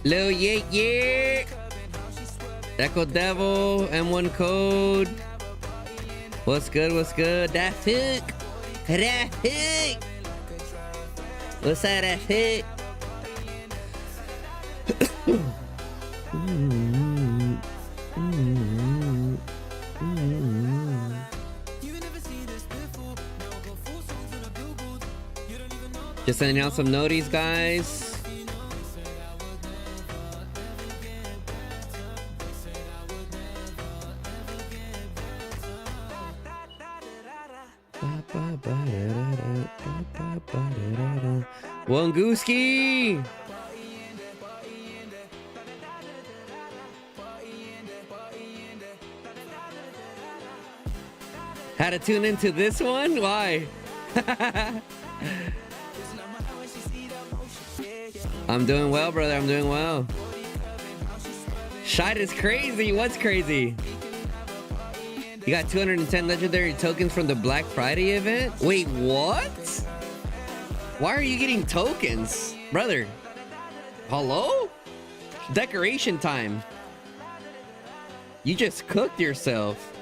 Lil yeah yeah. Echo Devil, M1 Code. What's good? What's good? That hook. That hook. What's that hook? Just sending out some noties, guys. Wangooski! Had to tune into this one? Why? I'm doing well, brother. I'm doing well. Shite is crazy. What's crazy? You got 210 legendary tokens from the Black Friday event? Wait, what? Why are you getting tokens? Brother, hello? Decoration time. You just cooked yourself.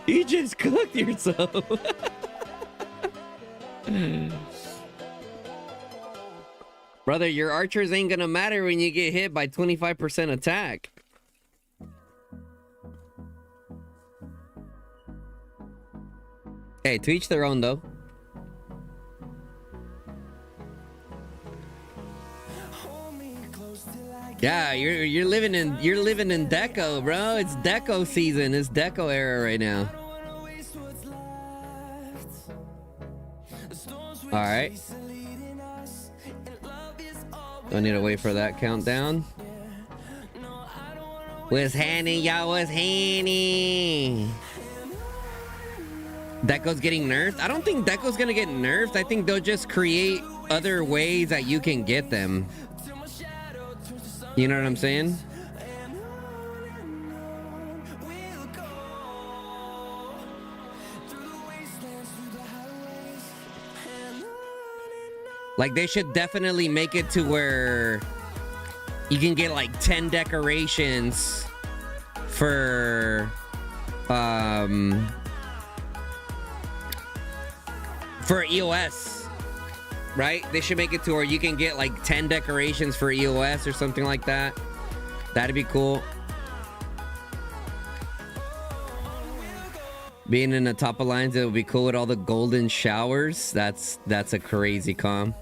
You just cooked yourself. Brother, your archers ain't gonna matter when you get hit by 25% attack. Hey, to each their own, though. Yeah, you're living in Deco, bro. It's Deco season. It's Deco era right now. All right. Don't need to wait for that countdown. What's happening, y'all? What's happening? Deco's getting nerfed? I don't think Deco's gonna get nerfed. I think they'll just create other ways that you can get them. You know what I'm saying? Like, they should definitely make it to where you can get like 10 decorations for EOS, right? They should make it to where you can get like 10 decorations for EOS or something like that. That'd be cool. Being in the top alliance, it would be cool with all the golden showers. That's a crazy comp.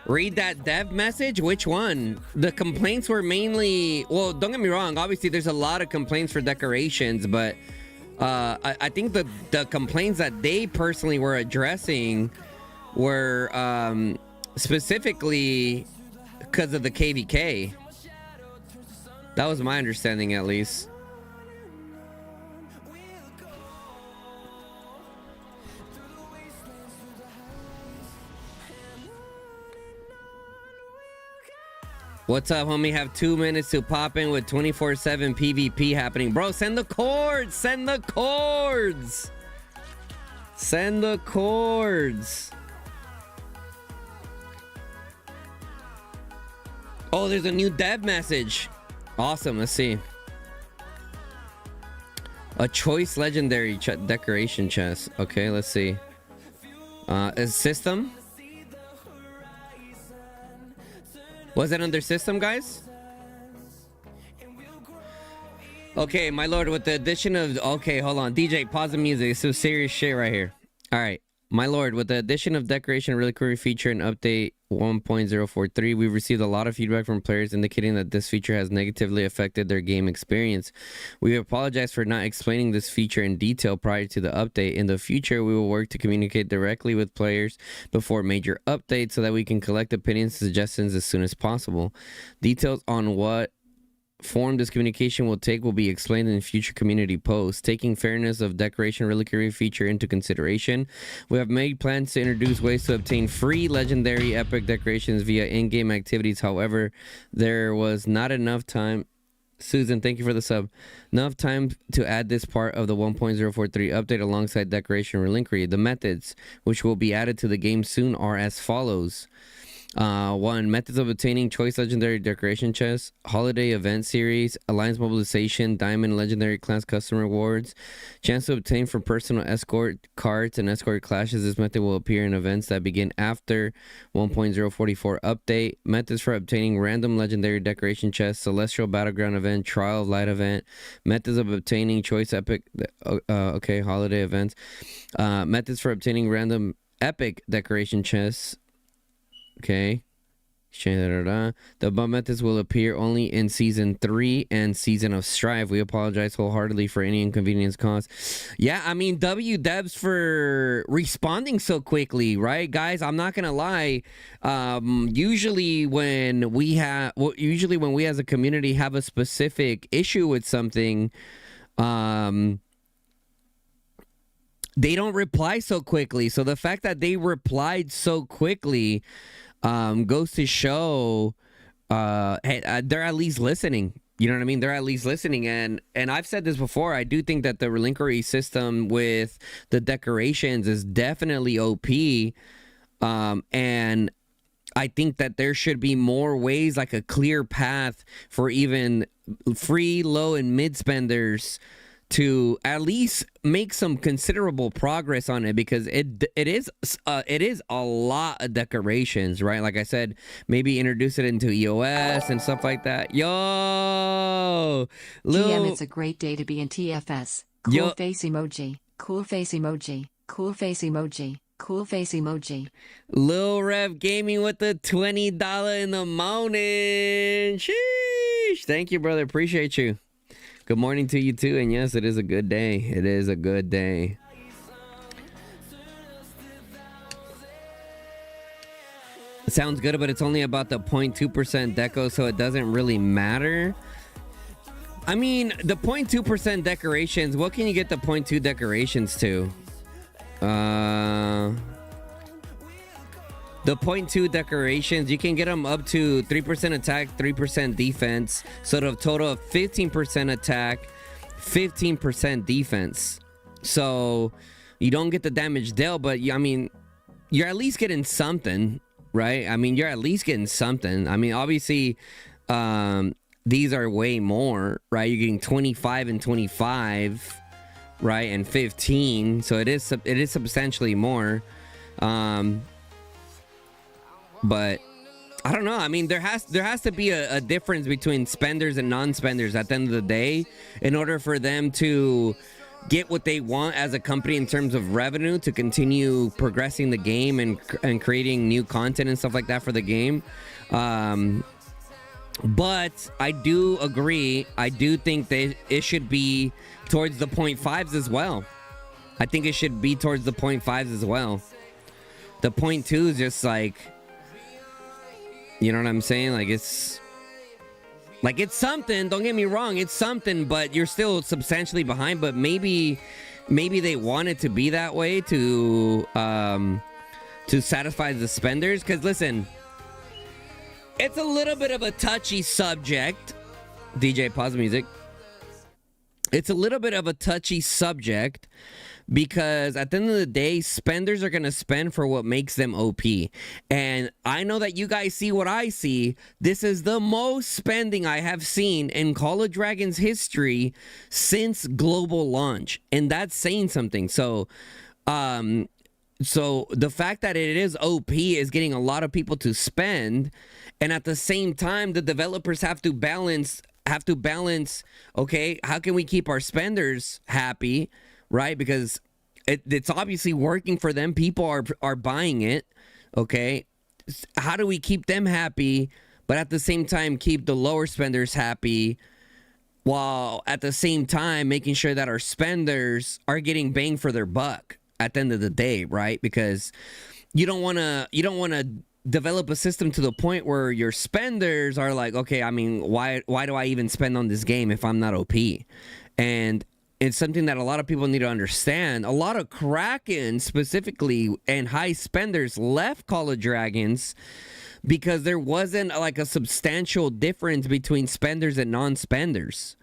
Read that dev message? Which one? The complaints were mainly... Well, don't get me wrong. Obviously, there's a lot of complaints for decorations, but I think the complaints that they personally were addressing were specifically because of the KVK. That was my understanding, at least. What's up, homie? Have 2 minutes to pop in with 24/7 PvP happening. Bro, send the cords! Send the cords! Send the cords! Oh, there's a new dev message. Awesome, let's see. A choice legendary decoration chest. Okay, let's see. Is system? Was it under system, guys? Okay, my lord, with the addition of... Okay, hold on. DJ, pause the music. It's some serious shit right here. All right. My lord, with the addition of decoration reliquary feature and update 1.043, we've received a lot of feedback from players indicating that this feature has negatively affected their game experience. We apologize for not explaining this feature in detail prior to the update. In the future, we will work to communicate directly with players before major updates so that we can collect opinions and suggestions as soon as possible. Details on what form this communication will take will be explained in future community posts. Taking fairness of decoration reliquary feature into consideration, we have made plans to introduce ways to obtain free legendary epic decorations via in-game activities. However, there was not enough time. Susan, thank you for the sub. Enough time to add this part of the 1.043 update alongside decoration reliquary. The methods which will be added to the game soon are as follows. 1. Methods of obtaining choice legendary decoration chests, holiday event series, alliance mobilization, diamond legendary class custom rewards, chance to obtain from personal escort cards and escort clashes. This method will appear in events that begin after 1.044 update. Methods for obtaining random legendary decoration chests, celestial battleground event, trial of light event. Methods of obtaining choice epic holiday events. Methods for obtaining random epic decoration chests. Okay. The above methods will appear only in Season 3 and Season of Strive. We apologize wholeheartedly for any inconvenience caused. Yeah, I mean, W Debs for responding so quickly, right? Guys, I'm not going to lie. Usually when we as a community have a specific issue with something, they don't reply so quickly. So the fact that they replied so quickly goes to show hey, they're at least listening. You know what I mean? They're at least listening. And I've said this before. I do think that the reliquary system with the decorations is definitely OP. And I think that there should be more ways, like a clear path for even free, low, and mid spenders to at least make some considerable progress on it, because it is a lot of decorations, right? Like I said, maybe introduce it into EOS and stuff like that. Yo, TM, it's a great day to be in TFS. Cool face emoji. Cool face emoji. Cool face emoji. Cool face emoji. Lil Rev Gaming with the $20 in the morning. Sheesh. Thank you, brother. Appreciate you. Good morning to you too, and yes, it is a good day. It is a good day. It sounds good, but it's only about the 0.2% deco, so it doesn't really matter. I mean, the 0.2% decorations, what can you get the 0.2 decorations to? The 0.2 decorations, you can get them up to 3% attack, 3% defense. So the total of 15% attack, 15% defense. So you don't get the damage dealt, but I mean, you're at least getting something, right? I mean, you're at least getting something. I mean, obviously, these are way more, right? You're getting 25 and 25, right? And 15. So it is substantially more. But I don't know. I mean, there has to be a difference between spenders and non-spenders at the end of the day in order for them to get what they want as a company in terms of revenue to continue progressing the game and creating new content and stuff like that for the game. But I do agree. I do think that it should be towards the 0.5s as well. I think it should be towards the 0.5s as well. The 0.2 is just like... You know what I'm saying? Like it's something. Don't get me wrong, it's something, but you're still substantially behind. But maybe they want it to be that way to satisfy the spenders. Because listen, it's a little bit of a touchy subject. DJ, pause the music. It's a little bit of a touchy subject. Because at the end of the day, spenders are going to spend for what makes them OP. And I know that you guys see what I see. This is the most spending I have seen in Call of Dragons history since global launch. And that's saying something. So the fact that it is OP is getting a lot of people to spend. And at the same time, the developers have to balance have to balance, okay, how can we keep our spenders happy, right? Because it's obviously working for them. People are buying it, okay? How do we keep them happy, but at the same time keep the lower spenders happy, while at the same time making sure that our spenders are getting bang for their buck at the end of the day, right? Because you don't want to develop a system to the point where your spenders are like, okay, I mean, why do I even spend on this game if I'm not OP? And it's something that a lot of people need to understand. A lot of Kraken specifically and high spenders left Call of Dragons because there wasn't like a substantial difference between spenders and non-spenders.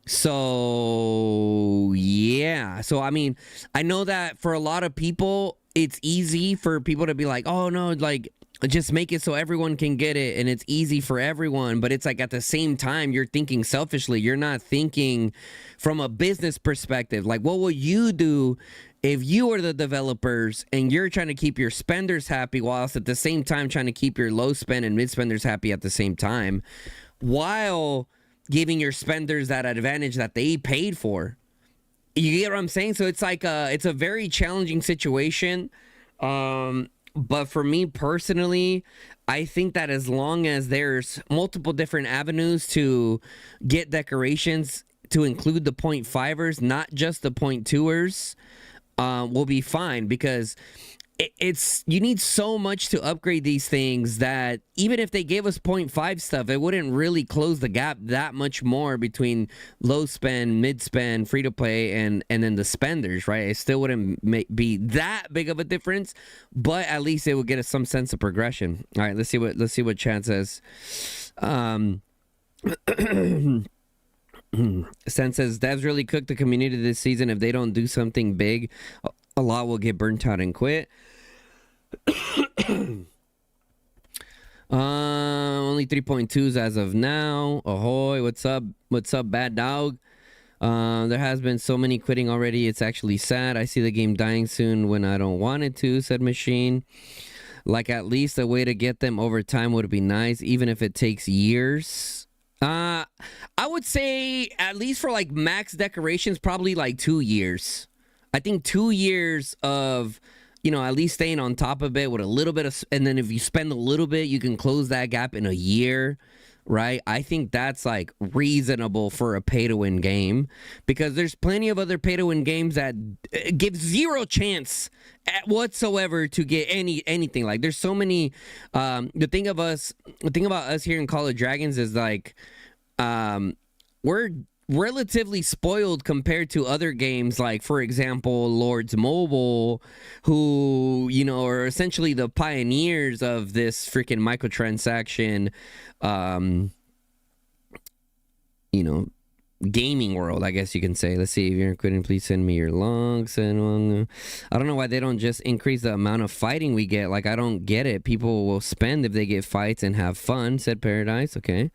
So, yeah. So, I mean, I know that for a lot of people, it's easy for people to be like, oh, no, like, just make it so everyone can get it and it's easy for everyone. But it's like at the same time, you're thinking selfishly. You're not thinking from a business perspective. Like, what will you do if you are the developers and you're trying to keep your spenders happy whilst at the same time trying to keep your low spend and mid spenders happy at the same time, while giving your spenders that advantage that they paid for? You get what I'm saying? So it's like it's a very challenging situation. But for me personally, I think that as long as there's multiple different avenues to get decorations to include the 0.5ers, not just the 0.2ers, we'll be fine, because it's you need so much to upgrade these things that even if they gave us 0.5 stuff, it wouldn't really close the gap that much more between low spend, mid spend, free to play, and then the spenders, right? It still wouldn't be that big of a difference, but at least it would get us some sense of progression. All right, let's see what Chad says. Sen says devs really cooked the community this season. If they don't do something big, a lot will get burnt out and quit. Only 3.2s as of now. Ahoy, what's up? What's up, bad dog? There has been so many quitting already. It's actually sad. I see the game dying soon when I don't want it to, said Machine. Like, at least a way to get them over time would be nice, even if it takes years. I would say at least for like max decorations, probably like 2 years. I think 2 years of, at least staying on top of it with a little bit of, and then if you spend a little bit, you can close that gap in a year, right? I think that's like reasonable for a pay-to-win game, because there's plenty of other pay-to-win games that give zero chance whatsoever to get anything. Like, there's so many. The thing about us here in Call of Dragons is like, we're relatively spoiled compared to other games, like, for example, Lords Mobile, who, are essentially the pioneers of this freaking microtransaction, gaming world, I guess you can say. Let's see, if you're quitting, please send me your logs. And I don't know why they don't just increase the amount of fighting we get. Like, I don't get it. People will spend if they get fights and have fun, said Paradise. Okay.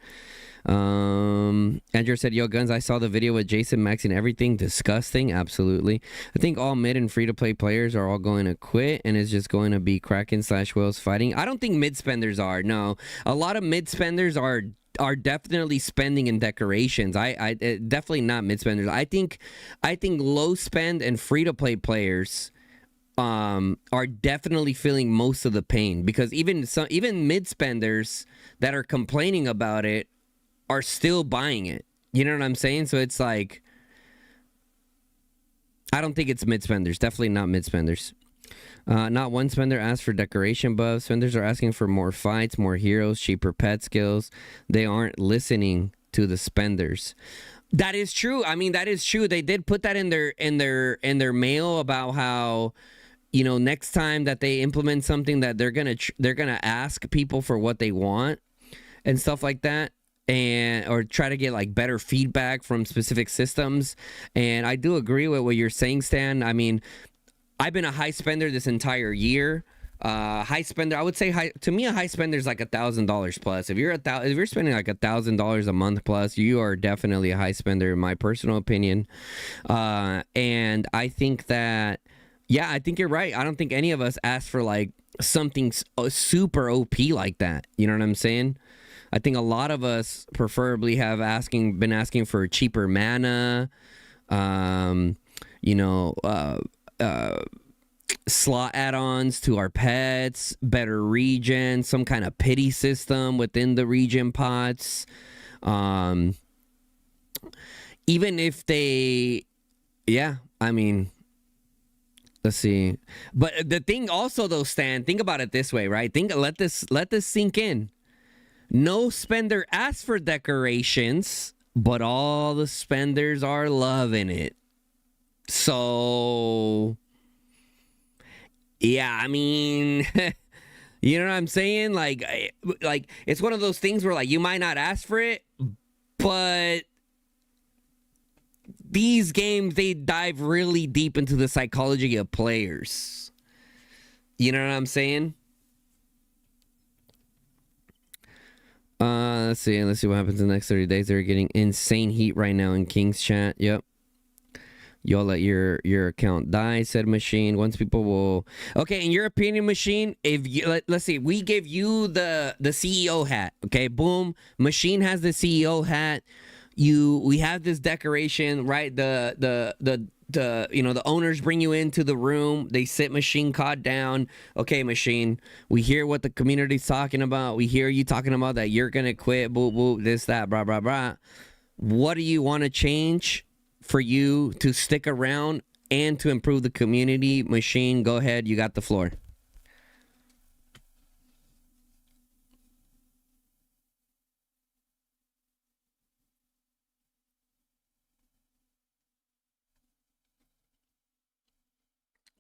Andrew said, yo, Guns, I saw the video with Jason maxing everything. Disgusting. Absolutely. I think all mid and free-to-play players are all going to quit, and it's just going to be Kraken/Whales fighting. I don't think mid-spenders are. No. A lot of mid-spenders are definitely spending in decorations. I definitely not mid-spenders. I think low spend and free-to-play players are definitely feeling most of the pain, because even mid-spenders that are complaining about it are still buying it. You know what I'm saying? So it's like, I don't think it's mid-spenders. Definitely not mid-spenders. Not one spender asked for decoration buffs. Spenders are asking for more fights, more heroes, cheaper pet skills. They aren't listening to the spenders. That is true. I mean, that is true. They did put that in their mail about how, next time that they implement something, that they're gonna ask people for what they want and stuff like that, or try to get like better feedback from specific systems. And I do agree with what you're saying, Stan. I mean, I've been a high spender this entire year. High spender, I would say to me, a high spender is like $1,000 plus. If you're spending like $1,000 a month plus, you are definitely a high spender, in my personal opinion. And I think that, I think you're right. I don't think any of us asked for like something super OP like that. You know what I'm saying? I think a lot of us preferably have been asking for cheaper mana, you know, slot add-ons to our pets, better regen, some kind of pity system within the regen pots. Even if they, yeah, I mean, let's see. But the thing also though, Stan, think about it this way, right? Let this sink in. No spender asks for decorations, but all the spenders are loving it. So, yeah, I mean, you know what I'm saying? Like it's one of those things where like you might not ask for it, but these games, they dive really deep into the psychology of players. You know what I'm saying? Let's see what happens in the next 30 days. They're getting insane heat right now in King's chat. Yep. Y'all let your account die, said Machine. Once people will... Okay, in your opinion, Machine, if you, let's see, we give you the CEO hat. Okay, boom. Machine has the CEO hat. We have this decoration, right? The you know, the owners bring you into the room. They sit Machine Cod down. Okay, Machine, we hear what the community's talking about. We hear you talking about that you're gonna quit, boo boo, this, that, blah, blah, blah. What do you want to change for you to stick around and to improve the community? Machine, go ahead, you got the floor.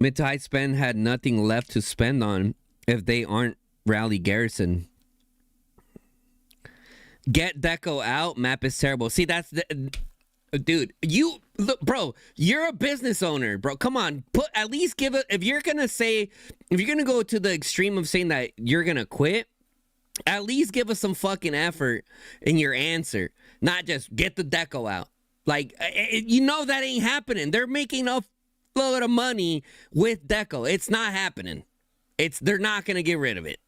Mid to high spend had nothing left to spend on if they aren't rally garrison. Get deco out. Map is terrible. See, that's the dude. You look, bro. You're a business owner, bro. Come on, at least give it. If you're gonna go to the extreme of saying that you're gonna quit, at least give us some fucking effort in your answer. Not just get the deco out. Like, you know that ain't happening. They're making a load of money with deco. It's not happening. They're not gonna get rid of it.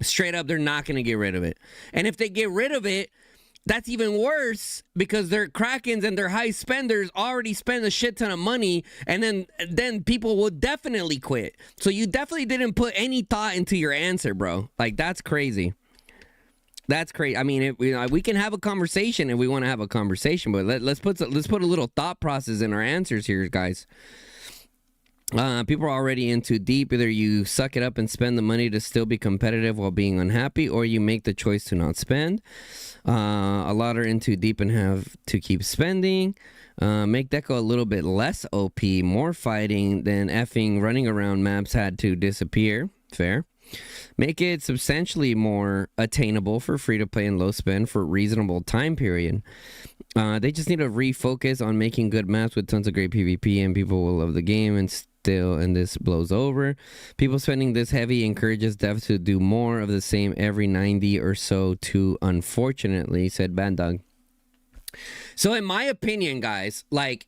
Straight up, they're not gonna get rid of it. And if they get rid of it, that's even worse because their Krakens and their high spenders already spend a shit ton of money, and then people will definitely quit. So you definitely didn't put any thought into your answer, bro. Like, that's crazy. That's crazy. I mean, we can have a conversation if we want to have a conversation, but let's put a little thought process in our answers here, guys. People are already in too deep. Either you suck it up and spend the money to still be competitive while being unhappy, or you make the choice to not spend. A lot are in too deep and have to keep spending. Make deco a little bit less OP, more fighting than effing running around maps had to disappear. Fair. Make it substantially more attainable for free to play and low spend for a reasonable time period. They just need to refocus on making good maps with tons of great PvP, and people will love the game and this blows over. People spending this heavy encourages devs to do more of the same every 90 or so too, unfortunately, said Bandog. So in my opinion, guys, like,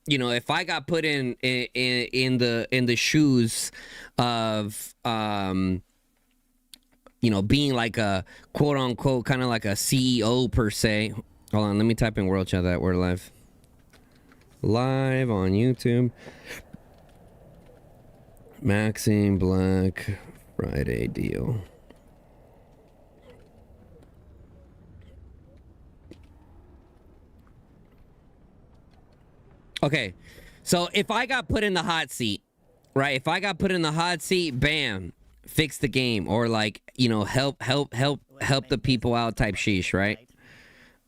you know, if I got put in the shoes of you know, being like a quote unquote kind of like a CEO per se. Hold on, let me type in world chat that we're live on YouTube. Maxing Black Friday deal. Okay, so if I got put in the hot seat, right? If I got put in the hot seat, bam, fix the game, or like, you know, help the people out type sheesh, right?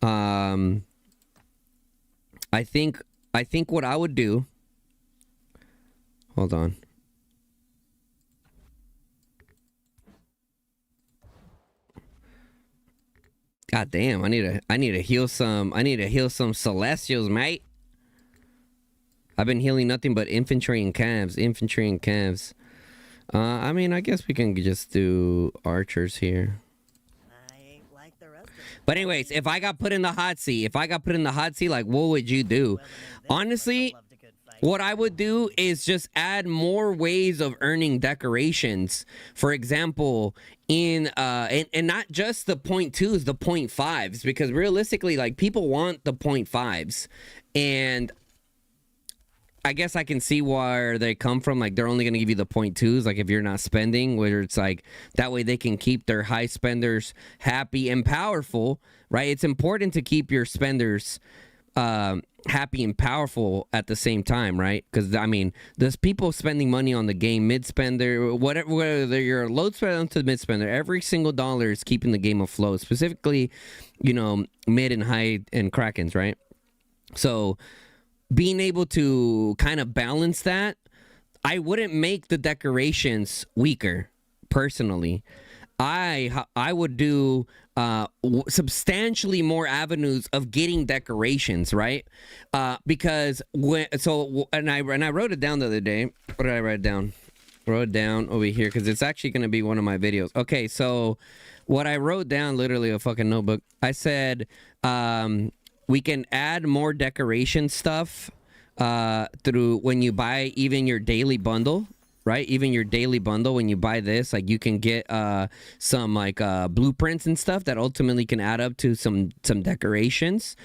I think what I would do. Hold on. God damn, I need to heal some celestials, mate. I've been healing nothing but infantry and calves. I mean, I guess we can just do archers here. But anyways, if I got put in the hot seat, like, what would you do? Honestly, what I would do is just add more ways of earning decorations. For example, in and not just the 0.2s, the 0.5s, because realistically, like, people want the 0.5s, and I guess I can see where they come from. Like, they're only going to give you the 0.2s, like, if you're not spending, where it's like that way they can keep their high spenders happy and powerful, right? It's important to keep your spenders happy and powerful at the same time, right? Because, I mean, there's people spending money on the game, mid spender, whatever, whether you're a low spender to mid spender, every single dollar is keeping the game afloat, specifically, you know, mid and high and Krakens, right? So being able to kind of balance that, I wouldn't make the decorations weaker, personally. I would do substantially more avenues of getting decorations, right? Because and I wrote it down the other day. What did I write down? Wrote it down over here because it's actually going to be one of my videos. Okay, so what I wrote down, literally a fucking notebook. I said we can add more decoration stuff through when you buy even your daily bundle. Right, even your daily bundle, when you buy this, like, you can get some like blueprints and stuff that ultimately can add up to some decorations.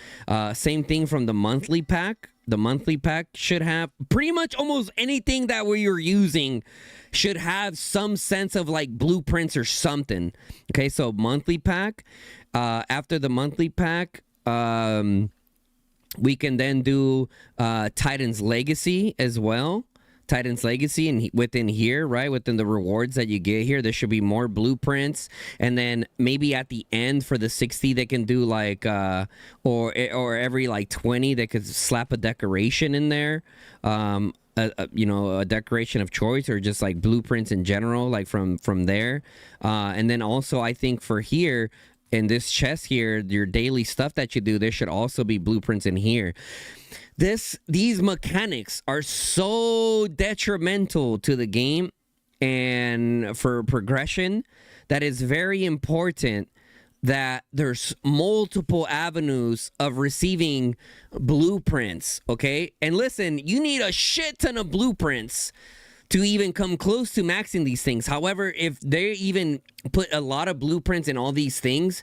Same thing from the monthly pack. The monthly pack should have pretty much almost anything that you're using should have some sense of like blueprints or something. Okay, so monthly pack. After the monthly pack, we can then do Titan's Legacy as well. Titan's Legacy, and within here, right, within the rewards that you get here, there should be more blueprints, and then maybe at the end for the 60 they can do like or every like 20 they could slap a decoration in there, you know, a decoration of choice, or just like blueprints in general, like from there, and then also I think for here in this chest here, your daily stuff that you do, there should also be blueprints in here. These mechanics are so detrimental to the game and for progression that it's very important that there's multiple avenues of receiving blueprints, okay? And listen, you need a shit ton of blueprints to even come close to maxing these things. However, if they even put a lot of blueprints in all these things,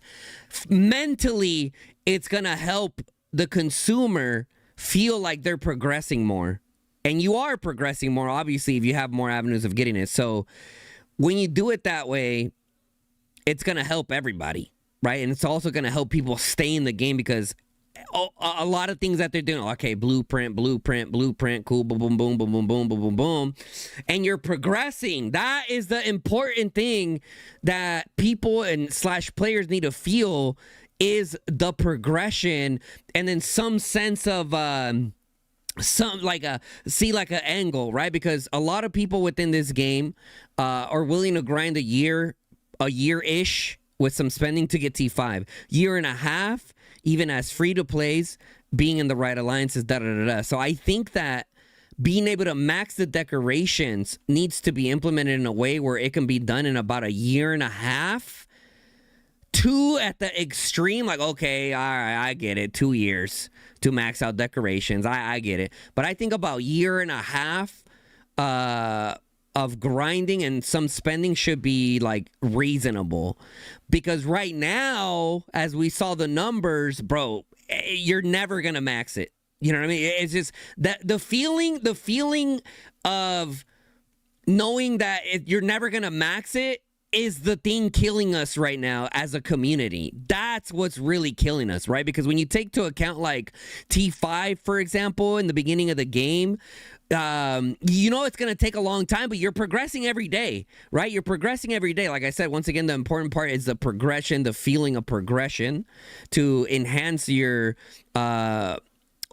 mentally, it's gonna help the consumer feel like they're progressing more. And you are progressing more, obviously, if you have more avenues of getting it. So when you do it that way, it's going to help everybody, right? And it's also going to help people stay in the game, because a lot of things that they're doing, okay, blueprint, cool, boom, boom, boom, boom, boom, boom, boom, boom, boom. And you're progressing. That is the important thing that people and / players need to feel, is the progression, and then some sense of some like an angle, right? Because a lot of people within this game are willing to grind a year-ish with some spending to get T5, year and a half, even as free to plays, being in the right alliances, So I think that being able to max the decorations needs to be implemented in a way where it can be done in about a year and a half. 2 at the extreme, like, okay, all right, I get it, 2 years to max out decorations, I get it. But I think about year and a half of grinding and some spending should be like reasonable, because right now, as we saw the numbers, bro, you're never gonna max it. You know what I mean? It's just that the feeling of knowing that you're never gonna max it is the thing killing us right now as a community. That's what's really killing us, right? Because when you take to account like T5, for example, in the beginning of the game, you know it's going to take a long time, but you're progressing every day, right? You're progressing every day. Like I said, once again, the important part is the progression, the feeling of progression to enhance your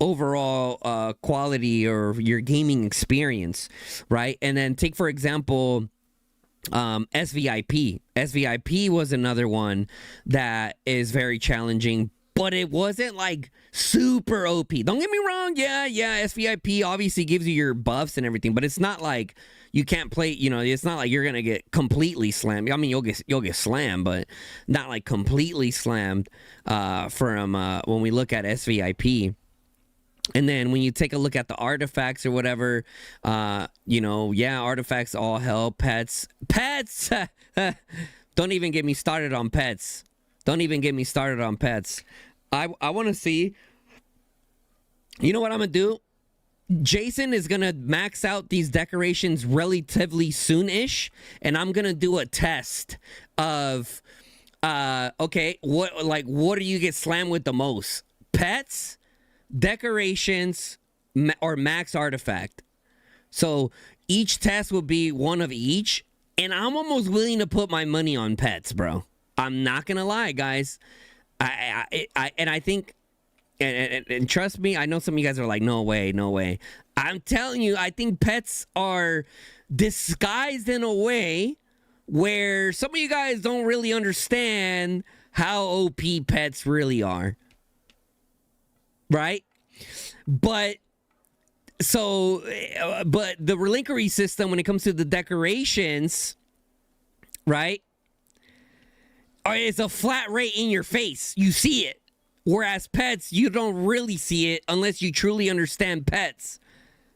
overall quality or your gaming experience, right? And then take, for example, SVIP was another one that is very challenging, but it wasn't like super OP. Don't get me wrong, yeah, SVIP obviously gives you your buffs and everything, but it's not like you can't play, you know, it's not like you're gonna get completely slammed. I mean, you'll get slammed, but not like completely slammed from when we look at SVIP. And then when you take a look at the artifacts or whatever, artifacts all help. Pets. Don't even get me started on pets. I want to see. You know what I'm going to do? Jason is going to max out these decorations relatively soon-ish, and I'm going to do a test of, what do you get slammed with the most? Pets, decorations, or max artifact. So each test will be one of each, and I'm almost willing to put my money on pets, bro. I'm not going to lie, guys. I think... And trust me, I know some of you guys are like, no way. I'm telling you, I think pets are disguised in a way where some of you guys don't really understand how OP pets really are. Right? But the relinquishy system, when it comes to the decorations, right, is a flat rate in your face. You see it. Whereas pets, you don't really see it unless you truly understand pets.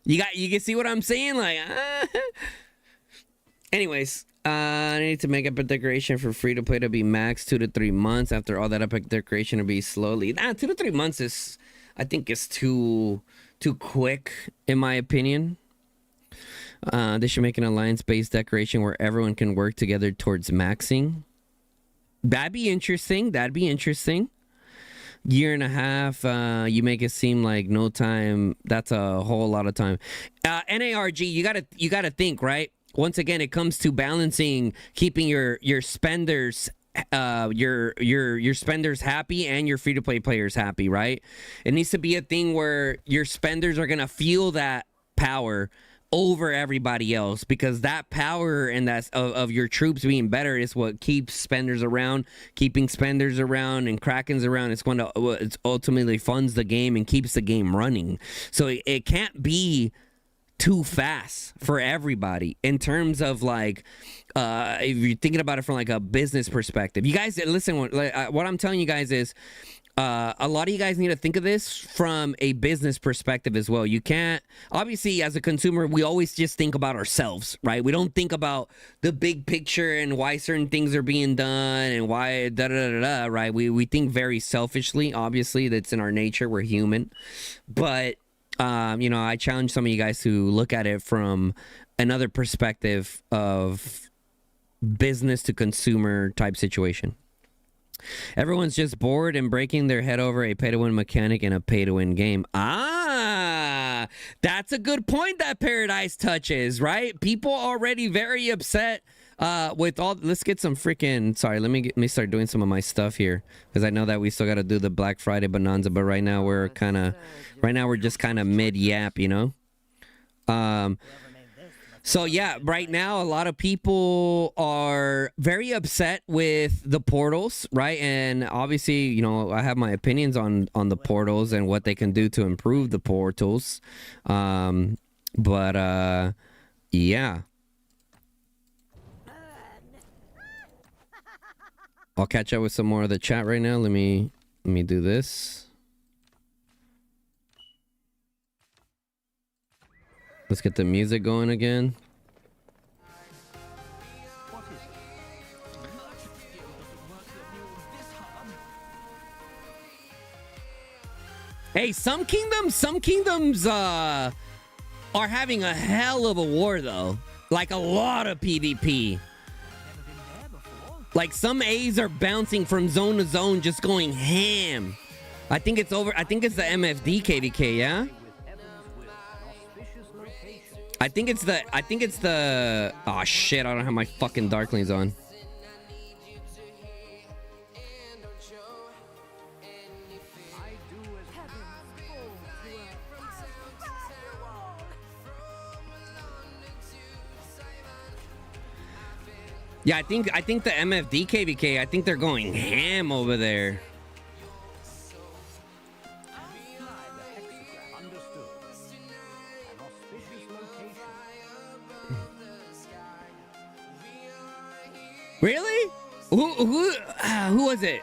You can see what I'm saying? Anyways, I need to make up a decoration for free to play to be max 2 to 3 months. After all that epic decoration to be slowly. 2 to 3 months I think is too quick in my opinion. They should make an alliance-based decoration where everyone can work together towards maxing. That'd be interesting. Year and a half, you make it seem like no time. That's a whole lot of time. NARG, you gotta think, right? Once again, it comes to balancing, keeping your spenders, your spenders happy and your free to play players happy, right? It needs to be a thing where your spenders are gonna feel that power over everybody else, because that power and that of your troops being better is what keeps spenders around. Keeping spenders around and Krakens around, it's ultimately funds the game and keeps the game running. So it can't be too fast for everybody in terms of like if you're thinking about it from like a business perspective. You guys listen, what I'm telling you guys is a lot of you guys need to think of this from a business perspective as well. You can't, obviously, as a consumer, we always just think about ourselves, right? We don't think about the big picture and why certain things are being done and why right? We think very selfishly. Obviously, that's in our nature. We're human. But, I challenge some of you guys to look at it from another perspective of business to consumer type situation. Everyone's just bored and breaking their head over a pay-to-win mechanic in a pay-to-win game. That's a good point that Paradise touches, right? People already very upset with all... Let's get some freaking... Sorry, let me start doing some of my stuff here, because I know that we still got to do the Black Friday bonanza, but right now we're just kind of mid-yap, you know? So yeah, right now a lot of people are very upset with the portals, right? And obviously, I have my opinions on the portals and what they can do to improve the portals. Yeah. I'll catch up with some more of the chat right now. Let me do this. Let's get the music going again. Hey, some kingdoms are having a hell of a war though. Like a lot of PvP. Like some A's are bouncing from zone to zone, just going ham. I think it's the MFD KVK, yeah? I think it's the oh shit, I don't have my fucking Darklings on. Yeah, I think the MFD KVK, I think they're going ham over there. Really? Who was it?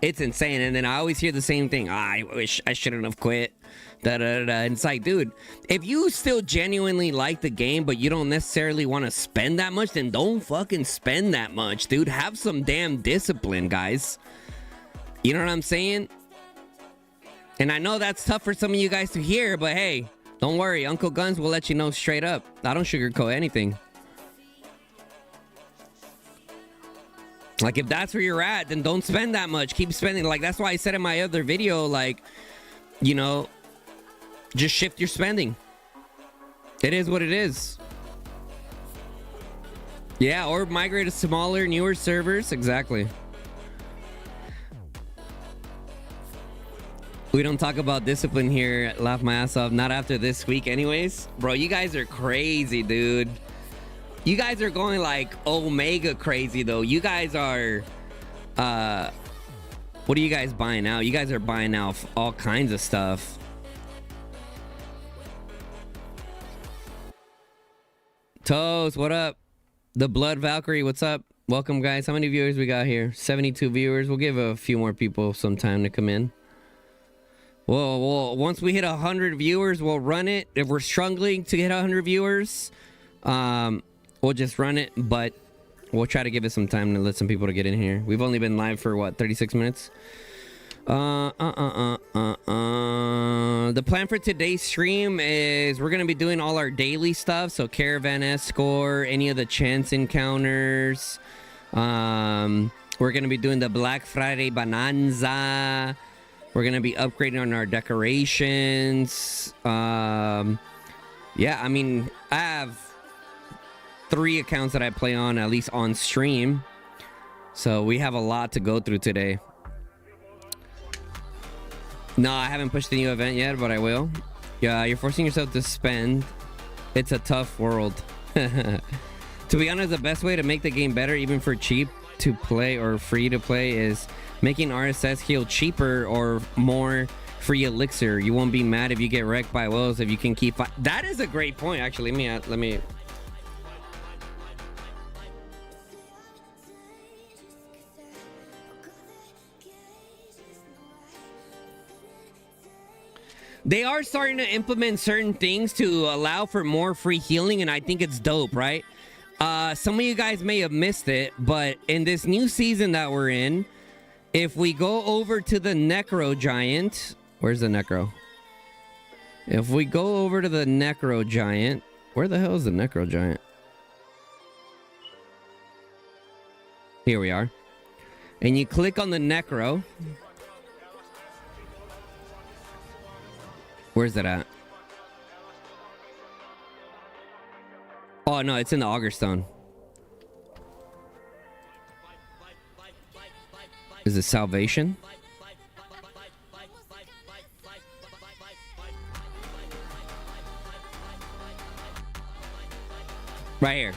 It's insane. And then I always hear the same thing. I wish I shouldn't have quit. And it's like, dude, if you still genuinely like the game, but you don't necessarily want to spend that much, then don't fucking spend that much, dude. Have some damn discipline, guys. You know what I'm saying? And I know that's tough for some of you guys to hear, but hey, don't worry. Uncle Guns will let you know straight up. I don't sugarcoat anything. Like, if that's where you're at, then don't spend that much. Keep spending. Like, that's why I said in my other video, like, you know, just shift your spending. It is what it is. Yeah, or migrate to smaller, newer servers. Exactly. We don't talk about discipline here. Laugh my ass off. Not after this week anyways. Bro, you guys are crazy, dude. You guys are going like Omega crazy though. You guys are what are you guys buying now? You guys are buying now all kinds of stuff. Toes, what up? The Blood Valkyrie, what's up? Welcome guys. How many viewers we got here? 72 viewers. We'll give a few more people some time to come in. Well, once we hit 100 viewers, we'll run it. If we're struggling to hit 100 viewers, we'll just run it, but we'll try to give it some time to let some people to get in here. We've only been live for what, 36 minutes? The plan for today's stream is we're gonna be doing all our daily stuff. So caravan escort, any of the chance encounters. We're gonna be doing the Black Friday bonanza. We're gonna be upgrading on our decorations. Yeah, I mean, I have 3 accounts that I play on, at least on stream. So we have a lot to go through today. No, I haven't pushed the new event yet, but I will. Yeah, you're forcing yourself to spend. It's a tough world. To be honest, the best way to make the game better, even for cheap to play or free to play, is making RSS heal cheaper or more free elixir. You won't be mad if you get wrecked by wolves if you can keep... That is a great point, actually. Let me... They are starting to implement certain things to allow for more free healing, and I think it's dope, right? Some of you guys may have missed it, but in this new season that we're in, if we go over to the Necro Giant... Where's the Necro? If we go over to the Necro Giant... Where the hell is the Necro Giant? Here we are. And you click on the Necro... Where's that at? Oh, no, it's in the Auger Stone. Is it Salvation? Right here.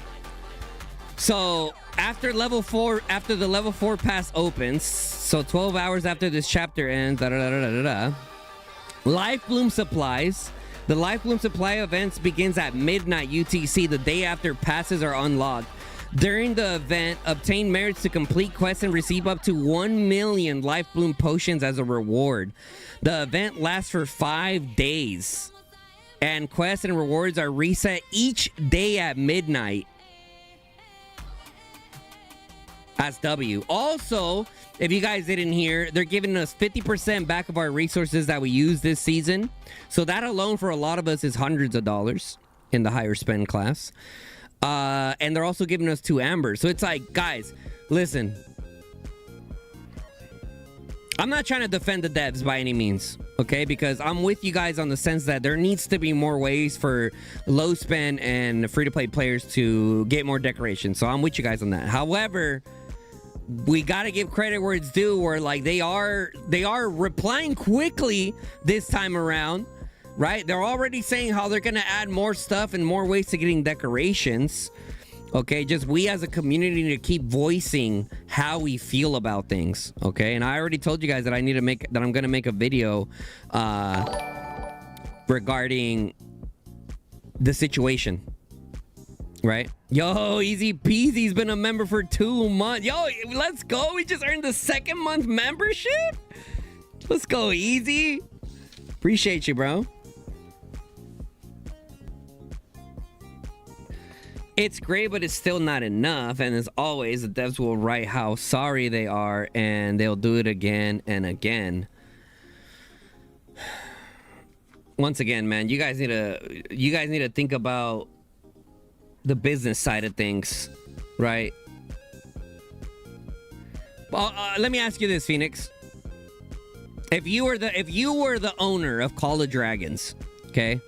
So, after level 4, after the level 4 pass opens, so 12 hours after this chapter ends, Life Bloom Supplies. The Life Bloom Supply events begins at midnight UTC the day after passes are unlocked. During the event, obtain merits to complete quests and receive up to 1 million Life Bloom potions as a reward. The event lasts for 5 days. And quests and rewards are reset each day at midnight. That's W. Also, if you guys didn't hear, they're giving us 50% back of our resources that we use this season. So that alone for a lot of us is hundreds of dollars in the higher spend class. And they're also giving us 2 ambers. So it's like, guys, listen. I'm not trying to defend the devs by any means, okay? Because I'm with you guys on the sense that there needs to be more ways for low spend and free-to-play players to get more decorations. So I'm with you guys on that. However, we got to give credit where it's due, where like they are replying quickly this time around, right? They're already saying how they're going to add more stuff and more ways to getting decorations. Okay, just we as a community need to keep voicing how we feel about things. Okay, and I already told you guys that I'm gonna make a video regarding the situation. Right? Yo, easy peasy's been a member for 2 months. Yo, let's go. We just earned the 2nd month membership. Let's go, easy. Appreciate you, bro. It's great, but it's still not enough. And as always, the devs will write how sorry they are, and they'll do it again and again. Once again, man, you guys need to think about the business side of things, right? Well, let me ask you this, Phoenix. If you were the owner of Call of Dragons, okay?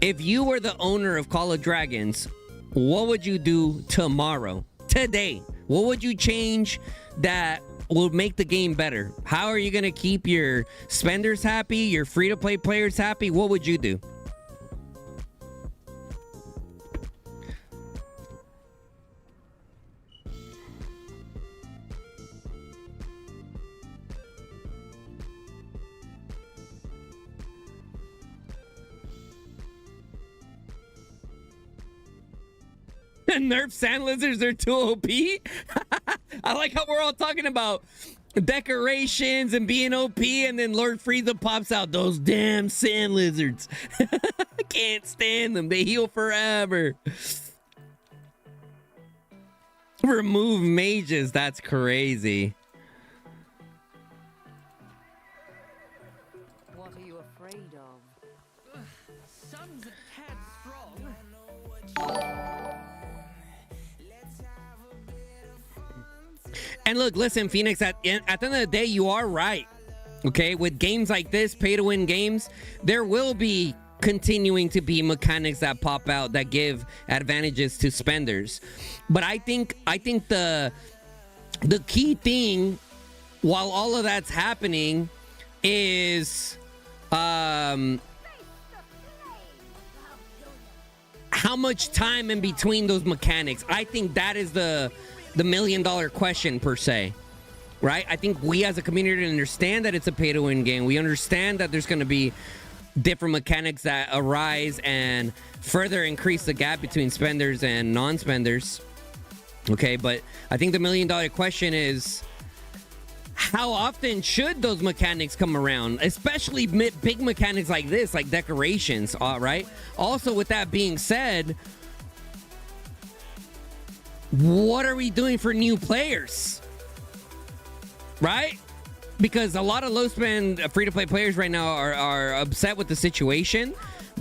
If you were the owner of Call of Dragons, what would you do tomorrow, today? What would you change that will make the game better? How are you gonna keep your spenders happy, your free-to-play players happy? What would you do? Nerf sand lizards are too OP. I like how we're all talking about decorations and being OP, and then Lord Frieza pops out those damn sand lizards. I can't stand them. They heal forever. Remove mages. That's crazy. What are you afraid of? Sun's a tad strong. And look, listen, Phoenix, at the end of the day, you are right. Okay, with games like this, pay-to-win games, there will be continuing to be mechanics that pop out that give advantages to spenders. But I think the key thing, while all of that's happening, is how much time in between those mechanics. I think that is the million-dollar question, per se, right? I think we as a community understand that it's a pay-to-win game. We understand that there's going to be different mechanics that arise and further increase the gap between spenders and non-spenders. Okay, but I think the million-dollar question is, how often should those mechanics come around? Especially big mechanics like this, like decorations, right? Also, with that being said, what are we doing for new players? Right? Because a lot of low spend free-to-play players right now are upset with the situation.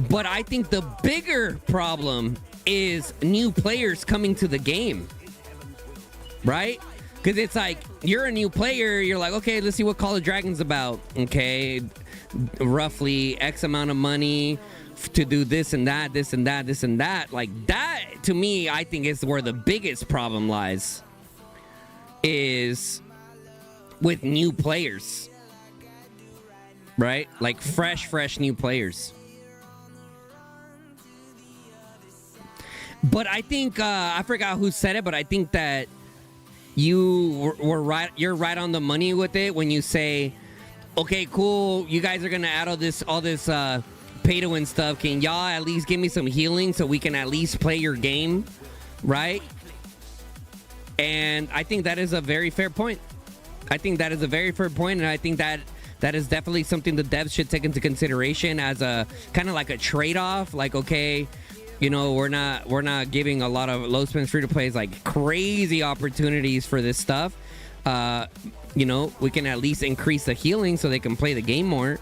But I think the bigger problem is new players coming to the game. Right? Because it's like, you're a new player, you're like, okay, let's see what Call of Dragons about. Okay, roughly X amount of money to do this and that, this and that, this and that. Like, that, to me, I think is where the biggest problem lies. Is with new players. Right? Like, fresh new players. But I think, I forgot who said it, but I think that you were right. You're right on the money with it when you say, okay, cool, you guys are gonna add all this pay-to-win stuff. Can y'all at least give me some healing so we can at least play your game, right? And I think that is a very fair point. I think that is a very fair point, and I think that is definitely something the devs should take into consideration as a kind of like a trade-off. Like, okay, you know, we're not giving a lot of low spend free to plays like crazy opportunities for this stuff. You know, we can at least increase the healing so they can play the game more.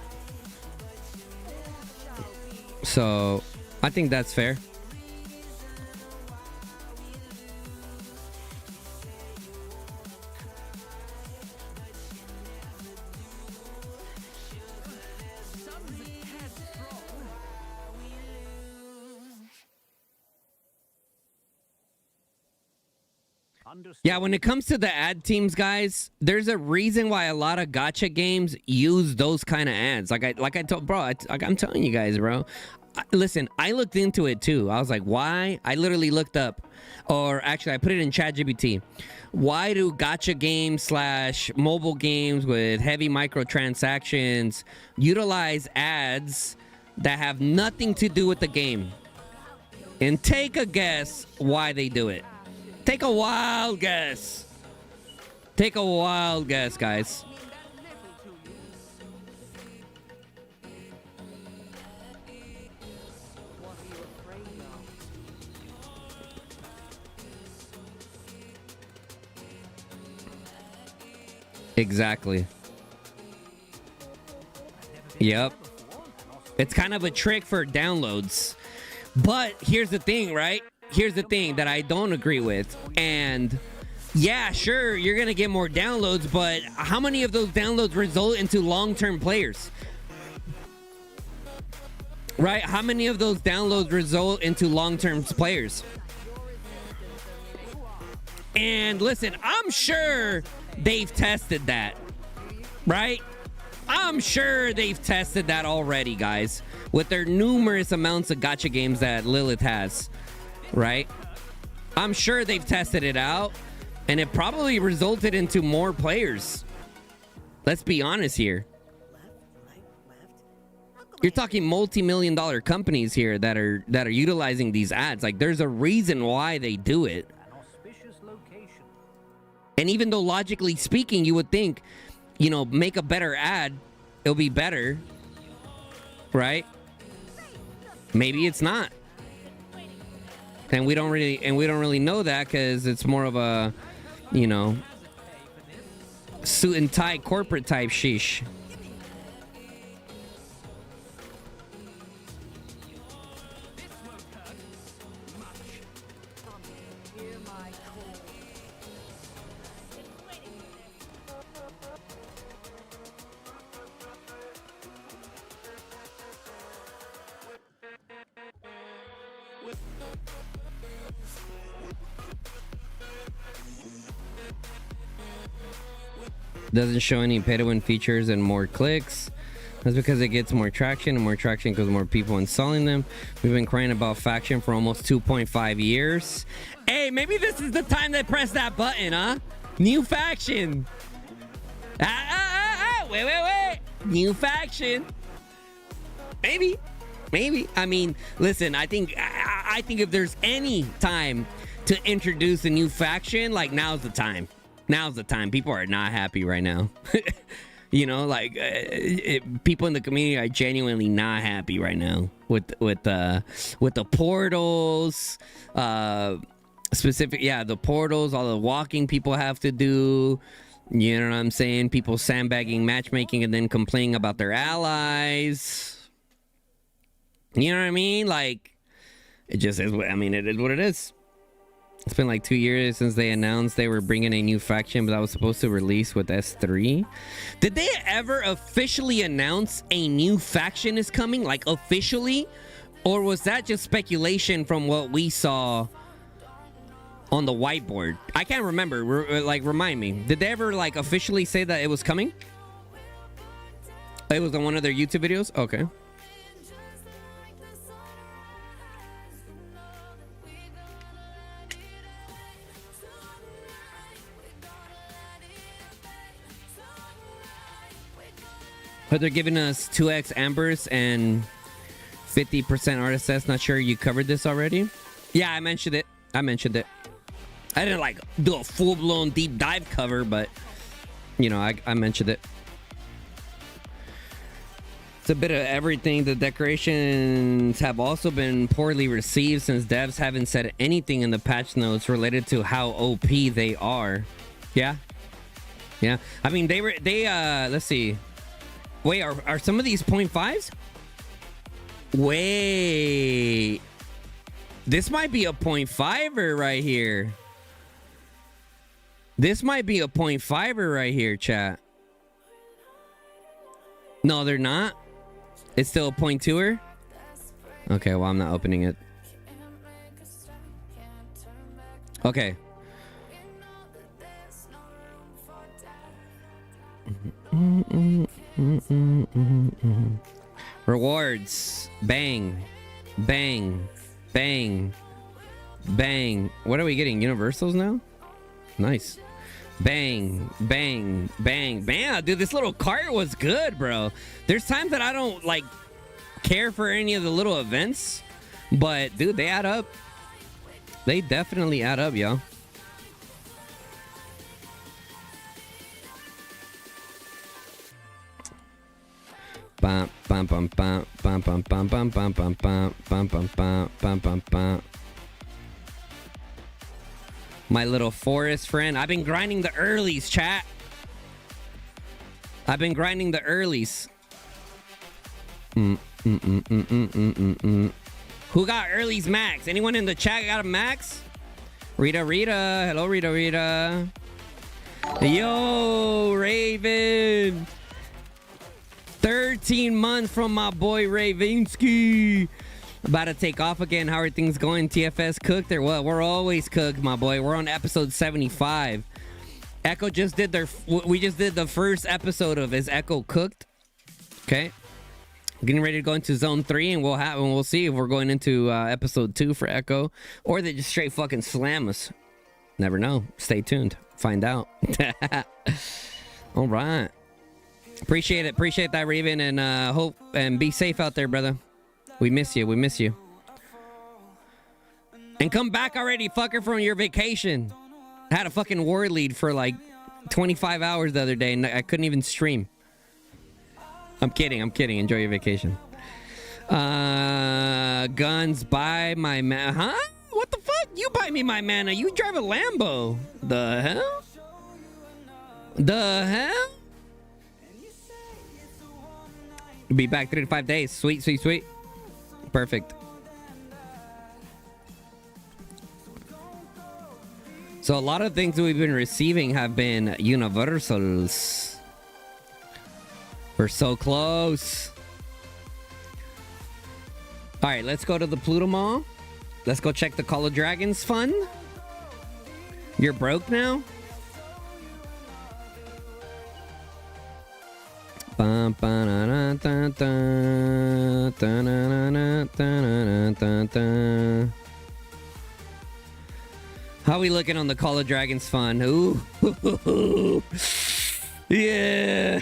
So I think that's fair. Yeah, when it comes to the ad teams, guys, there's a reason why a lot of gacha games use those kind of ads. Like I told, bro, I'm telling you guys, bro. Listen, I looked into it too. I was like, why? I literally looked up, or actually, I put it in ChatGPT. Why do gacha games / mobile games with heavy microtransactions utilize ads that have nothing to do with the game? And take a guess why they do it. Take a wild guess. Take a wild guess, guys. Exactly. Yep. It's kind of a trick for downloads. But here's the thing, right? Here's the thing that I don't agree with. And yeah, sure, you're going to get more downloads, but how many of those downloads result into long-term players? Right? How many of those downloads result into long-term players? And listen, I'm sure they've tested that, right? I'm sure they've tested that already, guys, with their numerous amounts of gacha games that Lilith has, right? I'm sure they've tested it out, and it probably resulted into more players. Let's be honest here. You're talking multi-million-dollar companies here that are utilizing these ads. Like, there's a reason why they do it. And even though logically speaking, you would think, you know, make a better ad, it'll be better, right? Maybe it's not. And we don't really know that because it's more of a, you know, suit and tie corporate type sheesh. Doesn't show any pay-to-win features and more clicks. That's because it gets more traction, and more traction because more people installing them. We've been crying about faction for almost 2.5 years. Hey, maybe this is the time they press that button, huh? New faction. Wait. New faction. Maybe. I mean, listen, I think if there's any time to introduce a new faction, like, now's the time. Now's the time. People are not happy right now. You know, like, people in the community are genuinely not happy right now with the portals, the portals, all the walking people have to do. You know what I'm saying? People sandbagging matchmaking and then complaining about their allies. You know what I mean? Like, it just is. It is what it is. It's been like 2 years since they announced they were bringing a new faction, but that was supposed to release with S3. Did they ever officially announce a new faction is coming? Like, officially? Or was that just speculation from what we saw on the whiteboard? I can't remember. Remind me. Did they ever, like, officially say that it was coming? It was on one of their YouTube videos? Okay. But they're giving us 2x Ambers and 50% RSS. Not sure you covered this already. Yeah, I mentioned it. I didn't like do a full-blown deep dive cover, but you know, I mentioned it. It's a bit of everything. The decorations have also been poorly received since devs haven't said anything in the patch notes related to how OP they are. Yeah. I mean, they let's see. Wait, are some of these 0.5s? Wait. This might be a 0.5er right here. This might be a 0.5er right here, chat. No, they're not. It's still a 0.2er? Okay, well, I'm not opening it. Okay. Rewards. Bang. What are we getting? Universals now? Nice. Bang. Dude, this little cart was good, bro. There's times that I don't like care for any of the little events, But dude, they add up. They definitely add up, yo. Bum bum bum bum bum bum bum bum bum bum bum bum bum bum bum bum bum. My little forest friend. I've been grinding the earlies, chat. I've been grinding the earlies. Who got earlies max? Anyone in the chat got a max? Rita. Hello, Rita. Yo, Raven. 13 months from my boy Ravinsky. About to take off again. How are things going? TFS cooked or what? We're always cooked, my boy. We're on episode 75. Echo just did we just did the first episode of Is Echo Cooked? Okay. Getting ready to go into zone 3, and we'll see if we're going into episode 2 for Echo, or they just straight fucking slam us. Never know. Stay tuned. Find out. All right. Appreciate that, Raven, and hope and be safe out there, brother. We miss you. And come back already, fucker, from your vacation. I had a fucking war lead for like 25 hours the other day, and I couldn't even stream. I'm kidding. Enjoy your vacation. Guns, buy my man. Huh? What the fuck? You buy me my mana. You drive a Lambo. The hell? Be back 3 to 5 days. Sweet. Perfect. So a lot of things that we've been receiving have been universals. We're so close. All right, let's go to the Pluto Mall. Let's go check the Call of Dragons fund. You're broke now? How we looking on the Call of Dragons fund? Ooh. Yeah.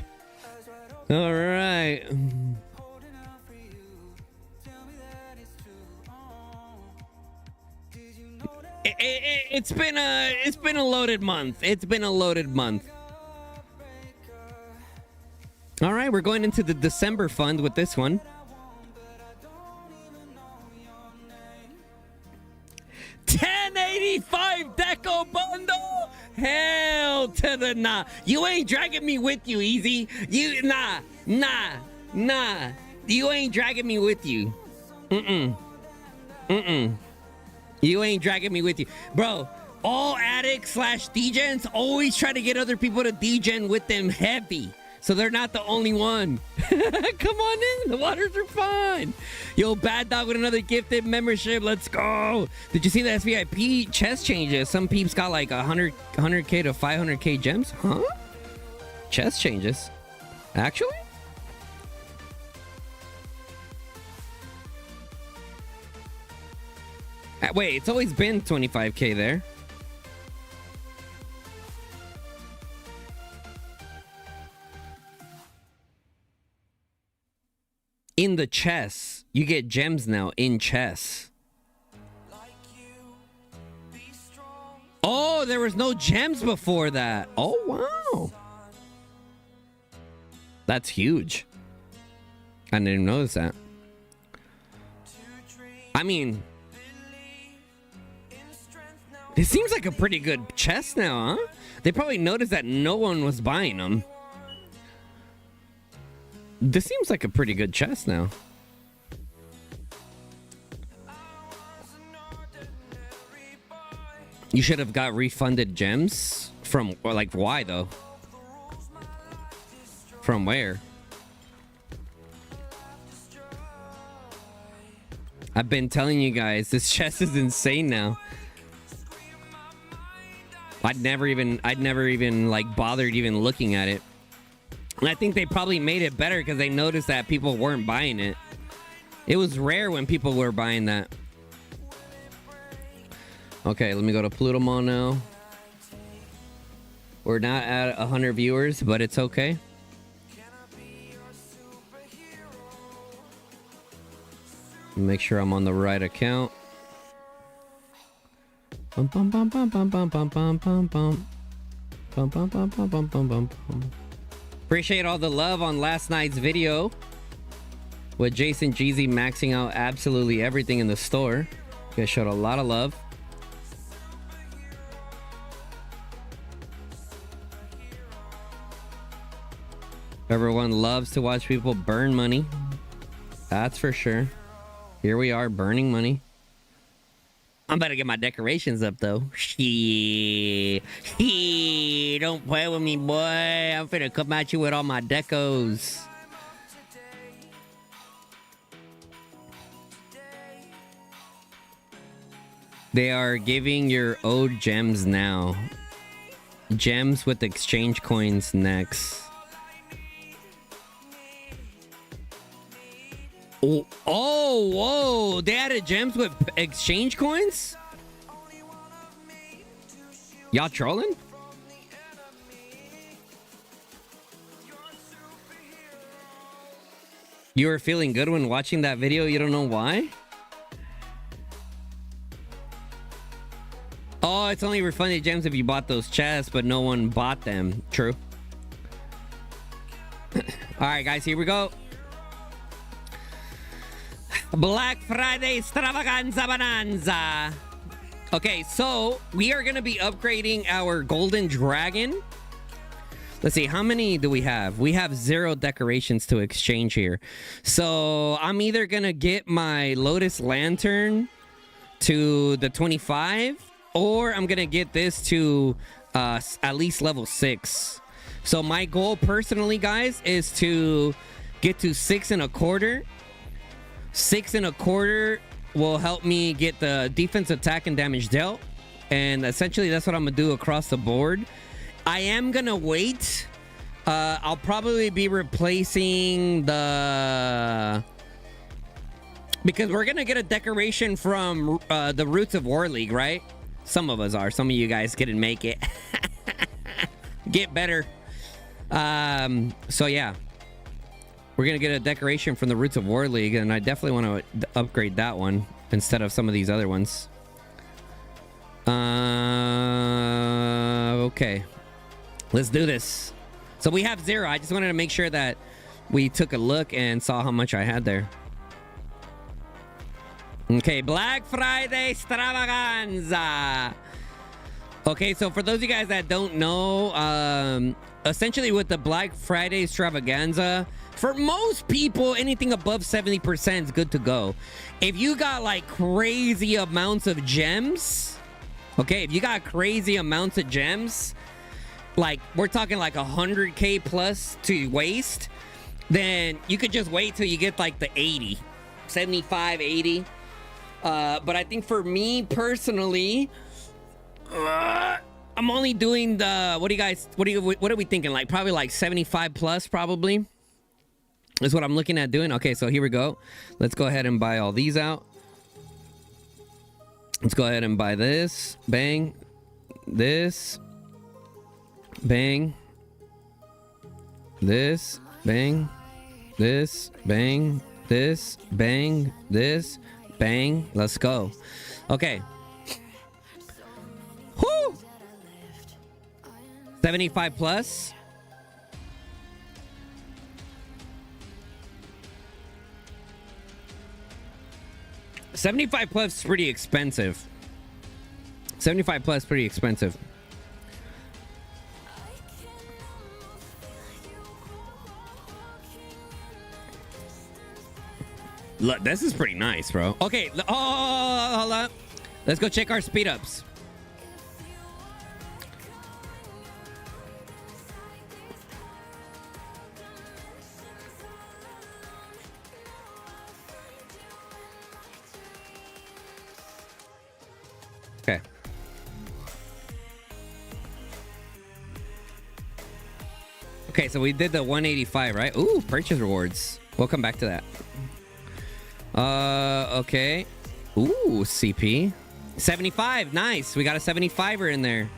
All right. It's been a loaded month. All right, we're going into the December fund with this one. $10.85 deco bundle. Hell to the nah. You ain't dragging me with you, Easy. Nah. You ain't dragging me with you. You ain't dragging me with you. Bro, all addicts / degens always try to get other people to degen with them heavy. So they're not the only one. Come on in. The waters are fine. Yo, Bad Dog with another gifted membership. Let's go. Did you see the SVIP chest changes? Some peeps got like 100K to 500K gems. Huh? Chest changes. Actually? Wait, it's always been 25K there. In the chess. You get gems now in chess. Oh, there was no gems before that. Oh, wow. That's huge. I didn't even notice that. I mean, it seems like a pretty good chest now, huh? They probably noticed that no one was buying them. This seems like a pretty good chest now. You should have got refunded gems from, or like, why though? From where? I've been telling you guys, this chest is insane now. I'd never even like bothered even looking at it. And I think they probably made it better because they noticed that people weren't buying it. It was rare when people were buying that. Okay, let me go to Pluto Mall now. We're not at 100 viewers, but it's okay. Make sure I'm on the right account. Bum, bum, bum, bum, bum, bum, bum, bum, bum, bum. Bum, bum, bum, bum, bum, bum, bum, bum. Appreciate all the love on last night's video with Jason Jeezy maxing out absolutely everything in the store. You guys showed a lot of love. Everyone loves to watch people burn money. That's for sure. Here we are burning money. I'm about to get my decorations up though. Shit. Don't play with me, boy. I'm finna come at you with all my decos. They are giving your old gems now. Gems with exchange coins next. Oh, whoa. They added gems with exchange coins? Y'all trolling? You were feeling good when watching that video. You don't know why? Oh, it's only refunded gems if you bought those chests, but no one bought them. True. All right, guys, here we go. Black Friday extravaganza bonanza. Okay, so we are going to be upgrading our golden dragon. Let's see, how many do we have? We have 0 decorations to exchange here. So I'm either going to get my Lotus Lantern to the 25, or I'm going to get this to at least level 6. So my goal personally, guys, is to get to 6 1/4. 6 1/4 will help me get the defense, attack, and damage dealt. And essentially, that's what I'm going to do across the board. I am going to wait. I'll probably be replacing the... Because we're going to get a decoration from the Roots of War League, right? Some of us are. Some of you guys couldn't make it. Get better. So, yeah. We're going to get a decoration from the Roots of War League, and I definitely want to upgrade that one instead of some of these other ones. Okay. Let's do this. So we have 0. I just wanted to make sure that we took a look and saw how much I had there. Okay, Black Friday extravaganza. Okay, so for those of you guys that don't know, essentially with the Black Friday extravaganza, for most people, anything above 70% is good to go. If you got like crazy amounts of gems, okay, if you got crazy amounts of gems, like we're talking like 100K plus to waste, then you could just wait till you get like the 80, 75, 80. But I think for me personally, I'm only doing the, what are we thinking? Like probably like 75 plus probably is what I'm looking at doing. Okay, so here we go. Let's go ahead and buy all these out. Let's go ahead and buy this. Bang. This. Bang. This. Bang. This. Bang. This. Bang. This. Bang. Let's go. Okay. Whoo! 75 plus. $75 plus is pretty expensive. 75 plus pretty expensive. Look, this is pretty nice, bro. Okay, oh, hold up. Let's go check our speed ups. Okay. Okay, so we did the 185, right? Ooh, purchase rewards. We'll come back to that. Okay. Ooh, CP. 75, nice. We got a 75er in there.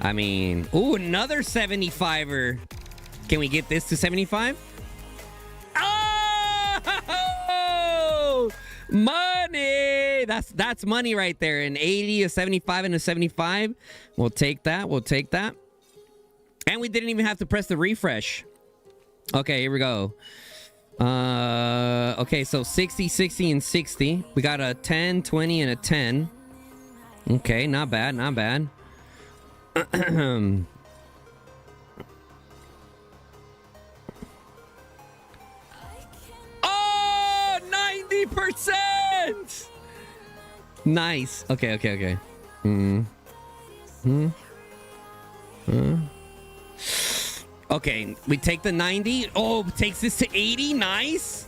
I mean, ooh, another 75er. Can we get this to 75? Oh! Money. That's money right there. An 80, a 75, and a 75. We'll take that. We'll take that. And we didn't even have to press the refresh. Okay, here we go. Okay, so 60, 60, and 60. We got a 10, 20, and a 10. Okay, not bad, not bad. Oh, 90%! Nice. Okay, okay, okay. Okay, we take the 90. Oh, takes this to 80. Nice.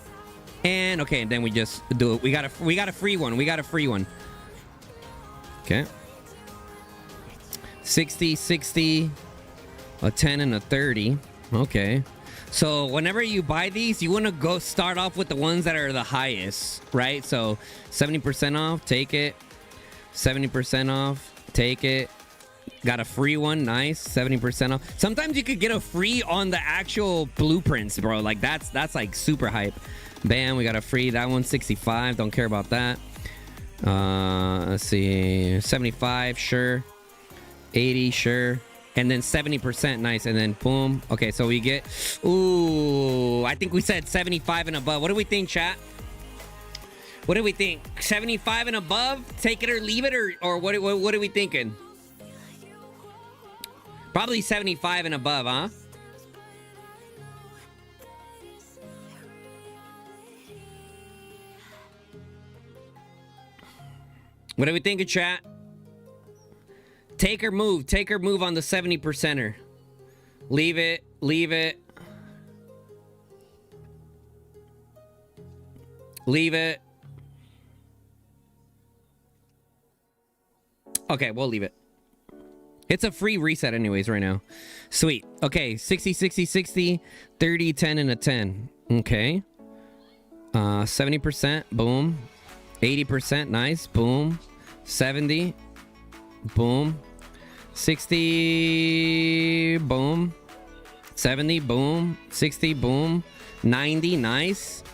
And okay, and then we just do it. We got a free one. We got a free one. Okay. 60, 60, a 10, and a 30. Okay. So whenever you buy these, you want to go start off with the ones that are the highest, right? So 70% off, take it. 70% off, take it. Got a free one, nice. 70% off. Sometimes you could get a free on the actual blueprints, bro. Like that's like super hype. Bam, we got a free. That one's 65. Don't care about that. Let's see. 75, sure. 80, sure. And then 70%, nice. And then boom. Okay, so we get... Ooh, I think we said 75 and above. What do we think, chat? What do we think? 75 and above? Take it or leave it? Or what are we thinking? Probably 75 and above, huh? What are we thinking, chat? Take or move. Take or move on the 70%er. Leave it. Leave it. Leave it. Okay, we'll leave it. It's a free reset anyways right now. Sweet. Okay, 60, 60, 60, 30, 10, and a 10. Okay. 70%. Boom. 80%. Nice. Boom. 70. Boom. 60. Boom. 70. Boom. 60. Boom. 90. Nice.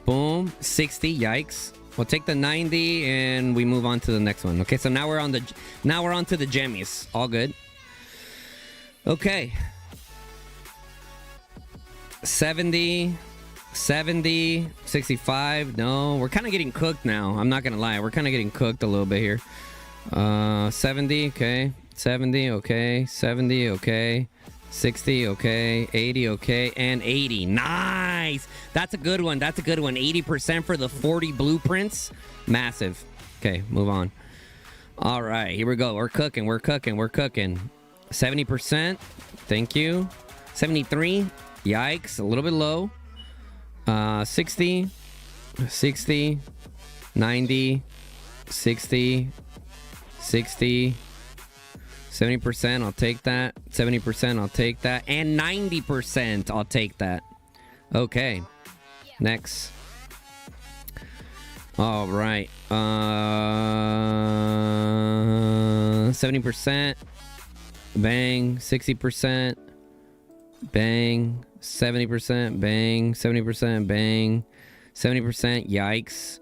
Boom. 60. Yikes. We'll take the 90 and we move on to the next one. Okay, so now we're on to the jammies. All good. Okay. 70, 70, 65. No, we're kind of getting cooked now. I'm not gonna lie, we're kind of getting cooked a little bit here. 70, okay. 70, okay. 70, okay. 60, okay. 80, okay. And 80. Nice. That's a good one. That's a good one. 80% for the 40 blueprints. Massive. Okay, move on. All right, here we go. We're cooking. We're cooking. We're cooking. 70%. Thank you. 73. Yikes. A little bit low. 60. 60. 90. 60. 60. 70%, I'll take that. 70%, I'll take that. And 90%, I'll take that. Okay. Next. All right. 70%. Bang. 60%. Bang. 70%. Bang. 70%. Bang. 70%. Yikes.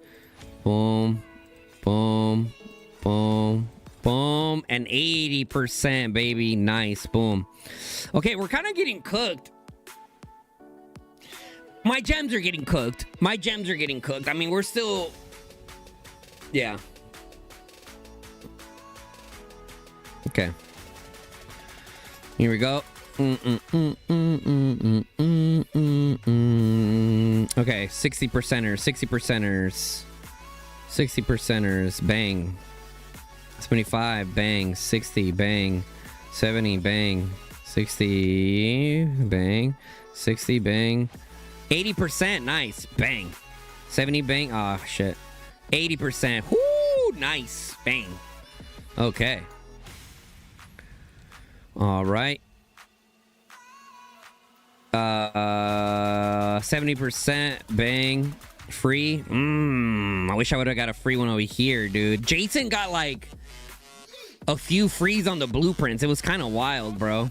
Boom. Boom. Boom. Boom. And 80%, baby. Nice. Boom. Okay, we're kind of getting cooked. My gems are getting cooked. My gems are getting cooked. I mean, we're still... Yeah. Okay. Here we go. Okay, 60%ers. 60%ers. 60%ers. Bang. 75, bang. 60, bang. 70, bang. 60, bang. 60, bang. 80%, nice. Bang. 70, bang. Oh, shit. 80%. Whoo, nice. Bang. Okay. All right. 70%, bang. Free. I wish I would have got a free one over here, dude. Jason got like a few frees on the blueprints. It was kind of wild, bro.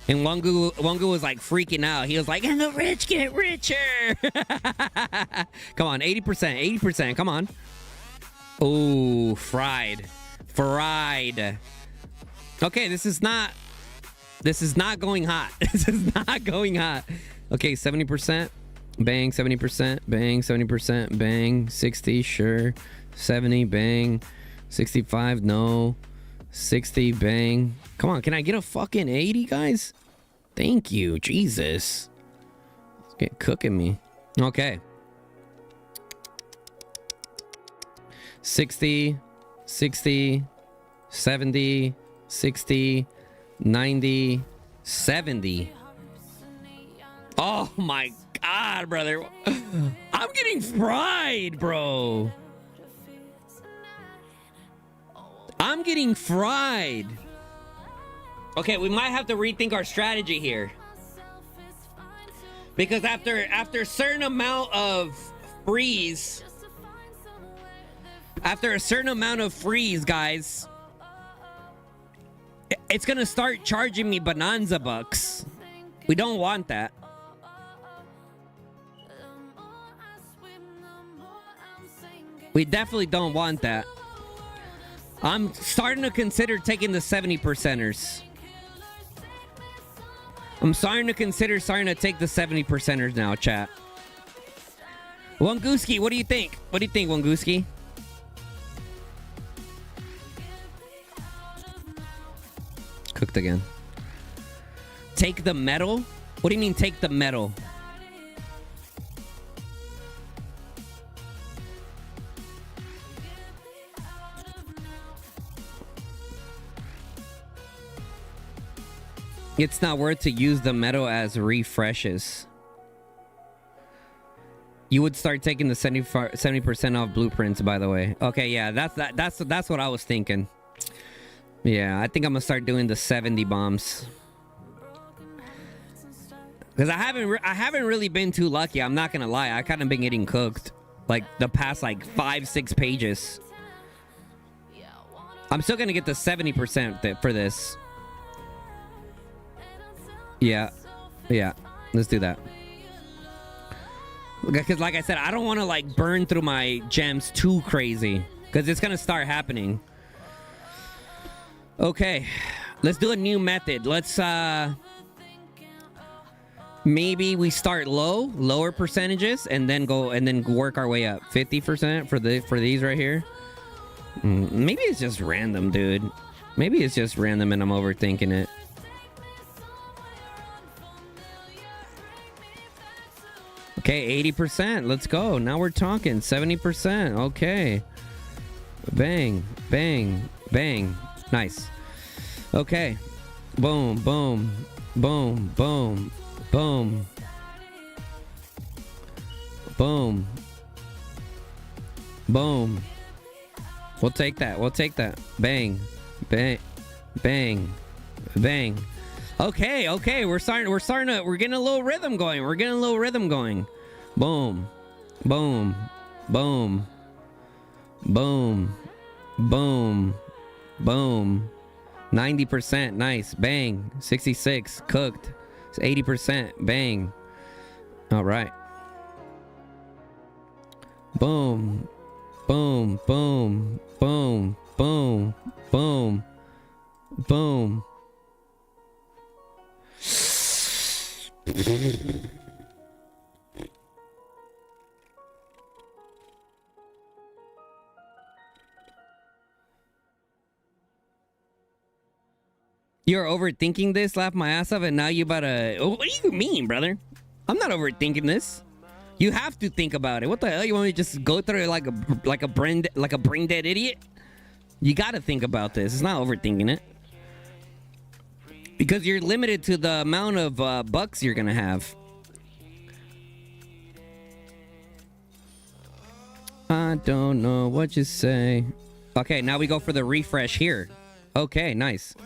And Wongu was like freaking out. He was like, and the rich get richer. Come on, 80%, 80%. Come on. Oh, fried. Okay, this is not going hot. This is not going hot. Okay, 70%. Bang, 70%. Bang, 70%. Bang, 60, sure. 70, bang. 65, no. 60, bang. Come on, can I get a fucking 80, guys? Thank you, Jesus. It's getting cooking me. Okay. 60, 60, 70, 60, 90, 70. Oh my God, brother. I'm getting fried, bro. I'm getting fried. Okay, we might have to rethink our strategy here. Because after a certain amount of freeze, guys, it's gonna start charging me bonanza bucks. We don't want that. We definitely don't want that. I'm starting to consider taking the 70%ers. I'm starting to take the 70%ers now, chat. Wonguski, what do you think? What do you think, Wonguski? Cooked again. Take the metal? What do you mean take the metal? It's not worth to use the metal as refreshes. You would start taking the 70% off blueprints, by the way. Okay, yeah, that's what I was thinking. Yeah, I think I'm gonna start doing the 70 bombs. Because I haven't really been too lucky. I'm not gonna lie. I kind of been getting cooked like the past like 5-6 pages. I'm still gonna get the 70% for this. Yeah, let's do that. Because like I said, I don't want to like burn through my gems too crazy, because it's gonna start happening. Okay, let's do a new method. Let's maybe we start lower percentages, and then work our way up. 50% for these right here. Maybe it's just random, dude. Maybe it's just random and I'm overthinking it. Okay, 80%. Let's go. Now we're talking. 70%. Okay. Bang, bang, bang. Nice. Okay. Boom, boom, boom, boom, boom. Boom. Boom. We'll take that. We'll take that. Bang. Bang. Bang. Bang. Okay, we're getting a little rhythm going. Boom. Boom. Boom. Boom. Boom. Boom. 90%. Nice. Bang. 66. Cooked. It's 80%. Bang. All right. Boom. Boom. Boom. Boom. Boom. Boom. Boom. You're overthinking this, laugh my ass off, and now you about to... Oh, what do you mean, brother? I'm not overthinking this. You have to think about it. What the hell? You want me to just go through it like a brain dead idiot? You got to think about this. It's not overthinking it. Because you're limited to the amount of bucks you're gonna have. I don't know what you say. Okay, now we go for the refresh here. Okay, nice.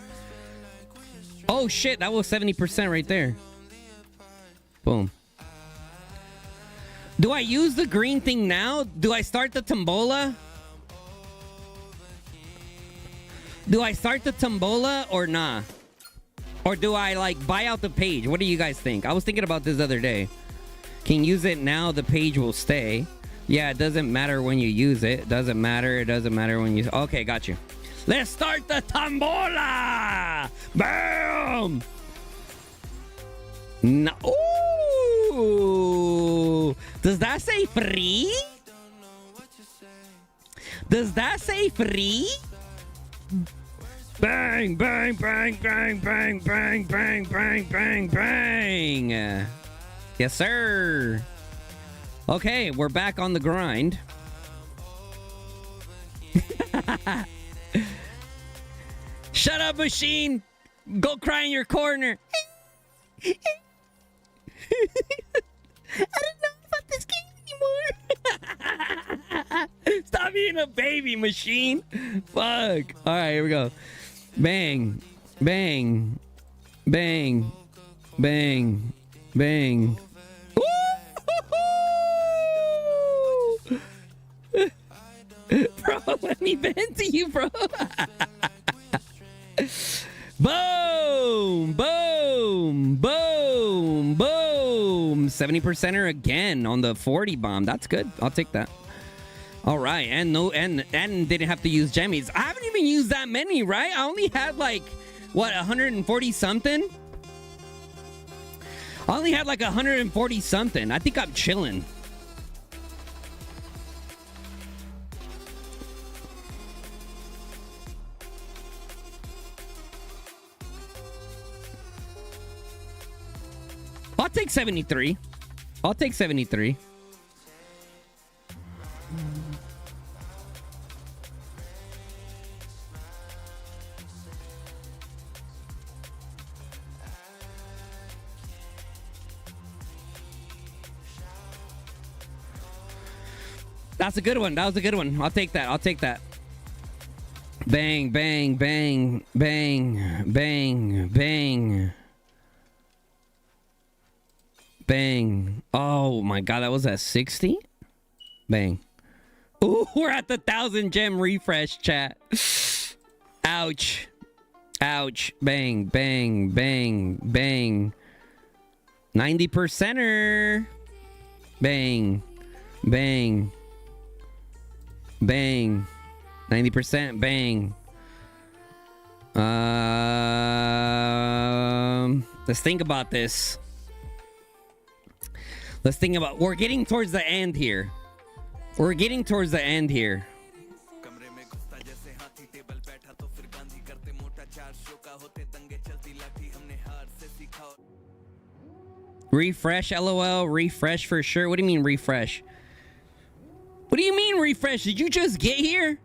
Oh shit, that was 70% right there. Boom. Do I use the green thing now? Do I start the tombola? Do I start the tombola or nah? Or do I like buy out the page? What do you guys think? I was thinking about this the other day. Can use it now, the page will stay. Yeah, it doesn't matter when you use it. It doesn't matter when you... Okay, got you. Let's start the tombola! Boom! No. Ooh! Does that say free? Does that say free? Bang, bang, bang, bang, bang, bang, bang, bang, bang, bang. Yes, sir. Okay, we're back on the grind. Shut up, machine. Go cry in your corner. I don't know about this game anymore. Stop being a baby, machine. Fuck. All right, here we go. Bang, bang, bang, bang, bang. Bro, let me vent to you, bro. Boom, boom, boom, boom. 70%er again on the 40 bomb. That's good. I'll take that. All right, and didn't have to use jemmies. I haven't even used that many, right? I only had like what, 140 something. I only had like 140 something. I think I'm chilling. I'll take 73. I'll take 73. That's a good one. That was a good one. I'll take that. I'll take that. Bang, bang, bang, bang, bang, bang. Bang. Oh my god, that was at 60? Bang. Ooh, we're at the 1,000 gem refresh, chat. Ouch. Ouch. Bang, bang, bang, bang. 90%er. Bang. Bang. Bang. 90%. Bang. Let's think about this. Let's think about... We're getting towards the end here. We're getting towards the end here. Refresh, LOL. Refresh for sure. What do you mean refresh? What do you mean refresh? Did you just get here?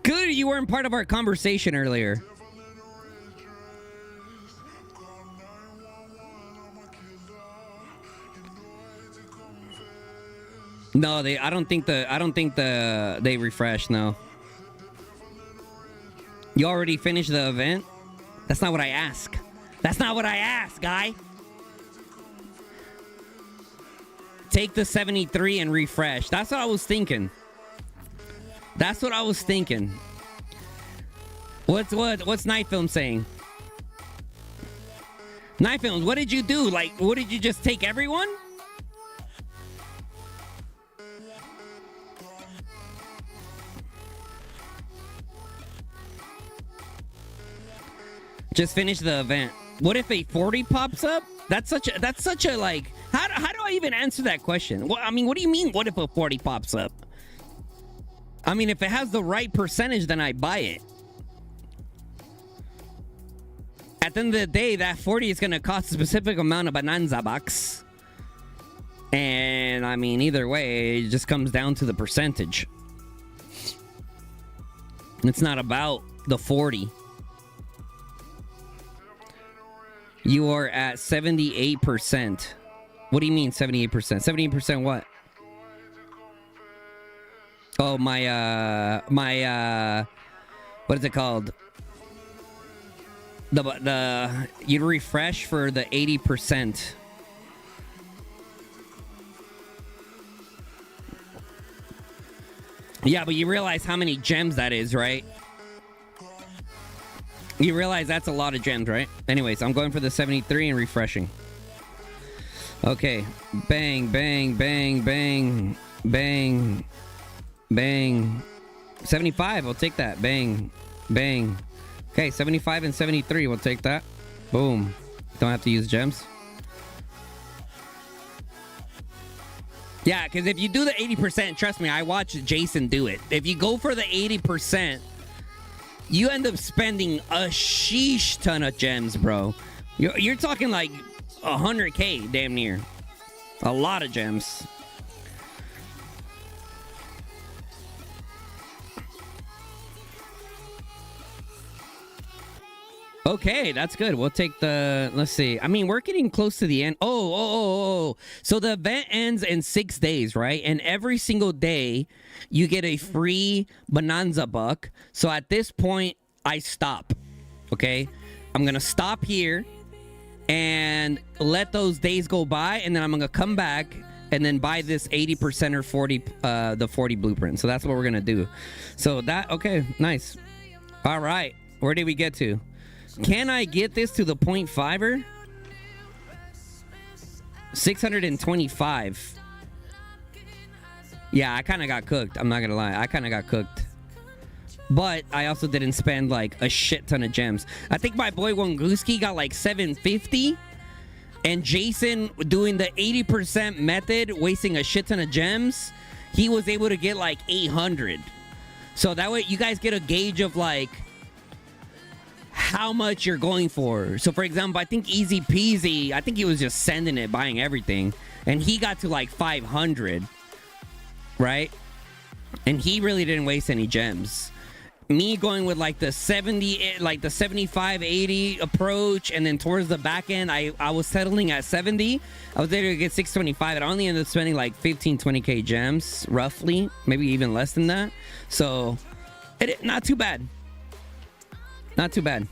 Good, you weren't part of our conversation earlier. No, I don't think they refresh, no. You already finished the event? That's not what I ask. That's not what I asked, guy. Take the 73 and refresh. That's what I was thinking. That's what I was thinking. What's Night Film saying? Night Films, what did you do? Like, what did you just take everyone? Just finish the event. What if a 40 pops up? That's such a like, how do I even answer that question? Well, I mean, what do you mean, what if a 40 pops up? I mean, if it has the right percentage, then I buy it. At the end of the day, that 40 is going to cost a specific amount of bonanza bucks. And, I mean, either way, it just comes down to the percentage. It's not about the 40. You are at 78%. What do you mean 78%? 78% what? Oh, my what is it called? You refresh for the 80%. Yeah, but you realize how many gems that is, right? You realize that's a lot of gems, right? Anyways, I'm going for the 73 and refreshing. Okay. Bang, bang, bang, bang, bang, bang. 75, I'll take that. Bang, bang. Okay, 75 and 73, we'll take that. Boom. Don't have to use gems. Yeah, because if you do the 80%, trust me, I watched Jason do it. If you go for the 80%, you end up spending a sheesh ton of gems, bro. You're talking like 100K, damn near. A lot of gems. Okay, that's good. We'll take the, let's see. I mean, we're getting close to the end. Oh. So the event ends in 6 days, right? And every single day, you get a free Bonanza buck. So at this point, I stop. Okay? I'm going to stop here and let those days go by. And then I'm going to come back and then buy this 80% or 40, the 40 blueprint. So that's what we're going to do. So that, okay, nice. All right. Where did we get to? Can I get this to the 0.5er? 625. Yeah, I kind of got cooked. I'm not going to lie. I kind of got cooked. But I also didn't spend like a shit ton of gems. I think my boy Wonguski got like 750. And Jason doing the 80% method, wasting a shit ton of gems, he was able to get like 800. So that way you guys get a gauge of like how much you're going for. So for example, I think Easy Peasy, I think he was just sending it, buying everything, and he got to like 500, right? And he really didn't waste any gems. Me going with like the 70, like the 75, 80 approach, and then towards the back end, I was settling at 70. I was able to get 625, and I only ended up spending like 15, 20K gems, roughly, maybe even less than that. So, not too bad. Not too bad.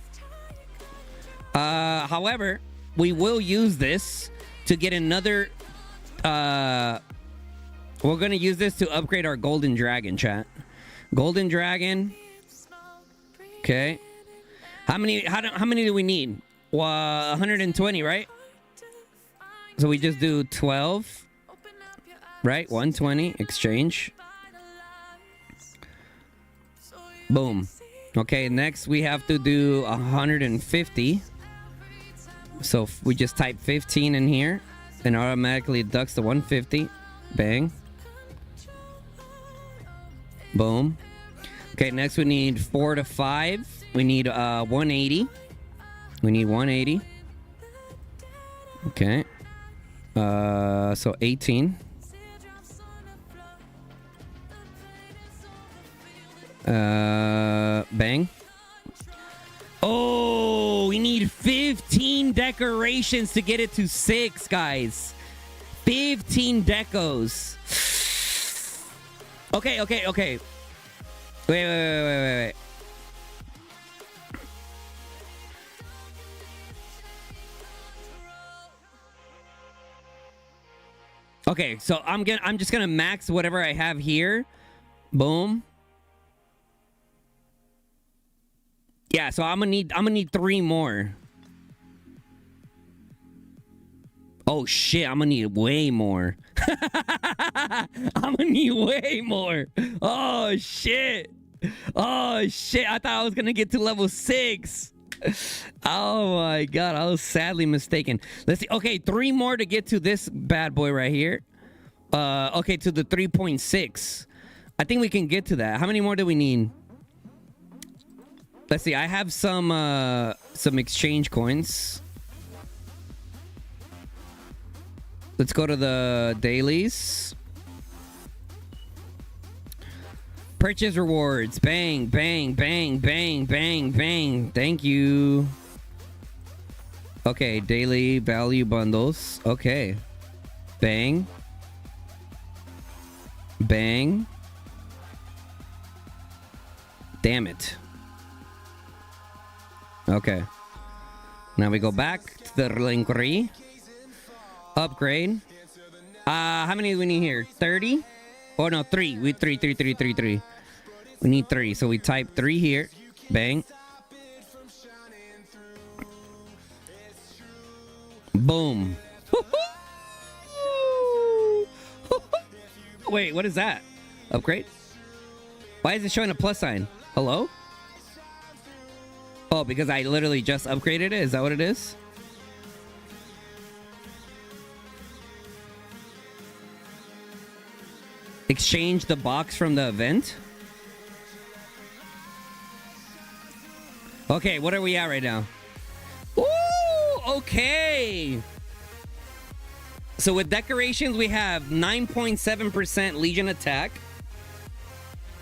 However, we will use this to get another... we're going to use this to upgrade our Golden Dragon, chat. Golden Dragon. Okay. How many do we need? 120, right? So we just do 12. Right? 120. Exchange. Boom. Okay, next we have to do 150. So we just type 15 in here and automatically deducts the 150. Bang. Boom. Okay, next we need 4 to 5. We need 180. We need 180. Okay. So 18. Bang. Oh, we need 15 decorations to get it to 6, guys. 15 decos. Okay. Wait. Okay, so I'm just gonna max whatever I have here. Boom. Yeah, so I'm gonna need 3 more. Oh shit, I'm gonna need way more. I'm gonna need way more. Oh shit. I thought I was gonna get to level 6. Oh my god, I was sadly mistaken. Let's see. Okay, 3 more to get to this bad boy right here. Okay, to the 3.6. I think we can get to that. How many more do we need? Let's see. I have some exchange coins. Let's go to the dailies. Purchase rewards. Bang, bang, bang, bang, bang, bang. Thank you. Okay, daily value bundles. Okay. Bang. Bang. Damn it. Okay. Now we go back to the relinquery. Upgrade. How many do we need here? 30? Oh no, 3. We 3. We need 3. So we type 3 here. Bang. Boom. Wait, what is that? Upgrade? Why is it showing a plus sign? Hello? Oh, because I literally just upgraded it? Is that what it is? Exchange the box from the event? Okay, what are we at right now? Ooh, okay. So with decorations, we have 9.7% Legion attack,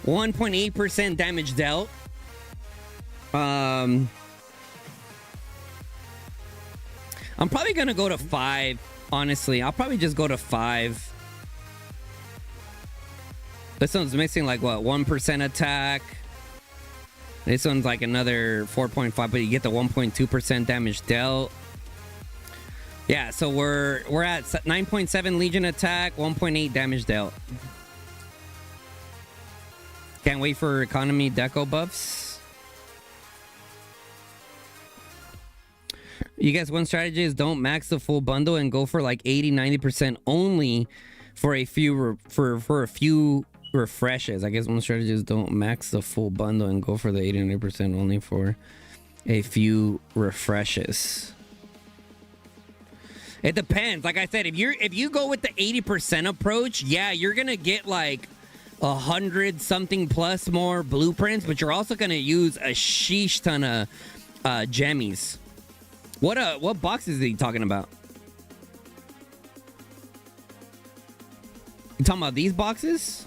1.8% damage dealt. I'm probably gonna go to 5. Honestly, I'll probably just go to 5. This one's missing like what, 1% attack. This one's like another 4.5, but you get the 1.2% damage dealt. Yeah, so we're at 9.7 Legion attack, 1.8 damage dealt. Can't wait for economy deco buffs. You guys, one strategy is don't max the full bundle and go for like 80-90% only for a few for a few refreshes. I guess one strategy is don't max the full bundle and go for the 80-90% only for a few refreshes. It depends. Like I said, if you go with the 80% approach, yeah, you're gonna get like 100 something plus more blueprints, but you're also gonna use a sheesh ton of jammies. What boxes are you talking about? You talking about these boxes?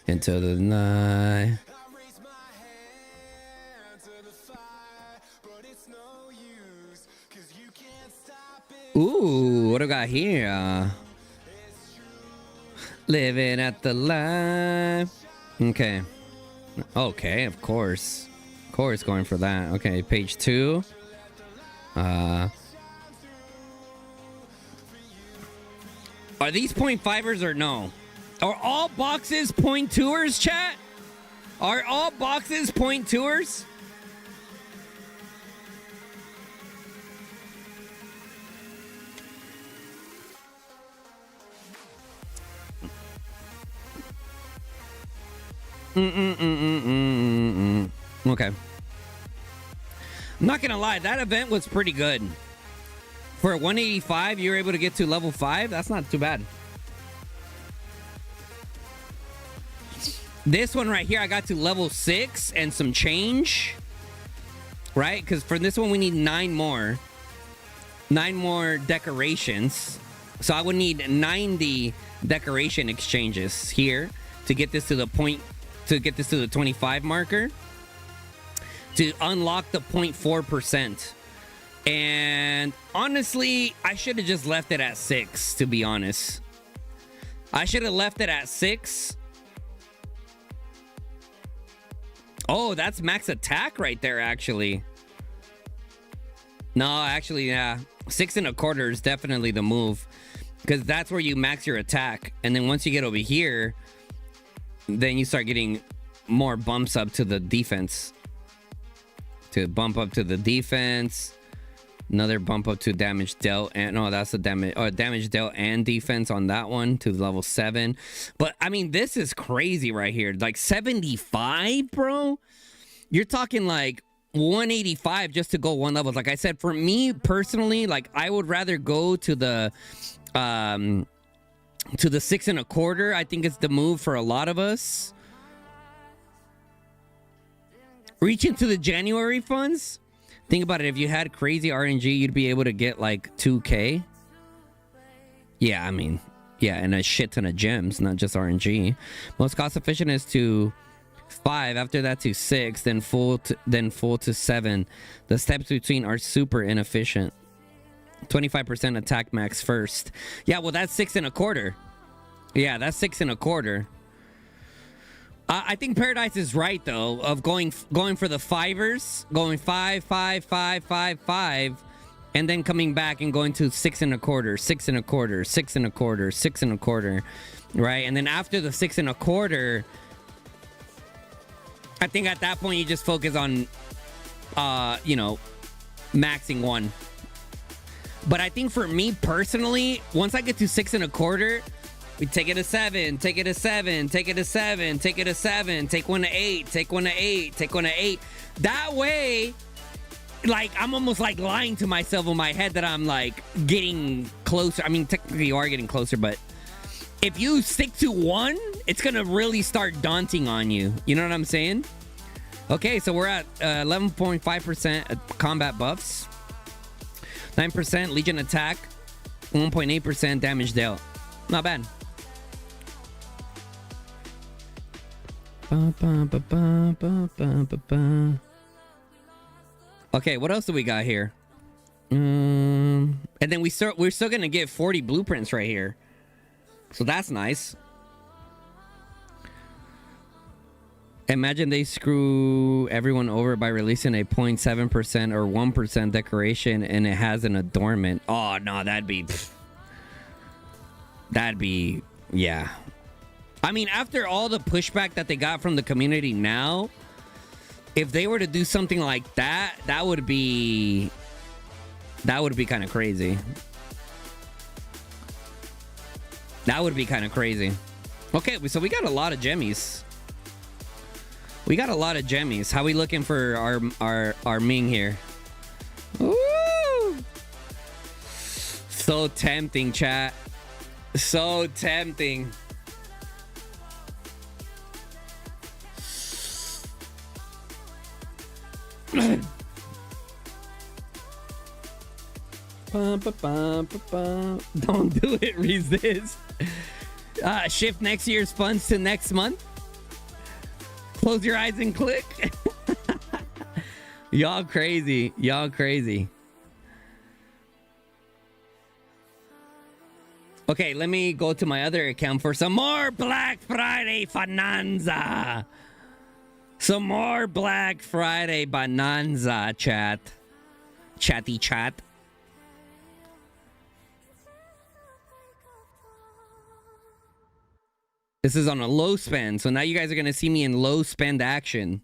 Into the night. Ooh, what do I got here? Living at the life. Okay. Okay, of course. Of course, going for that. Okay, page 2. Are these 0.5ers or no? Are all boxes 0.2ers, chat? Are all boxes 0.2ers? Okay. I'm not gonna lie, that event was pretty good. For 185, you were able to get to level 5. That's not too bad. This one right here, I got to level 6 and some change. Right? Because for this one, we need 9 more. 9 more decorations. So I would need 90 decoration exchanges here to get this to the point, to get this to the 25 marker, to unlock the 0.4%. And honestly, I should have just left it at 6, to be honest. I should have left it at 6. Oh, that's max attack right there, actually. No, actually, yeah. 6 1/4 is definitely the move. Because that's where you max your attack. And then once you get over here, then you start getting more bumps up to the defense. To bump up to the defense. Another bump up to damage dealt. And no, that's the damage. Oh, damage dealt and defense on that one to level 7. But I mean, this is crazy right here. Like 75, bro. You're talking like 185 just to go 1 level. Like I said, for me personally, like I would rather go to the 6 1/4. I think it's the move for a lot of us. Reach into the January funds. Think about it. If you had crazy RNG, you'd be able to get like 2K. Yeah, I mean, yeah, and a shit ton of gems, not just RNG. Most cost efficient is to 5. After that to 6, then full to 7. The steps between are super inefficient. 25% attack max first. Yeah, well, that's 6 1/4. Yeah, that's 6 1/4. I think Paradise is right though, of going for the 5ers, going 5, 5, 5, 5, 5, and then coming back and going to 6 1/4, 6 1/4, 6 1/4, 6 1/4. right? And then after the 6.25, I think at that point you just focus on, you know, maxing one. But I think for me personally, once I get to 6.25, we take it to 7, take it to 7, take it to 7, take it to 7, take one to 8, take one to 8, take one to 8. That way, like, I'm almost like lying to myself in my head that I'm like getting closer. I mean, technically you are getting closer, but if you stick to 1, it's gonna really start daunting on you. You know what I'm saying? Okay, so we're at 11.5% combat buffs, 9% Legion attack, 1.8% damage dealt. Not bad. Okay, what else do we got here? And then we're still gonna get 40 blueprints right here, so that's nice. Imagine they screw everyone over by releasing a 0.7% or 1% decoration and it has an adornment. Oh no, that'd be yeah. I mean, after all the pushback that they got from the community now, if they were to do something like that, that would be kind of crazy. That would be kind of crazy. Okay, so we got a lot of gemmies. We got a lot of gemmies. How we looking for our Ming here? Woo! So tempting, chat. So tempting. Don't do it, resist. Shift next year's funds to next month. Close your eyes and click. Y'all crazy. Y'all crazy. Okay, let me go to my other account for some more Black Friday bonanza. Some more Black Friday bonanza, chat. Chatty chat. This is on a low spend, so now you guys are going to see me in low spend action.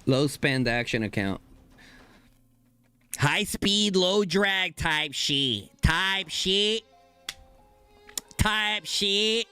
Low spend action account. High speed, low drag type shit. Type shit. Type shit.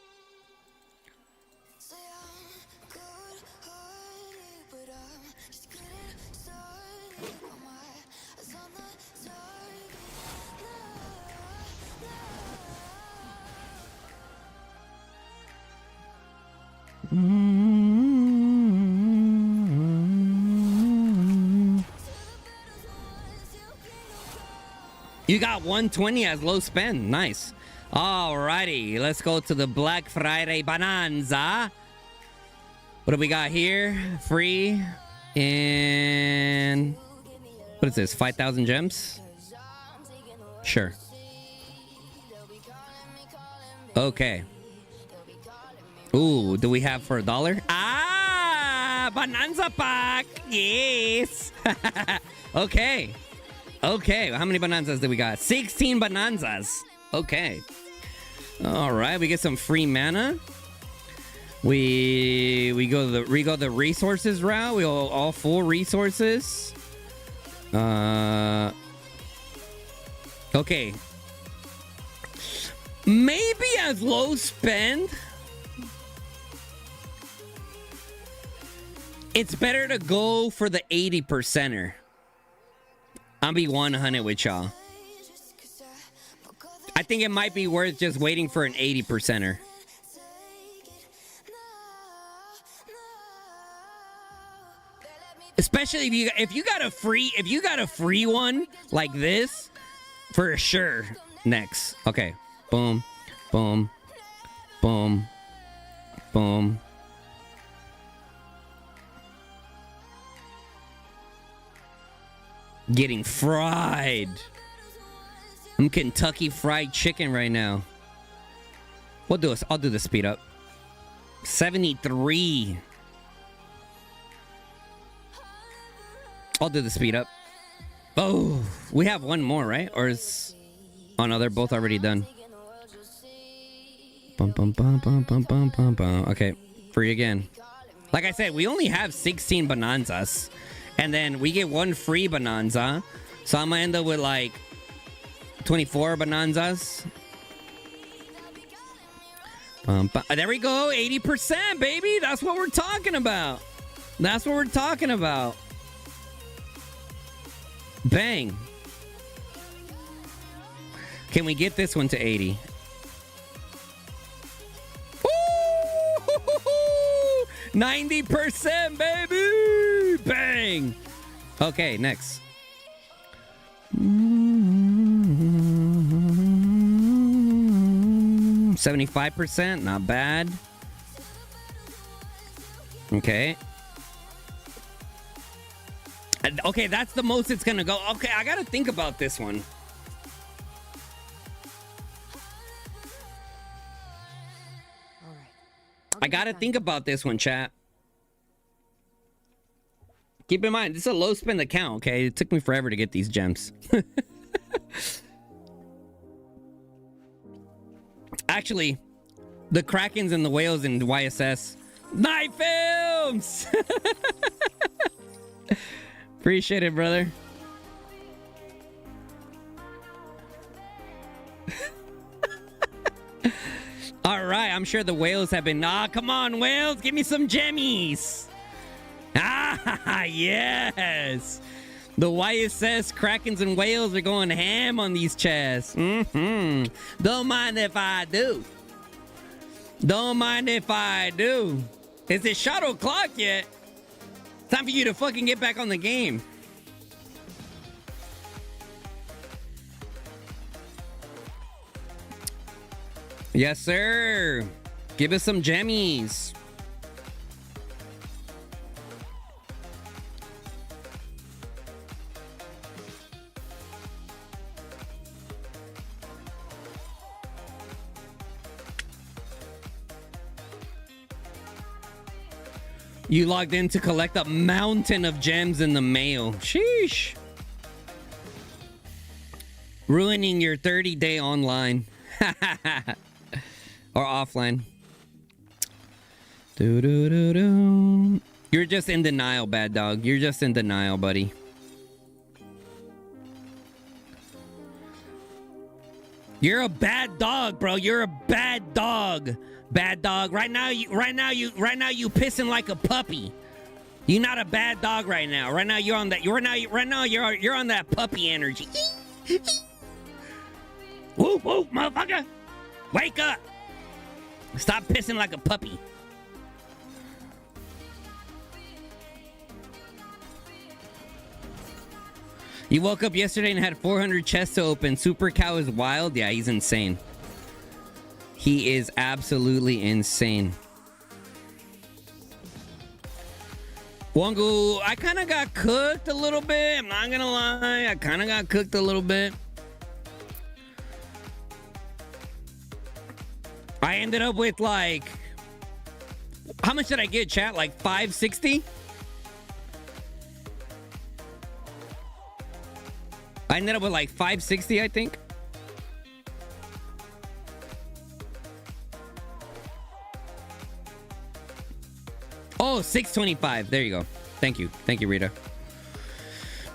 You got 120 as low spend. Nice. Alrighty, let's go to the Black Friday bonanza. What do we got here? Free and what is this? 5,000 gems? Sure. Okay. Ooh, do we have for $1? Ah, bonanza pack. Yes. Okay. Okay, how many bonanzas do we got? 16 bonanzas. Okay. All right, we get some free mana. We go the resources route. We go all full resources. Okay. Maybe as low spend, it's better to go for the 80%er. I'll be 100 with y'all. I think it might be worth just waiting for an 80%er. Especially if you got a free one like this, for sure. Next. Okay. Boom. Boom. Boom. Boom. Getting fried. I'm Kentucky Fried Chicken right now. I'll do the speed up. 73. I'll do the speed up. Oh, we have one more, right? Or is... Oh no, they're both already done. Bum, bum, bum, bum, bum, bum, bum, bum. Okay, free again. Like I said, we only have 16 bonanzas. And then we get one free bonanza. So I'm gonna end up with like 24 bonanzas. There we go, 80%, baby. That's what we're talking about. That's what we're talking about. Bang. Can we get this one to 80? Woo! 90%, baby. Bang. Okay, next. 75%, not bad. Okay. Okay, that's the most it's gonna go. Okay, I gotta think about this one. All right. I gotta think about this one, chat. Keep in mind, this is a low spin account, okay? It took me forever to get these gems. Actually, the Krakens and the whales in YSS. Night Films! Appreciate it, brother. All right, I'm sure the whales have been... Ah, come on, whales, give me some gemmies. Ah, yes. The YSS Krakens and whales are going ham on these chests. Don't mind if I do. Don't mind if I do. Is it shot o'clock yet? Time for you to fucking get back on the game. Yes, sir. Give us some jammies. You logged in to collect a mountain of gems in the mail. Sheesh. Ruining your 30-day online. Or offline. Do-do-do-do. You're just in denial, bad dog. You're just in denial, buddy. You're a bad dog, bro. You're a bad dog. Bad dog. Right now you pissing like a puppy. You're not a bad dog right now. Right now you're on that. You're on that puppy energy. Whoop whoop, motherfucker. Wake up. Stop pissing like a puppy. You woke up yesterday and had 400 chests to open. Super Cow is wild. Yeah, he's insane. He is absolutely insane. Wangu, I kind of got cooked a little bit. I'm not gonna lie. I kind of got cooked a little bit. I ended up with like... How much did I get, chat? Like 560? I ended up with like 560, I think. Oh, 625. There you go. Thank you. Thank you, Rita.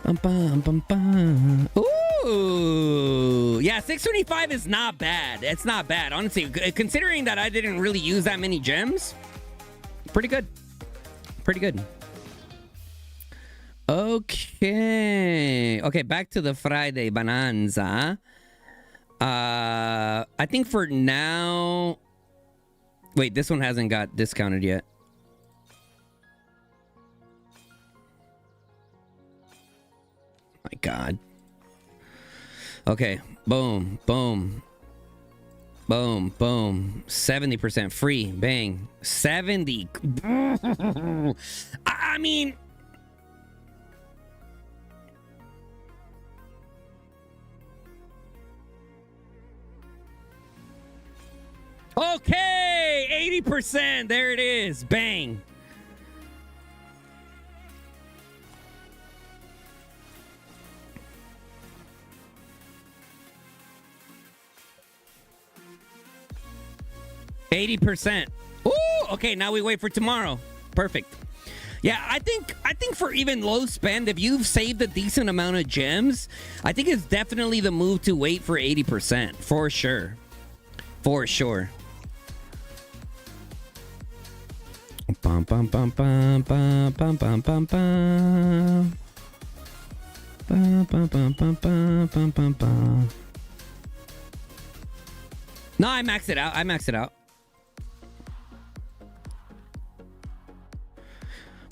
Bum, bum, bum, bum. Ooh. Yeah, 625 is not bad. It's not bad. Honestly, considering that I didn't really use that many gems, pretty good. Pretty good. Okay. Okay, back to the Friday Bonanza. I think for now... Wait, this one hasn't got discounted yet. My God. Okay. Boom. Boom. Boom. Boom. 70% free. Bang. 70. I mean... Okay. 80%. There it is. Bang. 80%. Ooh, okay, now we wait for tomorrow. Perfect. Yeah, I think for even low spend, if you've saved a decent amount of gems, I think it's definitely the move to wait for 80%. For sure. For sure. Bum, bum, bum, bum, bum, bum, bum, bum, bum. Bum, bum, bum, bum, bum, bum, bum, bum. No, I maxed it out. I maxed it out.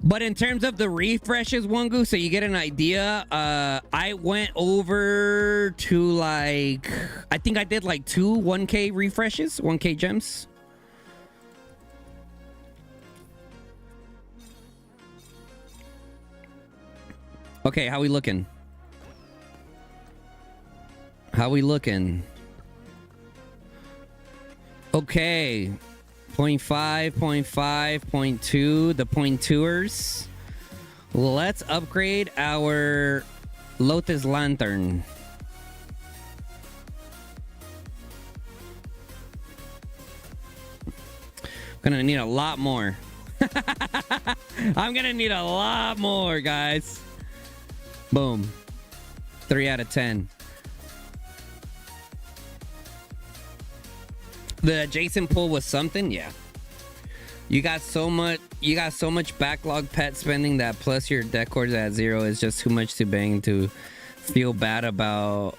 But in terms of the refreshes, Wongu, so you get an idea, I went over to like, I think I did like 2 1K refreshes, 1K gems. Okay, how we looking? How we looking? Okay. 0.5, 0.5, 0.2, the 0.2ers. Let's upgrade our Lotus Lantern. Gonna need a lot more. I'm gonna need a lot more, guys. Boom. 3 out of 10. The Jason pull was something, yeah. You got so much backlog pet spending that plus your decors at 0 is just too much to bang to feel bad about.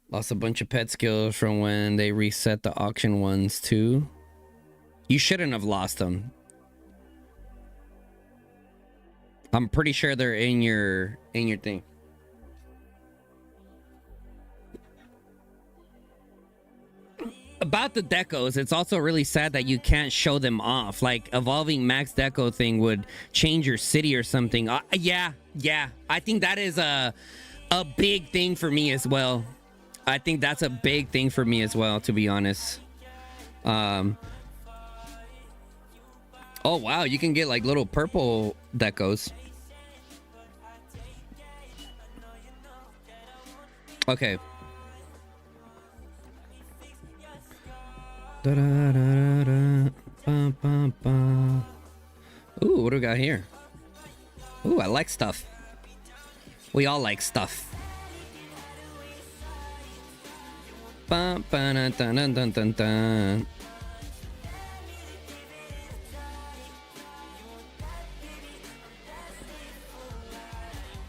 Lost a bunch of pet skills from when they reset the auction ones too. You shouldn't have lost them. I'm pretty sure they're in your thing. About the decos, it's also really sad that you can't show them off. Like evolving max deco thing would change your city or something. Yeah. I think that is a big thing for me as well. I think that's a big thing for me as well, to be honest. Oh wow, you can get like little purple decos. Okay. Da, da, da, da, ba, ba, ba. Ooh, what do we got here? Ooh, I like stuff. We all like stuff. Ba, ba, da, da, da, da, da, da.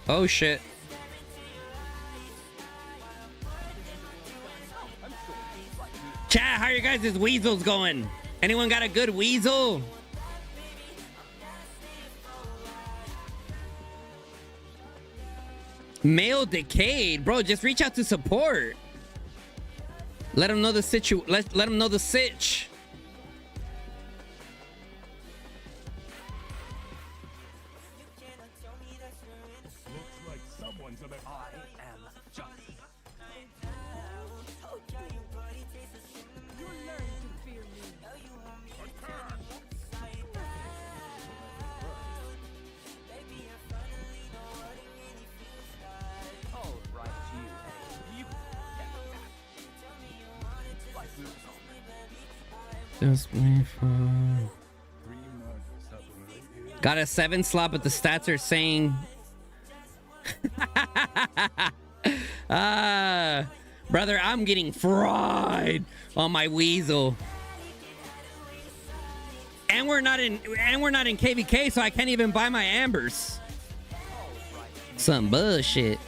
Oh shit. Chat, how are you guys' weasels going? Anyone got a good weasel? Male decayed, bro. Just reach out to support. Let them know the let them know the sitch. Just me for... Got a 7 slot, but the stats are saying... brother, I'm getting fried on my weasel. And we're not in KVK, so I can't even buy my ambers. Some bullshit.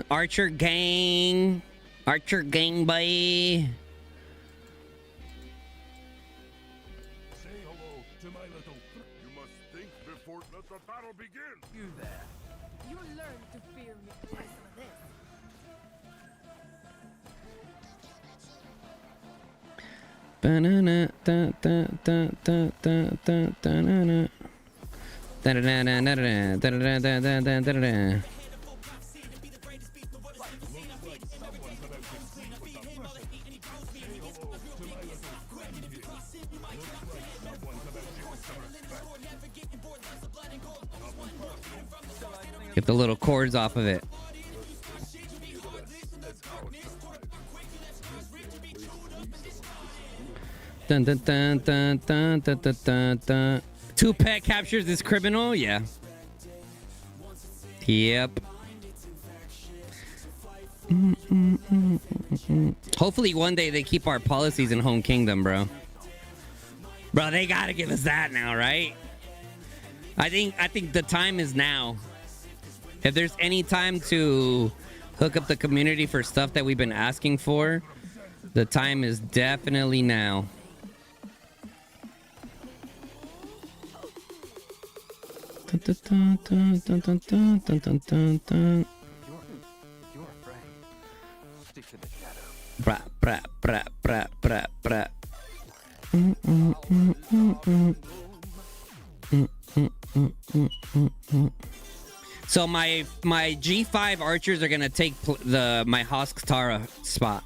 Archer gang, boy. Say hello to my little. You must think before let the battle begin. You there. You learn to fear me. Try some of this. Banana, da, da, da, da, da, da, da, na, na. Da, da, da, da, da, da, da, da, da, da, da, da. Get the little cords off of it. Dun, dun, dun, dun, dun, dun, dun, dun, dun. Two pet captures this criminal? Yeah. Yep. Hopefully one day they keep our policies in Home Kingdom, bro. Bro, they gotta give us that now, right? I think the time is now. If there's any time to hook up the community for stuff that we've been asking for, the time is definitely now. Dun, dun, dun, dun, dun, dun, dun, dun, dun, dun. You're afraid. Stick to the shadow. Bra, bra, bra, bra, bra, bra. So my G5 archers are gonna take my Hosk Tara spot.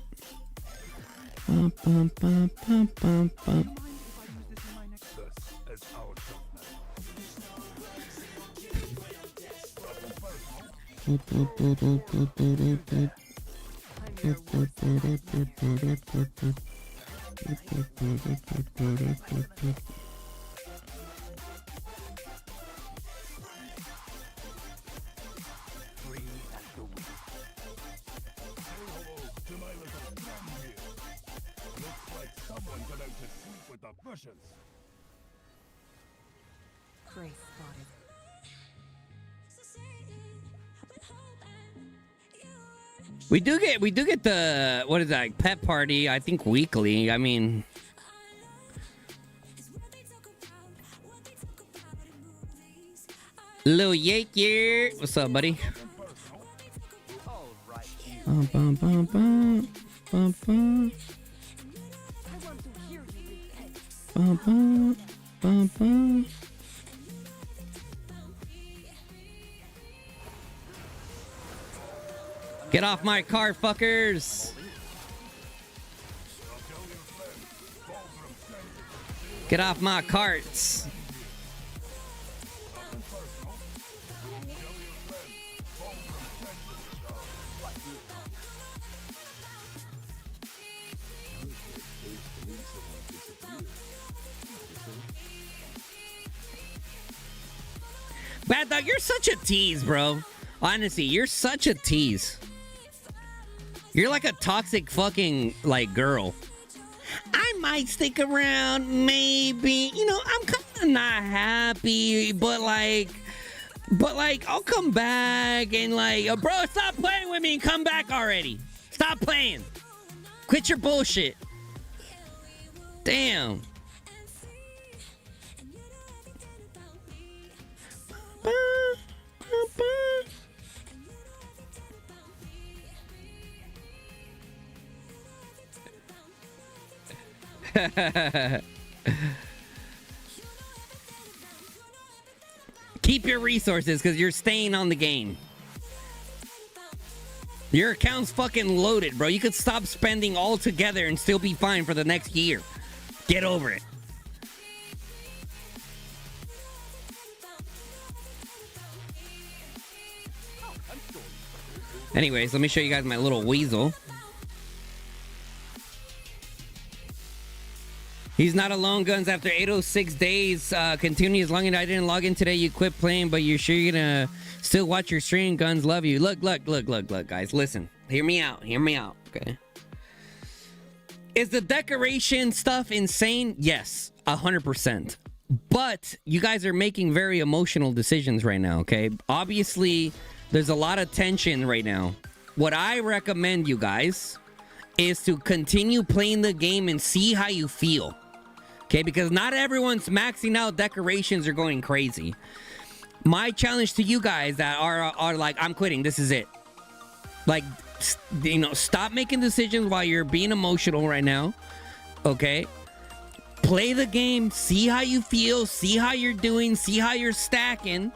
Grace spotted. We do get the, what is that, like, pet party, I think weekly. I mean, Lil Yake here. What's up, buddy? All right, you. Bum, bum, bum, bum, bum, bum. I want to hear you repent. Bum, bum, bum, bum. Get off my car, fuckers! Get off my carts! Bad Dog, you're such a tease, bro. Honestly, you're such a tease. You're like a toxic fucking, like, girl. I might stick around, maybe. You know, I'm kind of not happy, but I'll come back and, like, bro, stop playing with me and come back already. Stop playing. Quit your bullshit. Damn. Keep your resources because you're staying on the game. Your account's fucking loaded, bro. You could stop spending altogether and still be fine for the next year. Get over it. Anyways, let me show you guys my little weasel. He's not alone, Guns. After 806 days, continue as long as I didn't log in today. You quit playing, but you're sure you're gonna still watch your stream. Guns, love you. Look, guys. Listen, hear me out. Okay. Is the decoration stuff insane? Yes, 100%. But you guys are making very emotional decisions right now. Okay. Obviously, there's a lot of tension right now. What I recommend you guys is to continue playing the game and see how you feel. Okay, because not everyone's maxing out decorations or going crazy. My challenge to you guys that are like, I'm quitting, this is it. Like, you know, stop making decisions while you're being emotional right now. Okay? play the game, see how you feel, see how you're doing, see how you're stacking.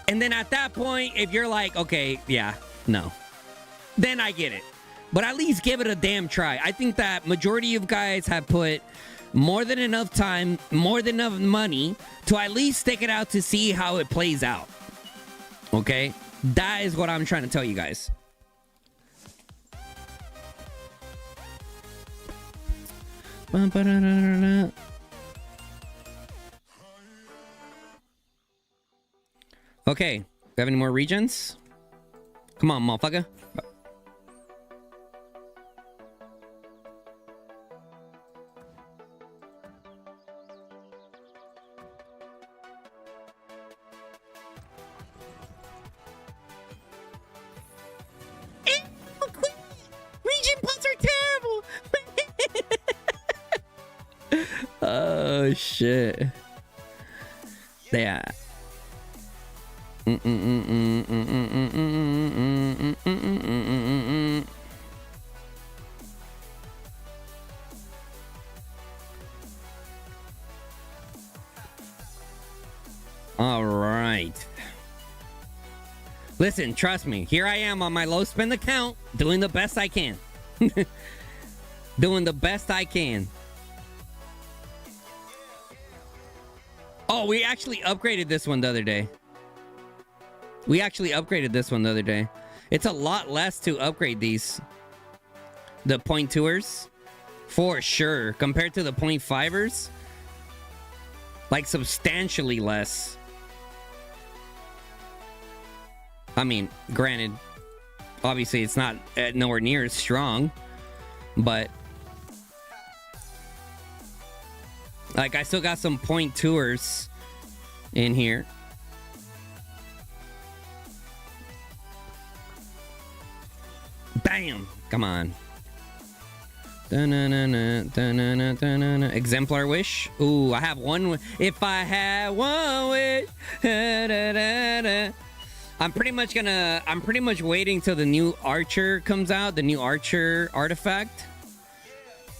And then at that point, if you're like, okay, yeah, no, then I get it. But at least give it a damn try. I think that majority of guys have put more than enough time, more than enough money to at least stick it out to see how it plays out. Okay? That is what I'm trying to tell you guys. Okay. We have any more regions? Come on, motherfucker. Region pots are terrible. Oh shit. Yeah. All right. Listen, trust me. Here I am on my low spend account, doing the best I can. Doing the best I can. Oh, we actually upgraded this one the other day. It's a lot less to upgrade these. The .2ers. For sure. Compared to the .5ers. Like, substantially less. I mean, granted, obviously it's not nowhere near as strong, but like I still got some .2ers in here. Bam! Come on. Exemplar wish. Ooh, I have one. If I had one wish. I'm pretty much waiting till the new Archer comes out, the new Archer artifact.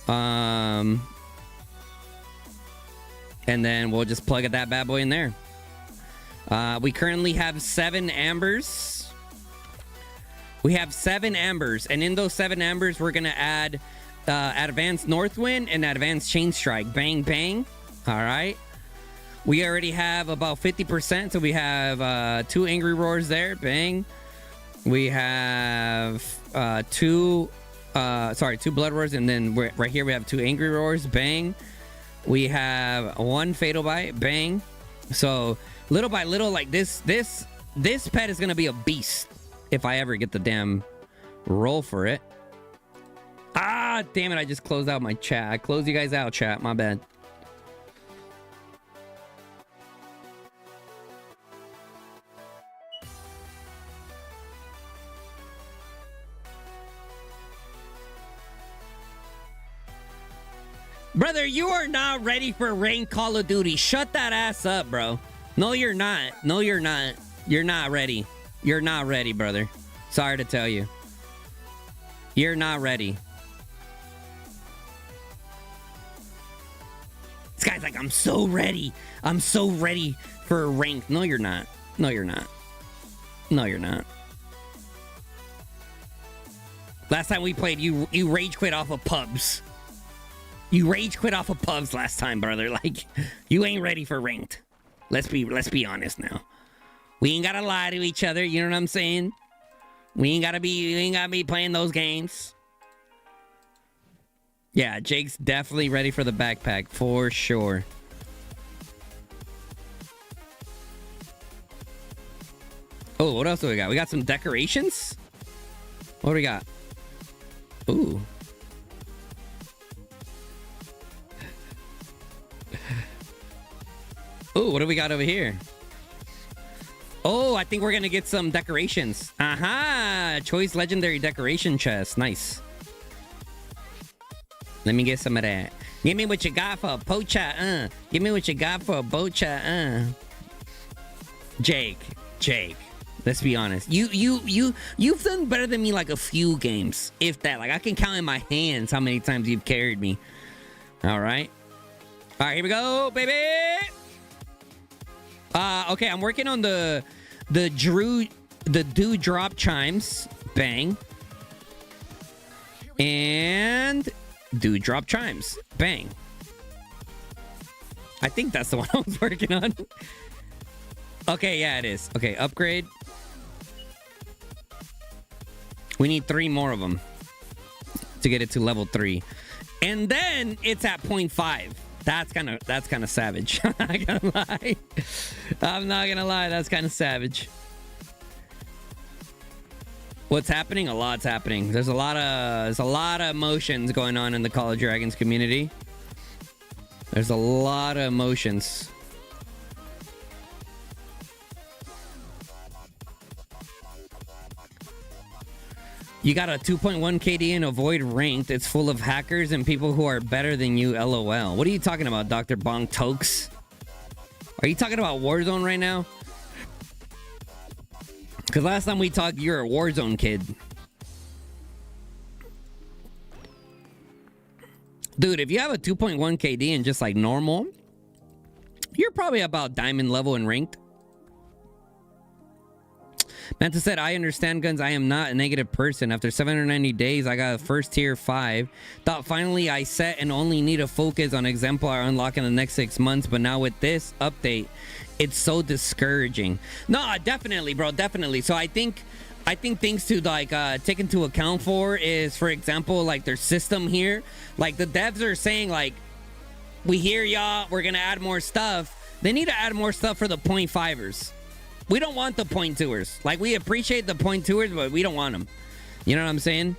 And then we'll just plug that bad boy in there. We currently have 7 ambers. We have 7 ambers, and in those 7 ambers, we're gonna add Advanced Northwind and Advanced Chain Strike. Bang, bang. All right. We already have about 50%, so we have 2 Angry Roars there. Bang. We have 2 Blood Roars, and then right here we have 2 Angry Roars. Bang. We have 1 Fatal Bite. Bang. So little by little, like this pet is gonna be a beast if I ever get the damn roll for it. Ah, damn it! I just closed out my chat. I closed you guys out, chat. My bad. Brother, you are not ready for ranked Call of Duty. Shut that ass up, bro. No, you're not. No, you're not. You're not ready. You're not ready, brother. Sorry to tell you. You're not ready. This guy's like, I'm so ready. I'm so ready for a rank. No, you're not. No, you're not. No, you're not. Last time we played, you rage quit off of pubs. You rage quit off of pubs last time, brother. Like, you ain't ready for ranked. Let's be honest now. We ain't gotta lie to each other, you know what I'm saying? We ain't gotta be playing those games. Yeah, Jake's definitely ready for the backpack, for sure. Oh, what else do we got? We got some decorations? What do we got? Ooh. Ooh, what do we got over here? Oh, I think we're gonna get some decorations. Aha! Choice Legendary Decoration Chest. Nice. Let me get some of that. Give me what you got for a pocha, Give me what you got for a bocha, Jake. Let's be honest. You've done better than me like a few games. If that. Like, I can count in my hands how many times you've carried me. All right? All right, here we go, baby. Okay, I'm working on the dewdrop chimes. Bang. And dewdrop chimes. Bang. I think that's the one I was working on. Okay, yeah, it is. Okay, upgrade. We need 3 more of them to get it to level 3. And then it's at 0.5. That's kind of savage. I'm not gonna lie. I'm not gonna lie. That's kind of savage. What's happening? A lot's happening. There's a lot of emotions going on in the Call of Dragons community. There's a lot of emotions. You got a 2.1 KD and avoid ranked. It's full of hackers and people who are better than you, LOL. What are you talking about, Dr. Bong Tokes? Are you talking about Warzone right now? Because last time we talked, you're a Warzone kid. Dude, if you have a 2.1 KD and just like normal, you're probably about diamond level and ranked. Manta said, I understand guns. I am not a negative person. After 790 days, I got a first tier 5. Thought finally I set and only need to focus on exemplar unlock in the next 6 months. But now with this update, it's so discouraging. No, definitely, bro. Definitely. So I think things to like take into account for is, for example, like their system here. Like the devs are saying like, we hear y'all, we're going to add more stuff. They need to add more stuff for the 0.5ers. We don't want the 0.2ers. Like, we appreciate the 0.2ers, but we don't want them. You know what I'm saying?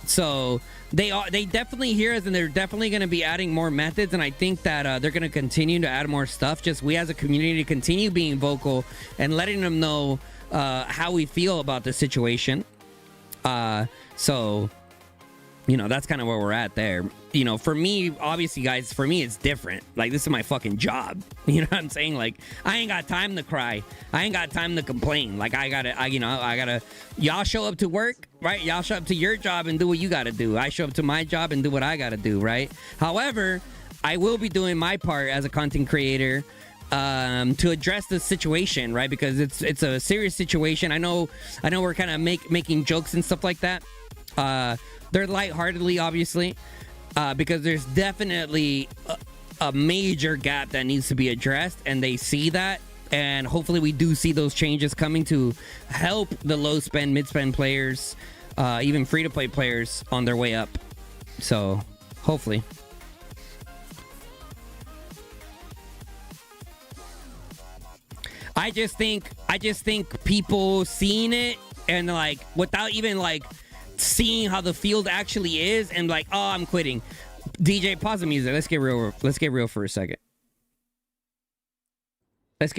So they definitely hear us, and they're definitely going to be adding more methods. And I think that they're going to continue to add more stuff. Just we as a community continue being vocal and letting them know how we feel about the situation. So, you know, that's kind of where we're at there. You know, for me, obviously, guys, for me, it's different. Like, this is my fucking job. You know what I'm saying? Like, I ain't got time to cry. I ain't got time to complain. Like, I gotta, y'all show up to work, right? Y'all show up to your job and do what you gotta do. I show up to my job and do what I gotta do, right? However, I will be doing my part as a content creator to address the situation, right? Because it's a serious situation. I know we're kind of making jokes and stuff like that. They're lightheartedly, obviously, because there's definitely a major gap that needs to be addressed, and they see that, and hopefully we do see those changes coming to help the low spend, mid spend players, even free to play players on their way up. So hopefully. I just think people seeing it and like without even like seeing how the field actually is and like, oh, I'm quitting. DJ, pause the music. Let's get real for a second. Make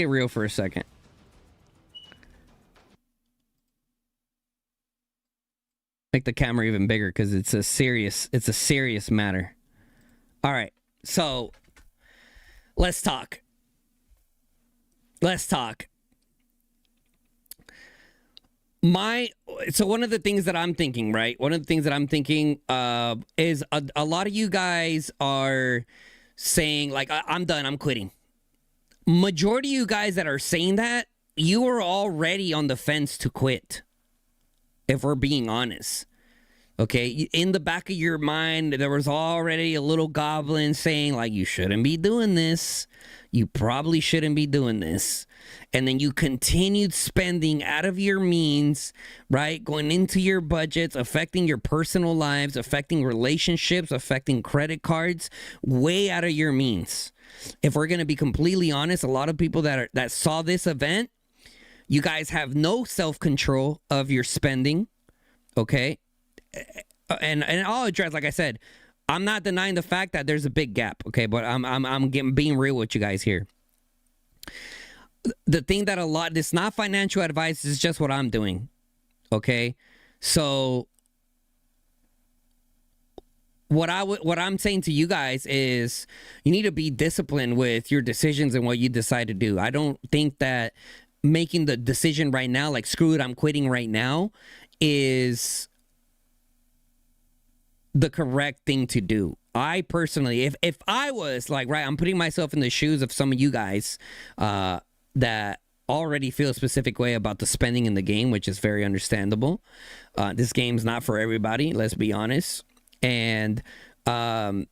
the camera even bigger because it's a serious matter. All right, so let's talk. So one of the things that I'm thinking, right? One of the things that I'm thinking is a lot of you guys are saying like, I'm done, I'm quitting. Majority of you guys that are saying that, you are already on the fence to quit. If we're being honest. Okay, in the back of your mind, there was already a little goblin saying like, you shouldn't be doing this. You probably shouldn't be doing this. And then you continued spending out of your means, right? Going into your budgets, affecting your personal lives, affecting relationships, affecting credit cards, way out of your means. If we're going to be completely honest, a lot of people that saw this event, you guys have no self-control of your spending, okay? And I'll address, like I said, I'm not denying the fact that there's a big gap, okay? But I'm being real with you guys here. The thing that it's not financial advice, it's just what I'm doing, okay? So what I'm saying to you guys is you need to be disciplined with your decisions and what you decide to do. I don't think that making the decision right now, like screw it, I'm quitting right now, is the correct thing to do. I personally, if I was like, right, I'm putting myself in the shoes of some of you guys that already feel a specific way about the spending in the game, which is very understandable. This game's not for everybody, let's be honest. And one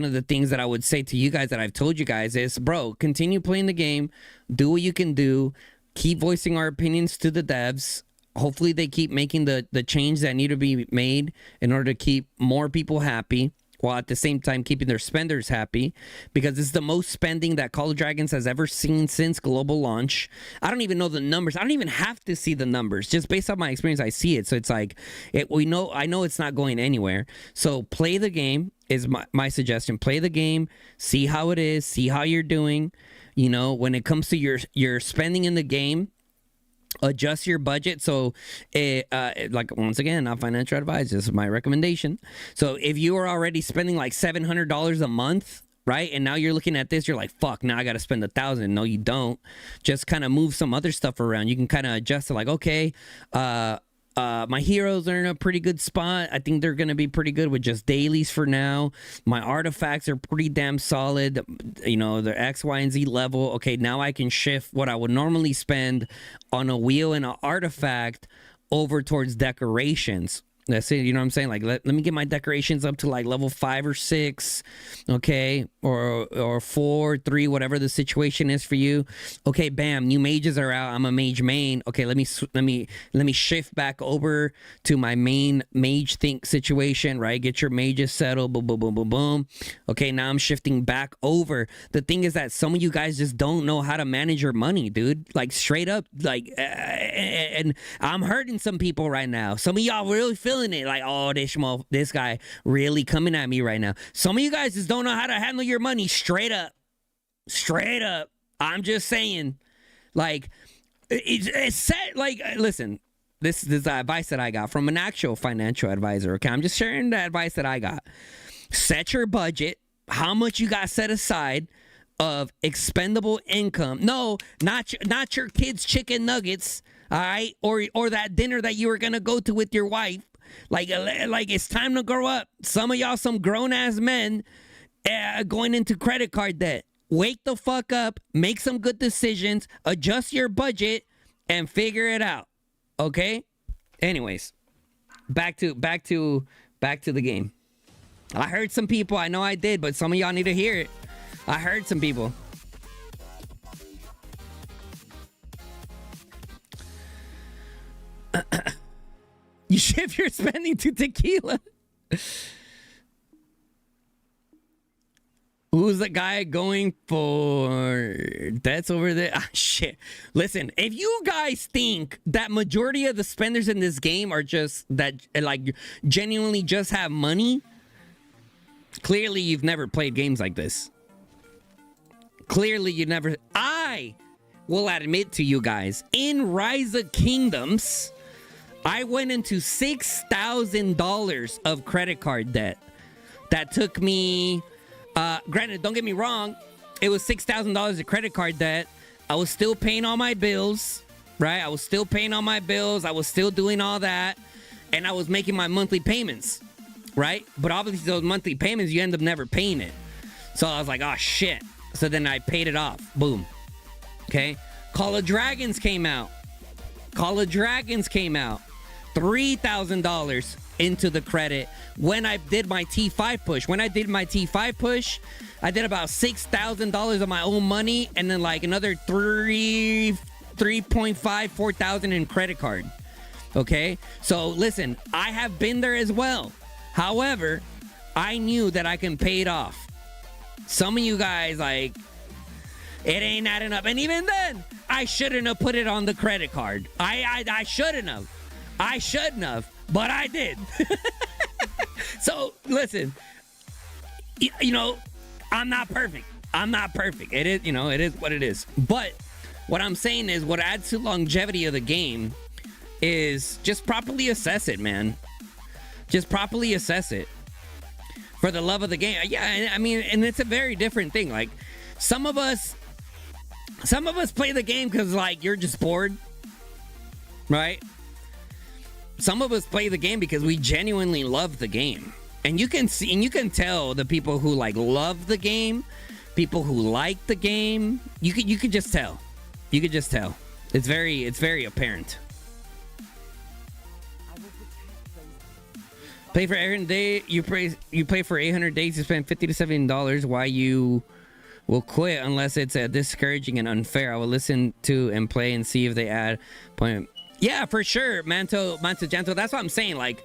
of the things that I would say to you guys that I've told you guys is, bro, continue playing the game, do what you can do, keep voicing our opinions to the devs. Hopefully they keep making the change that need to be made in order to keep more people happy, while at the same time keeping their spenders happy, because it's the most spending that Call of Dragons has ever seen since global launch. I don't even know the numbers. I don't even have to see the numbers. Just based on my experience, I see it. So it's like, I know it's not going anywhere. So play the game is my suggestion. Play the game, see how it is, see how you're doing. You know, when it comes to your spending in the game, adjust your budget. So like, once again, not financial advice, this is my recommendation. So if you are already spending like $700 a month, right, and now you're looking at this, you're like, fuck, now I gotta spend $1,000. No, you don't. Just kind of move some other stuff around. You can kind of adjust it, like, okay, my heroes are in a pretty good spot. I think they're going to be pretty good with just dailies for now. My artifacts are pretty damn solid. You know, they're X, Y, and Z level. Okay, now I can shift what I would normally spend on a wheel and an artifact over towards decorations. That's it, you know what I'm saying? Like, let me get my decorations up to like level 5 or 6, okay, or 4, 3, whatever the situation is for you. Okay, bam, new mages are out. I'm a mage main. Okay, let me shift back over to my main mage think situation, right? Get your mages settled. Boom, boom, boom, boom, boom. Okay, now I'm shifting back over. The thing is that some of you guys just don't know how to manage your money, dude. Like, straight up, like, and I'm hurting some people right now. Some of y'all really feeling it, like, oh, this guy really coming at me right now. Some of you guys just don't know how to handle your money. Straight up. I'm just saying, like, it's set. Like, listen, this is the advice that I got from an actual financial advisor. Okay, I'm just sharing the advice that I got. Set your budget. How much you got set aside of expendable income? No, not your kids' chicken nuggets. All right, or that dinner that you were gonna go to with your wife. Like it's time to grow up. Some of y'all, some grown-ass men going into credit card debt. Wake the fuck up, make some good decisions, adjust your budget, and figure it out. Okay? Anyways, back to the game. I heard some people, I know I did, but some of y'all need to hear it. I heard some people. You shift your spending to tequila. Who's the guy going for? That's over there. Ah, shit. Listen, if you guys think that majority of the spenders in this game are just that, like, genuinely just have money, clearly you've never played games like this. Clearly you never. I will admit to you guys, in Rise of Kingdoms, I went into $6,000 of credit card debt. That took me, granted, don't get me wrong, it was $6,000 of credit card debt. I was still paying all my bills, right? I was still paying all my bills. I was still doing all that. And I was making my monthly payments, right? But obviously those monthly payments, you end up never paying it. So I was like, oh, shit. So then I paid it off. Boom. Okay? Call of Dragons came out. $3,000 into the credit when I did my T5 push. When I did my T5 push, I did about $6,000 of my own money and then like another 4,000 in credit card. Okay? So listen, I have been there as well. However, I knew that I can pay it off. Some of you guys, like, it ain't adding up. And even then, I shouldn't have put it on the credit card. I shouldn't have. But I did. So, listen, you know, I'm not perfect. It is, you know, it is what it is. But what I'm saying is what adds to longevity of the game is just properly assess it, man. Just properly assess it. For the love of the game. Yeah, I mean, and it's a very different thing. Like, some of us play the game because, like, you're just bored, right? Some of us play the game because we genuinely love the game. And you can see, and you can tell the people who like love the game, people who like the game. You could just tell. You could just tell. It's very apparent. Play for 800 days. You play for 800 days. You spend $50 to $70. Why you will quit unless it's discouraging and unfair. I will listen to and play and see if they add point. Yeah, for sure, Manto Janto. That's what I'm saying. Like,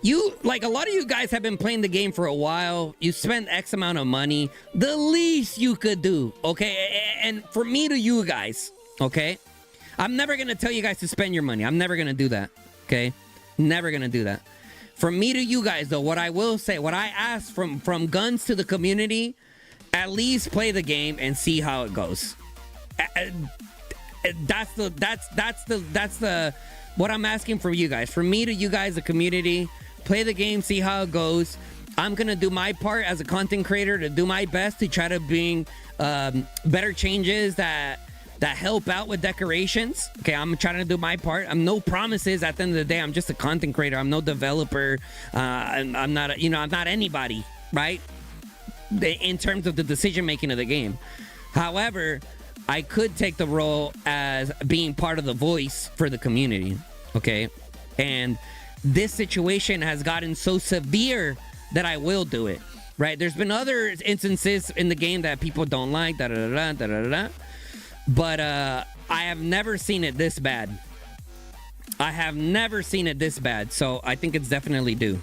you, like, a lot of you guys have been playing the game for a while. You spend X amount of money. The least you could do, okay? And for me to you guys, okay? I'm never gonna tell you guys to spend your money. I'm never gonna do that, okay? Never gonna do that. From me to you guys, though, what I will say, what I ask from Guns to the community, at least play the game and see how it goes. That's the what I'm asking from you guys. From me to you guys, the community, play the game, see how it goes. I'm gonna do my part as a content creator to do my best to try to bring better changes that help out with decorations. Okay, I'm trying to do my part. I'm no promises. At the end of the day, I'm just a content creator. I'm no developer. I'm not, I'm not anybody, right? In terms of the decision making of the game. However, I could take the role as being part of the voice for the community. Okay, and this situation has gotten so severe that I will do it. Right? There's been other instances in the game that people don't like. But I have never seen it this bad. I have never seen it this bad. So I think it's definitely due.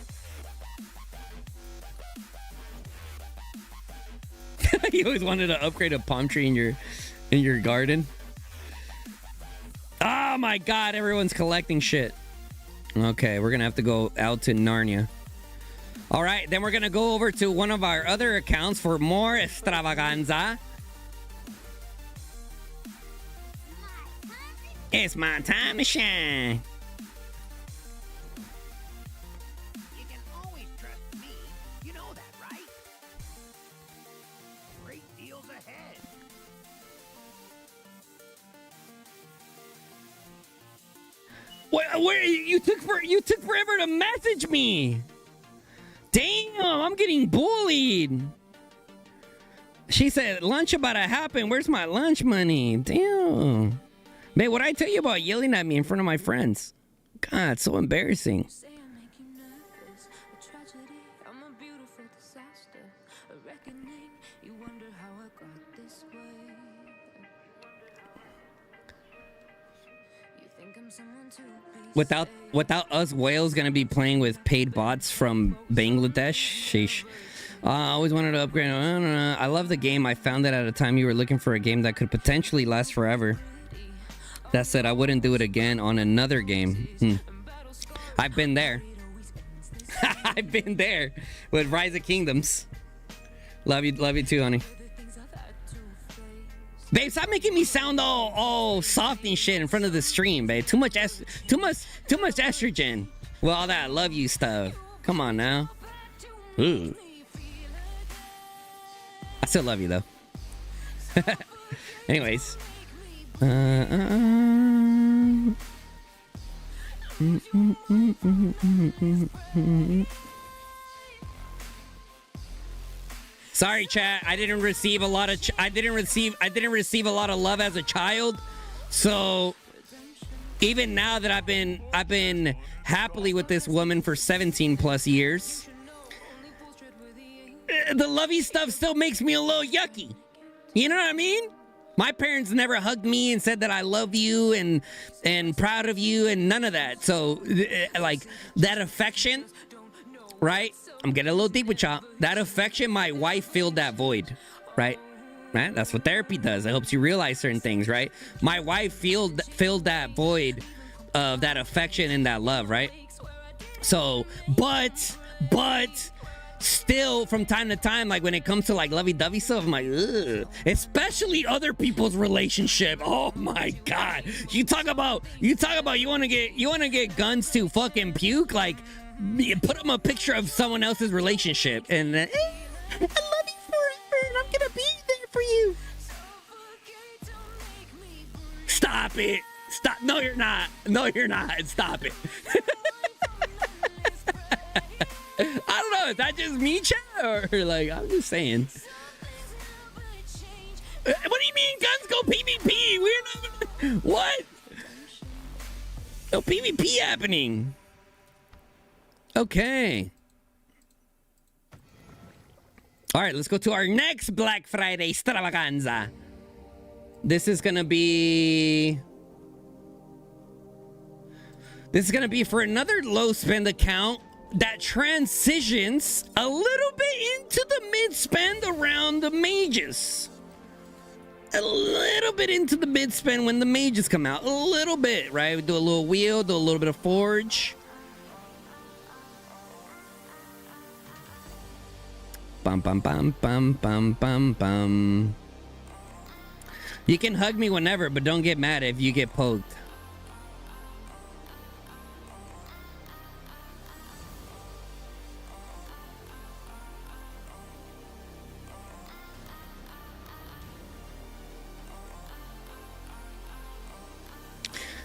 You always wanted to upgrade a palm tree in your garden. Oh my god, everyone's collecting shit. Okay, we're gonna have to go out to Narnia. All right, then we're gonna go over to one of our other accounts for more extravaganza. It's my time to shine. You can always trust me. You know that, right? Great deals ahead. Where you took forever to message me. Damn, I'm getting bullied. She said lunch about to happen. Where's my lunch money? Damn. Man, what I tell you about yelling at me in front of my friends? God, so embarrassing. Without us whales gonna be playing with paid bots from Bangladesh. Sheesh. I always wanted to upgrade. I love the game. I found it at a time you were looking for a game that could potentially last forever. That said, I wouldn't do it again on another game. I've been there. I've been there with Rise of Kingdoms. Love you too, honey. Babe, stop making me sound all soft and shit in front of the stream, babe. Too much estrogen. Well, all that love you stuff. Come on now. Ooh. I still love you though. Anyways. Sorry, chat. I didn't receive a lot of love as a child. So even now that I've been happily with this woman for 17 plus years, the lovey stuff still makes me a little yucky. You know what I mean? My parents never hugged me and said that I love you and proud of you and none of that. So like that affection, right? I'm getting a little deep with y'all. That affection, my wife filled that void, right? Right? That's what therapy does. It helps you realize certain things, right? My wife filled that void of that affection and that love, right? So, but still from time to time, like when it comes to like lovey-dovey stuff, I'm like, ugh. Especially other people's relationship. Oh my god. You talk about you want to get guns to fucking puke, like put them a picture of someone else's relationship and then I love you forever and I'm gonna be there for you. Stop it. Stop. No, you're not. Stop it. I don't know. Is that just me, chat? Or like, I'm just saying. What do you mean guns go PvP? We're not gonna... What? No PvP happening. Okay. All right, let's go to our next Black Friday extravaganza. This is gonna be for another low spend account that transitions a little bit into the mid spend around the mages. A little bit into the mid spend when the mages come out. A little bit, right? We do a little wheel, do a little bit of forge. Bum bum bum bum bum bum bum. You can hug me whenever, but don't get mad if you get poked.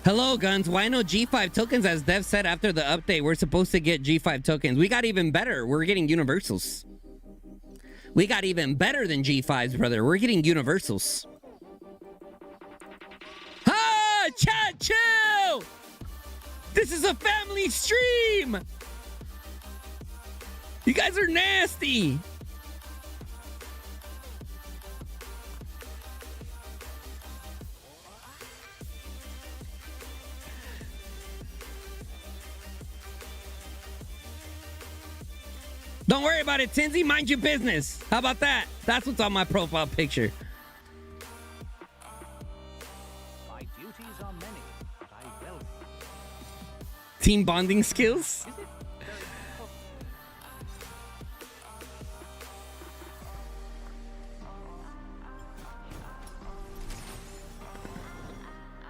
Hello, Guns. Why no G5 tokens? As Dev said after the update, we're supposed to get G5 tokens. We got even better. We're getting universals. We got even better than G5s, brother. We're getting universals. Ah, chat, chill! This is a family stream! You guys are nasty! Don't worry about it, Tinsy. Mind your business. How about that? That's what's on my profile picture. My duties are many, but I will. Team bonding skills?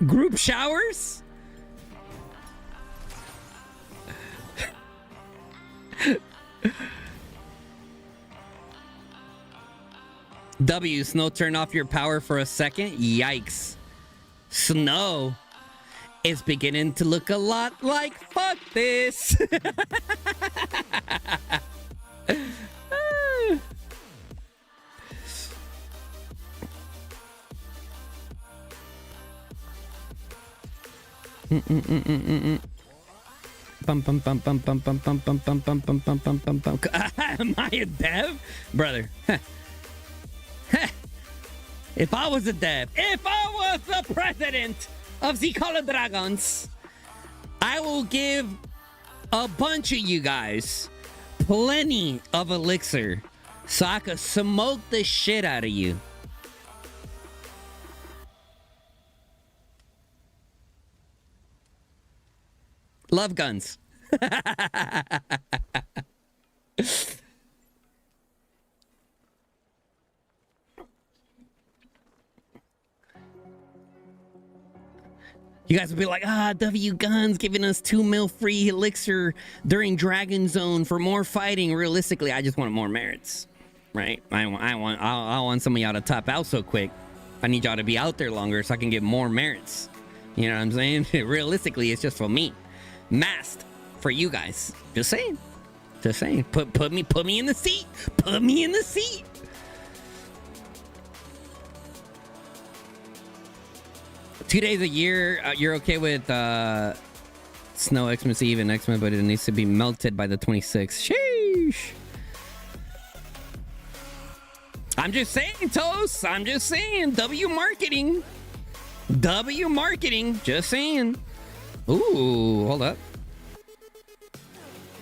Group showers? W, Snow, turn off your power for a second. Yikes. Snow is beginning to look a lot like fuck this. Bum bum bum bum bum bum bum bum bum bum bum bum bum bum bum. Am I a dev? Brother. If I was a dev, if I was the president of the Call of Dragons, I will give a bunch of you guys plenty of elixir so I could smoke the shit out of you. Love guns. You guys will be like, W Guns giving us 2 mil free elixir during Dragon Zone for more fighting. Realistically, I just want more merits, right? I want some of y'all to top out so quick. I need y'all to be out there longer so I can get more merits. You know what I'm saying? Realistically, it's just for me. Masked for you guys. Just saying. Just saying. Put me in the seat. Put me in the seat. Two days a year, you're okay with Snow, Xmas Eve, and Xmas, but it needs to be melted by the 26th. Sheesh. I'm just saying, Toast. I'm just saying. W marketing. W marketing. Just saying. Ooh, hold up.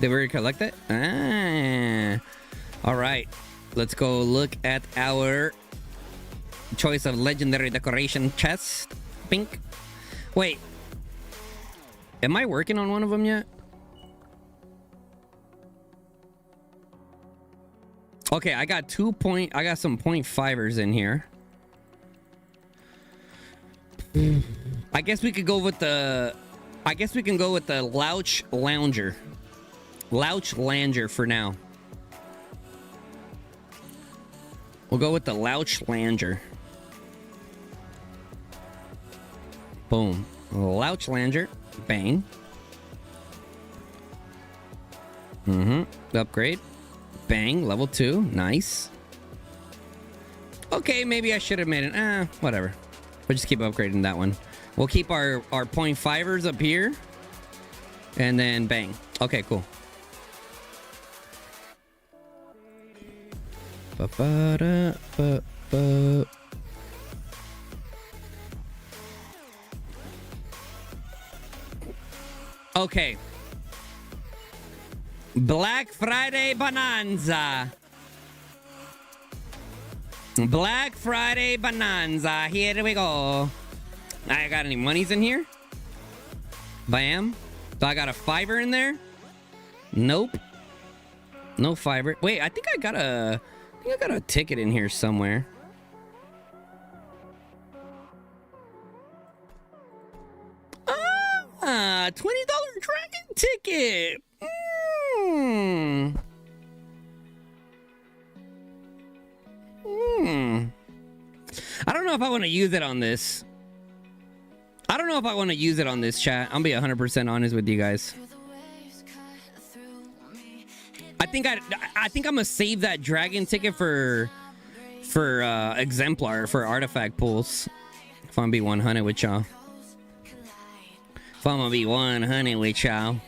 Did we collect it? Ah. All right. Let's go look at our choice of legendary decoration chest. Pink. Wait. Am I working on one of them yet? Okay, I got some 0.5ers in here. I guess we could go with the Louch Lounger. Louch Langer for now. We'll go with the Louch Langer. Boom. Louch Langer. Bang. Upgrade. Bang. Level 2. Nice. Okay, maybe I should have made it. Whatever. We'll just keep upgrading that one. We'll keep our 0.5ers up here. And then bang. Okay, cool. Ba-ba-da-ba-ba. Okay. Black Friday Bonanza. Black Friday Bonanza. Here we go. I got any monies in here? Bam. So I got a fiver in there? Nope. No fiver. Wait, I think I got a ticket in here somewhere. $20 dragon ticket. I don't know if I want to use it on this. I don't know if I want to use it on this chat. I'll be 100% honest with you guys. I think I'm gonna save that dragon ticket for exemplar for artifact pools. If I'm gonna be 100 with y'all. If I'm gonna be 100 with y'all.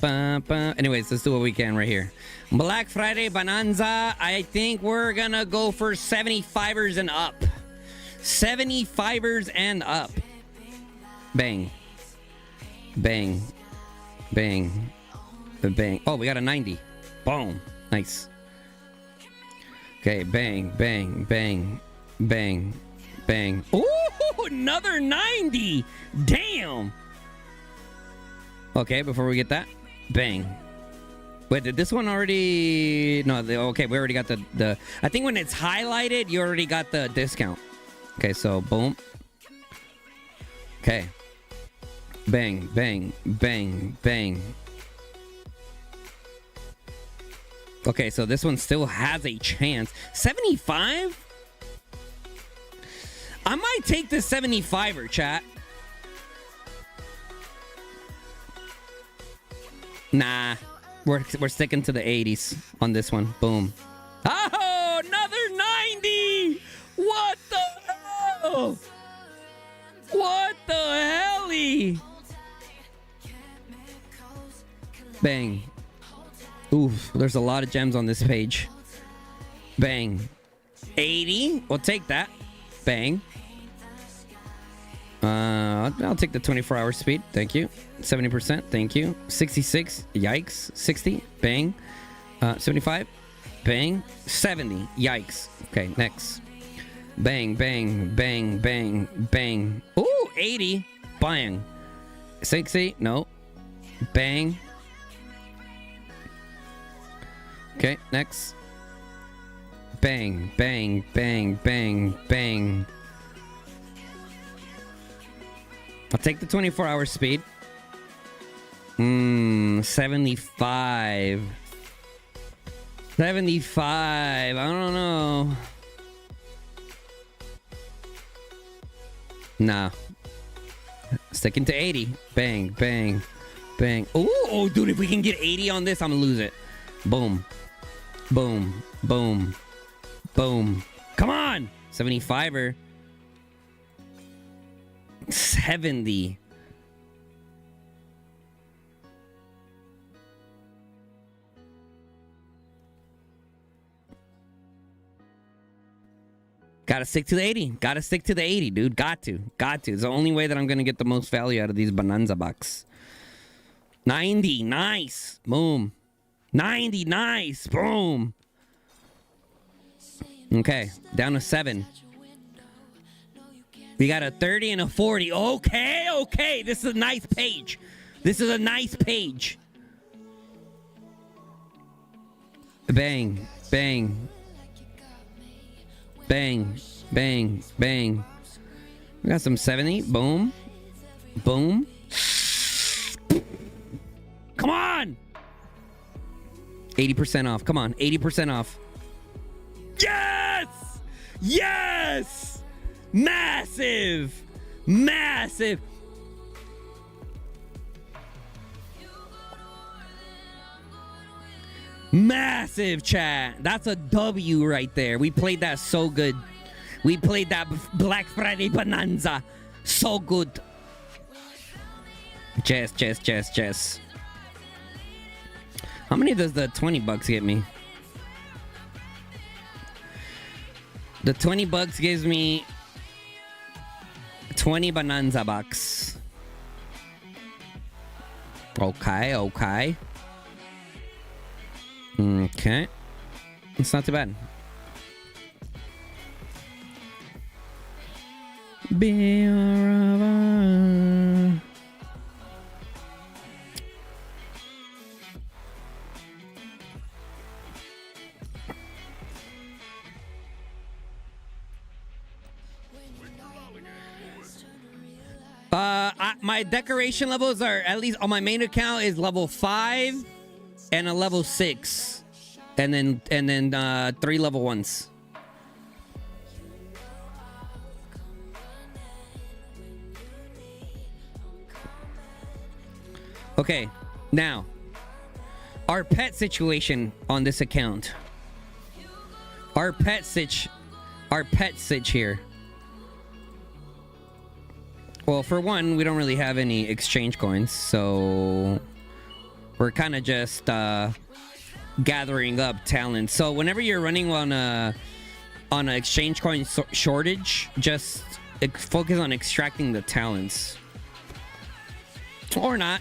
Anyways, let's do what we can right here. Black Friday Bonanza. I think we're gonna go for 75ers and up. 75ers and up. Bang. Bang. Bang. Bang. Oh, we got a 90. Boom. Nice. Okay, bang, bang, bang, bang, bang. Ooh, another 90. Damn. Okay, before we get that, bang. Wait, did this one already? No, okay, we already got the. I think when it's highlighted, you already got the discount. Okay, so boom. Okay. Bang, bang, bang, bang. Okay, so this one still has a chance. 75? I might take the 75er, chat. Nah. We're sticking to the 80s on this one. Boom. Oh, another 90! What the hell? What the helly? Bang. Oof, there's a lot of gems on this page. Bang. 80. We'll take that. Bang. I'll take the 24-hour speed. Thank you. 70%. Thank you. 66. Yikes. 60. Bang. 75. Bang. 70. Yikes. Okay, next. Bang, bang, bang, bang, bang. Ooh, 80. Bang. 60. No. Bang. Okay, next. Bang, bang, bang, bang, bang. I'll take the 24-hour speed. 75. 75. I don't know. Nah. Sticking to 80. Bang, bang, bang. Oh, dude, if we can get 80 on this, I'm gonna lose it. Boom. Boom. Boom. Boom. Come on! 75er. 70. Gotta stick to the 80. Gotta stick to the 80, dude. Got to. It's the only way that I'm gonna get the most value out of these Bonanza bucks. 90. Nice. Boom. 90. Nice. Boom. Okay. Down to 7. We got a 30 and a 40. Okay. This is a nice page. Bang. Bang. Bang. Bang. Bang. We got some 70. Boom. Boom. Come on. 80% off. Come on. 80% off. Yes! Yes! Massive! Massive chat. That's a W right there. We played that so good. We played that Black Friday Bonanza so good. Jess. How many does the $20 get me? The $20 gives me 20 Bonanza bucks. Okay. Okay. It's not too bad. My decoration levels are, at least on my main account, is level 5 and a level 6, and then 3 level 1s. Okay, now our pet situation on this account. Our pet sitch here. Well, for one, we don't really have any exchange coins, so we're kind of just gathering up talent. So whenever you're running on an exchange coin shortage, just focus on extracting the talents. Or not.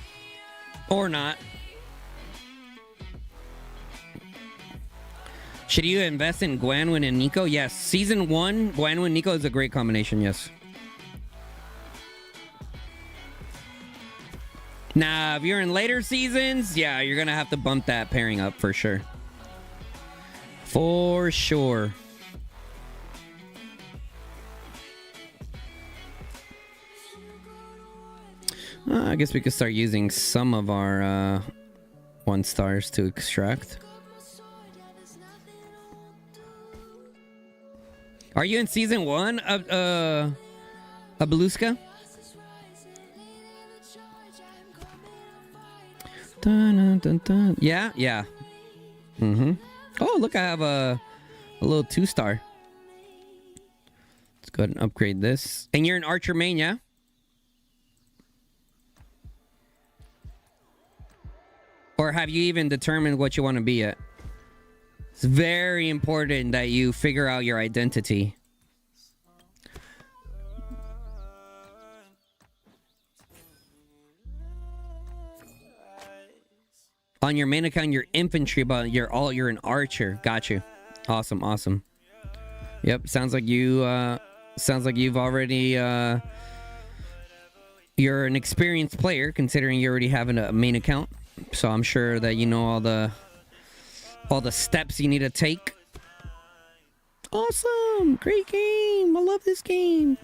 Should you invest in Gwanwyn and Nico? Yes. Season 1, Gwanwyn Nico is a great combination, yes. Now, if you're in later seasons, yeah, you're going to have to bump that pairing up for sure. For sure. I guess we could start using some of our 1-stars to extract. Are you in season 1 of Beluska? Dun, dun, dun. Yeah. Oh, look, I have a little 2-star. Let's go ahead and upgrade this. And you're an Archer main, yeah? Or have you even determined what you want to be yet? It's very important that you figure out your identity. On your main account, you're infantry, but you're an archer. Got you. Awesome. Yep, sounds like you've already you're an experienced player, considering you already have a main account. So I'm sure that you know all the steps you need to take. Awesome. Great game. I love this game.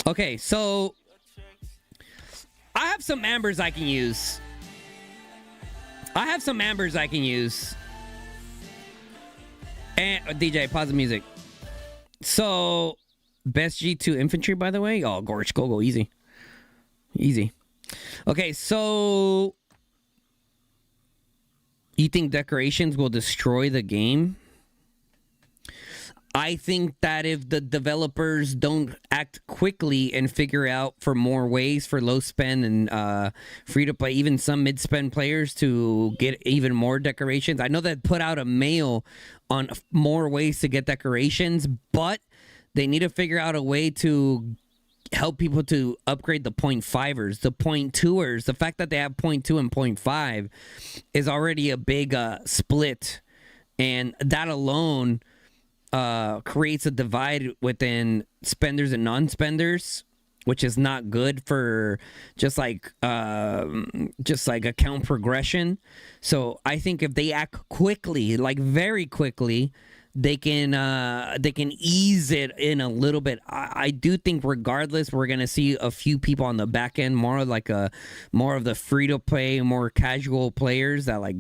Okay, so I have some ambers I can use. And DJ, pause the music. So, best G2 infantry, by the way. Oh, Gorge, go, easy. Okay, so you think decorations will destroy the game? I think that if the developers don't act quickly and figure out for more ways for low spend and free to play, even some mid spend players to get even more decorations. I know that put out a mail on more ways to get decorations, but they need to figure out a way to help people to upgrade the 0.5ers, the 0.2ers. The fact that they have 0.2 and 0.5 is already a big split, and that alone creates a divide within spenders and non-spenders, which is not good for just like account progression. So I think if they act quickly, like very quickly, they can ease it in a little bit. I do think regardless, we're gonna see a few people on the back end, more of the free to play, more casual players that like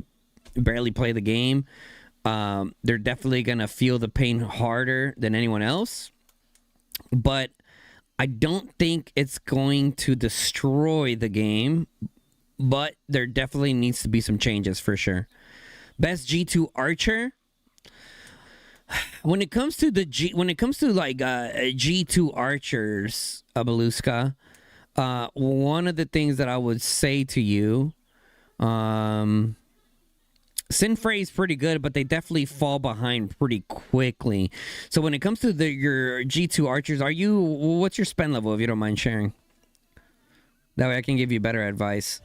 barely play the game. They're definitely gonna feel the pain harder than anyone else, but I don't think it's going to destroy the game. but there definitely needs to be some changes for sure. Best G2 archer. When it comes to like G2 archers, Abeluska, one of the things that I would say to you, Sinfrey is pretty good, but they definitely fall behind pretty quickly. So when it comes to your G2 archers, what's your spend level, if you don't mind sharing? That way I can give you better advice.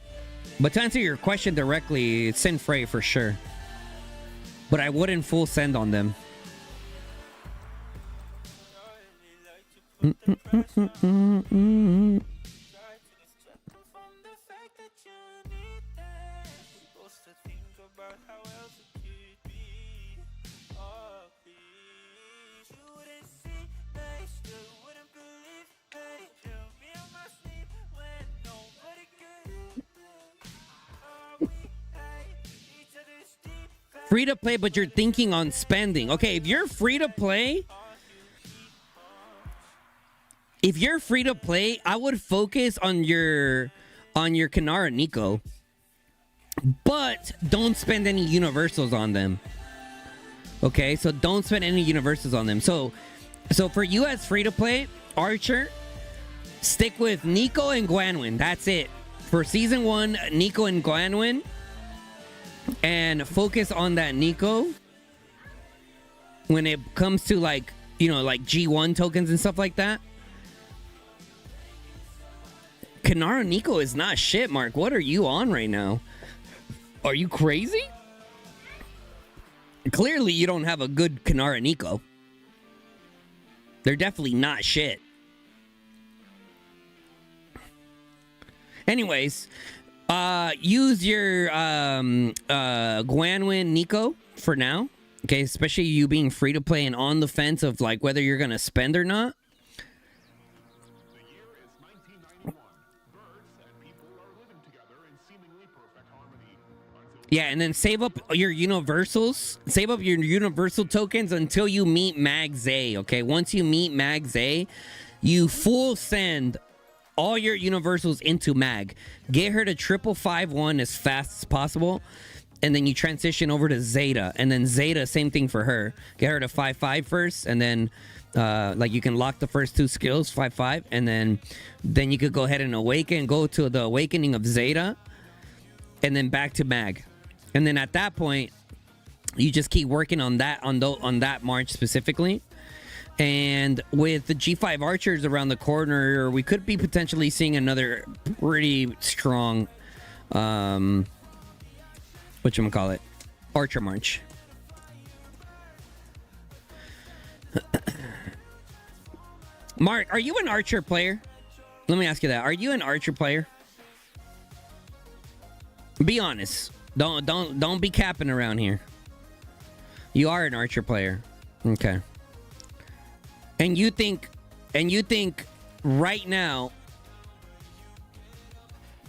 But to answer your question directly, it's Sinfrey for sure. But I wouldn't full send on them. Free to play, but you're thinking on spending. Okay, if you're free to play, I would focus on your Kanara Nico, but don't spend any universals on them. Okay, so don't spend any universals on them. So for you as free to play archer, stick with Nico and Gwanwyn. That's it for season 1. Nico and Gwanwyn. And focus on that Nico when it comes to like G1 tokens and stuff like that. Kanara Nico is not shit, Mark. What are you on right now? Are you crazy? Clearly you don't have a good Kanara Nico. They're definitely not shit. Anyways, use your Gwanwyn Nico for now. Okay, especially you being free to play and on the fence of like whether you're gonna spend or not. The year is 1991. Birds and people are living together in seemingly perfect harmony until Yeah, and then save up your universals. Save up your universal tokens until you meet Mag Zay. Okay, once you meet Mag Zay, you full send all your universals into Mag. Get her to 555-1 as fast as possible. And then you transition over to Zeta. And then Zeta, same thing for her. Get her to 5-5 first. And then like you can lock the first 2 skills, 5-5. And then you could go ahead and awaken. Go to the awakening of Zeta. And then back to Mag. And then at that point, you just keep working on that march specifically. And with the G5 archers around the corner, we could be potentially seeing another pretty strong, whatchamacallit, archer march. Mark, are you an archer player? Let me ask you that. Are you an archer player? Be honest. Don't be capping around here. You are an archer player. Okay. And you think right now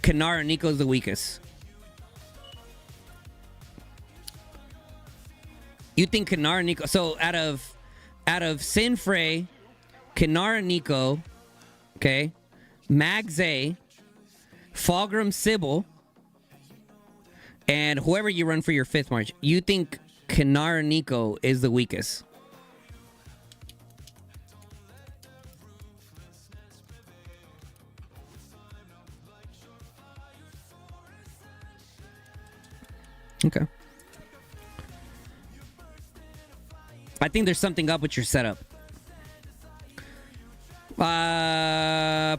Kanara Nico's the weakest. You think Kanara Nico, so out of Sinfrey, Kanara Nico, okay, Mag Zay, Fulgrim Sybil, and whoever you run for your 5th march, you think Kanara Nico is the weakest? Okay. I think there's something up with your setup.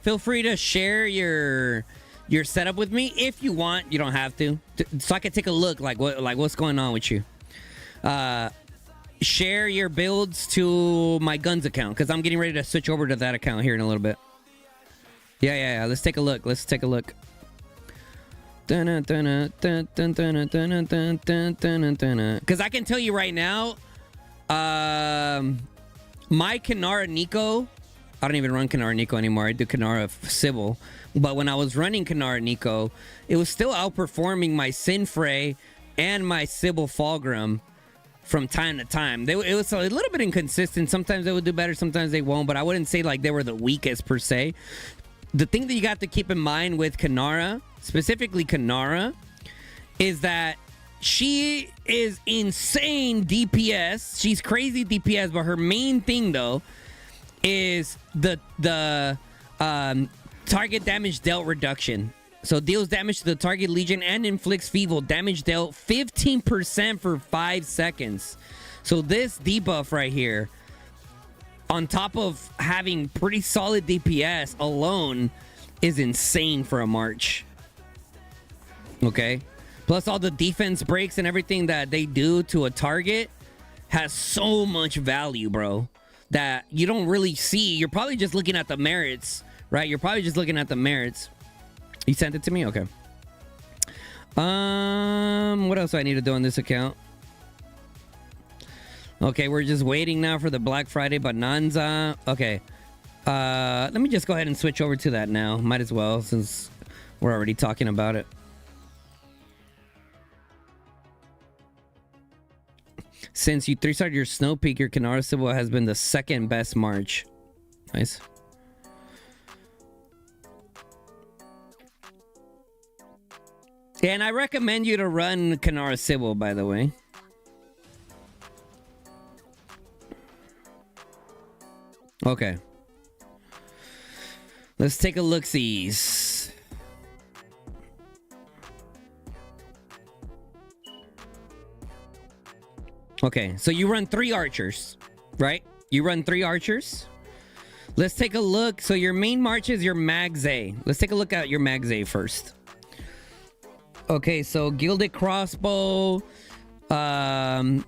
Feel free to share your setup with me if you want. You don't have to, so I can take a look like what's going on with you. Share your builds to my guns account because I'm getting ready to switch over to that account here in a little bit. Yeah. Let's take a look. Because I can tell you right now, my Kanara Nico, I don't even run Kanara Nico anymore. I do Kanara Sybil. But when I was running Kanara Nico, it was still outperforming my Sinfrey and my Sybil Fulgrim from time to time. It was a little bit inconsistent. Sometimes they would do better, sometimes they won't. But I wouldn't say like they were the weakest per se. the thing that you got to keep in mind with Kanara, specifically Kanara, is that she is insane DPS. She's crazy DPS, but her main thing though is the target damage dealt reduction. So deals damage to the target legion and inflicts feeble damage dealt 15% for 5 seconds. So this debuff right here, on top of having pretty solid DPS alone, is insane for a March. Okay? Plus all the defense breaks and everything that they do to a target has so much value, bro, that you don't really see. You're probably just looking at the merits, right? You're probably just looking at the merits. You sent it to me? Okay. What else do I need to do on this account? Okay, we're just waiting now for the Black Friday Bonanza. Okay. Let me just go ahead and switch over to that now. Might as well, since we're already talking about it. Since you 3-starred your Snow Peak, your Kanara Sybil has been the second best March. Nice. And I recommend you to run Kanara Sybil, by the way. Okay. Let's take a look-sees. Okay, so you run 3 archers, right? You run 3 archers. Let's take a look. So your main march is your Mag's A. Let's take a look at your Mag's A first. Okay, so Gilded Crossbow, solid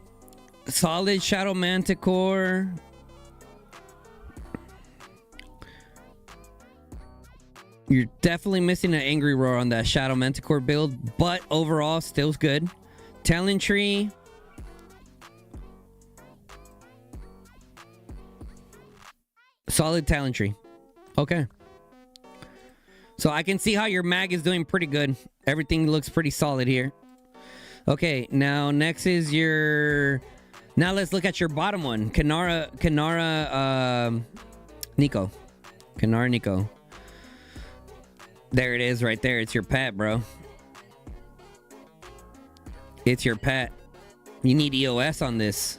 Shadow Manticore. You're definitely missing an Angry Roar on that Shadow Manticore build, but overall, still good. Talon Tree. Solid Talon Tree. Okay. So I can see how your mag is doing pretty good. Everything looks pretty solid here. Okay, now next is your... Now let's look at your bottom one. Kanara Nico. Kanara Nico. There it is right there. It's your pet, bro. It's your pet. You need EOS on this.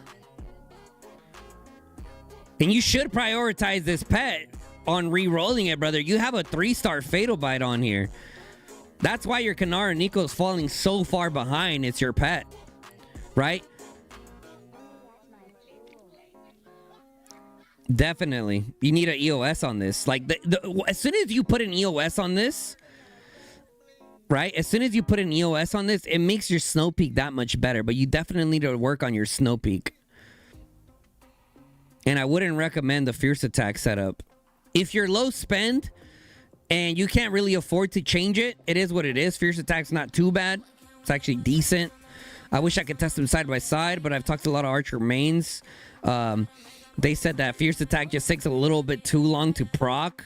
And you should prioritize this pet on re-rolling it, brother. You have a 3-star Fatal Bite on here. That's why your Kanara Nico is falling so far behind. It's your pet, right? Definitely. You need an EOS on this. Like, as soon as you put an EOS on this, right? As soon as you put an EOS on this, it makes your Snow Peak that much better. But you definitely need to work on your Snow Peak. And I wouldn't recommend the Fierce Attack setup. If you're low spend and you can't really afford to change it, it is what it is. Fierce Attack's not too bad. It's actually decent. I wish I could test them side by side, but I've talked to a lot of Archer mains. They said that Fierce Attack just takes a little bit too long to proc.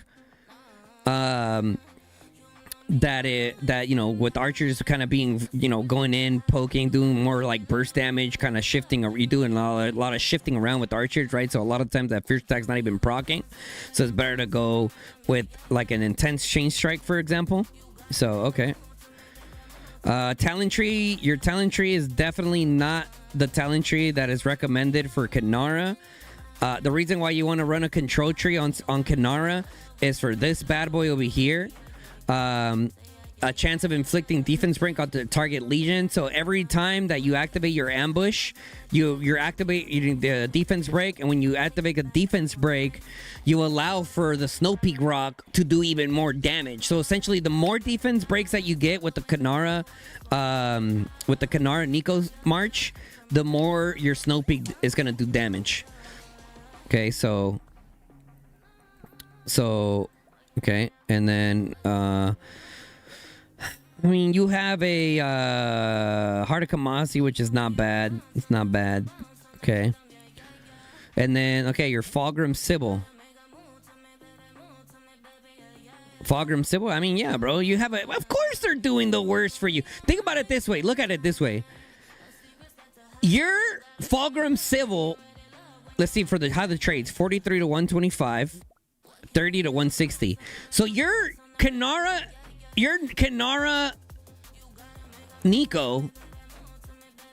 That you know, with archers kind of being, you know, going in, poking, doing more like burst damage, kind of shifting, or you're doing a lot of shifting around with archers, right? So a lot of times that Fierce Attack's not even procking. So it's better to go with like an intense chain strike, for example. So okay. Talon Tree, your Talon Tree is definitely not the Talon Tree that is recommended for Kanara. The reason why you want to run a control tree on Kanara is for this bad boy over here. A chance of inflicting defense break on the target legion. So every time that you activate your ambush, you're activating the defense break, and when you activate a defense break, you allow for the Snow Peak Rock to do even more damage. So essentially, the more defense breaks that you get with the Kanara Nico March, the more your Snow Peak is gonna do damage. Okay, so okay, and then I mean, you have a Heart of Kamasi, which is not bad. It's not bad. Okay. And then, okay, your Fulgrim Sybil. Fulgrim Sybil? I mean, yeah, bro. You have a... Of course they're doing the worst for you. Think about it this way. Look at it this way. Your Fulgrim Sybil... Let's see, for how the trades. 43 to 125. 130 to 160. So your Kanara, Nico,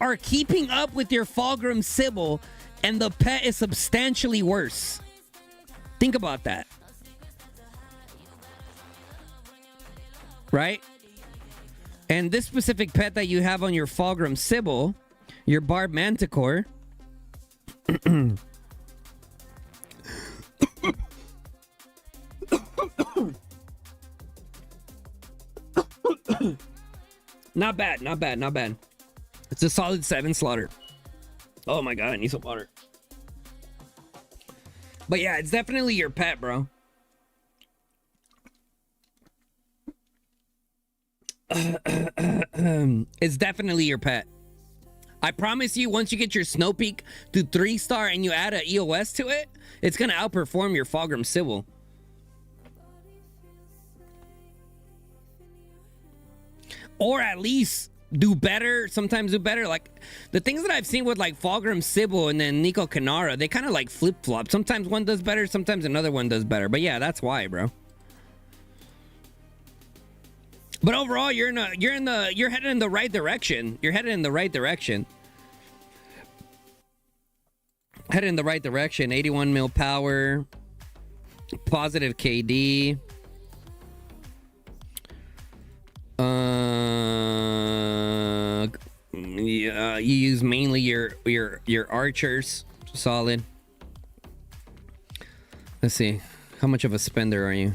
are keeping up with your Fulgrim Sybil, and the pet is substantially worse. Think about that. Right? And this specific pet that you have on your Fulgrim Sybil, your Barb Manticore, not bad, not bad, not bad. It's a solid 7 slaughter. Oh my god, I need some water. But yeah, it's definitely your pet, bro. It's definitely your pet. I promise you, once you get your Snow Peak to 3-star and you add an EOS to it, it's gonna outperform your Fulgrim Sybil. Or at least do better, sometimes do better. Like, the things that I've seen with, like, Fulgrim Sybil and then Nico Kanara, they kind of, like, flip-flop. Sometimes one does better, sometimes another one does better. But yeah, that's why, bro. But overall, you're headed in the right direction. You're headed in the right direction. Headed in the right direction. 81 mil power. Positive KD. Yeah, you use mainly your archers. Solid. Let's see. How much of a spender are you?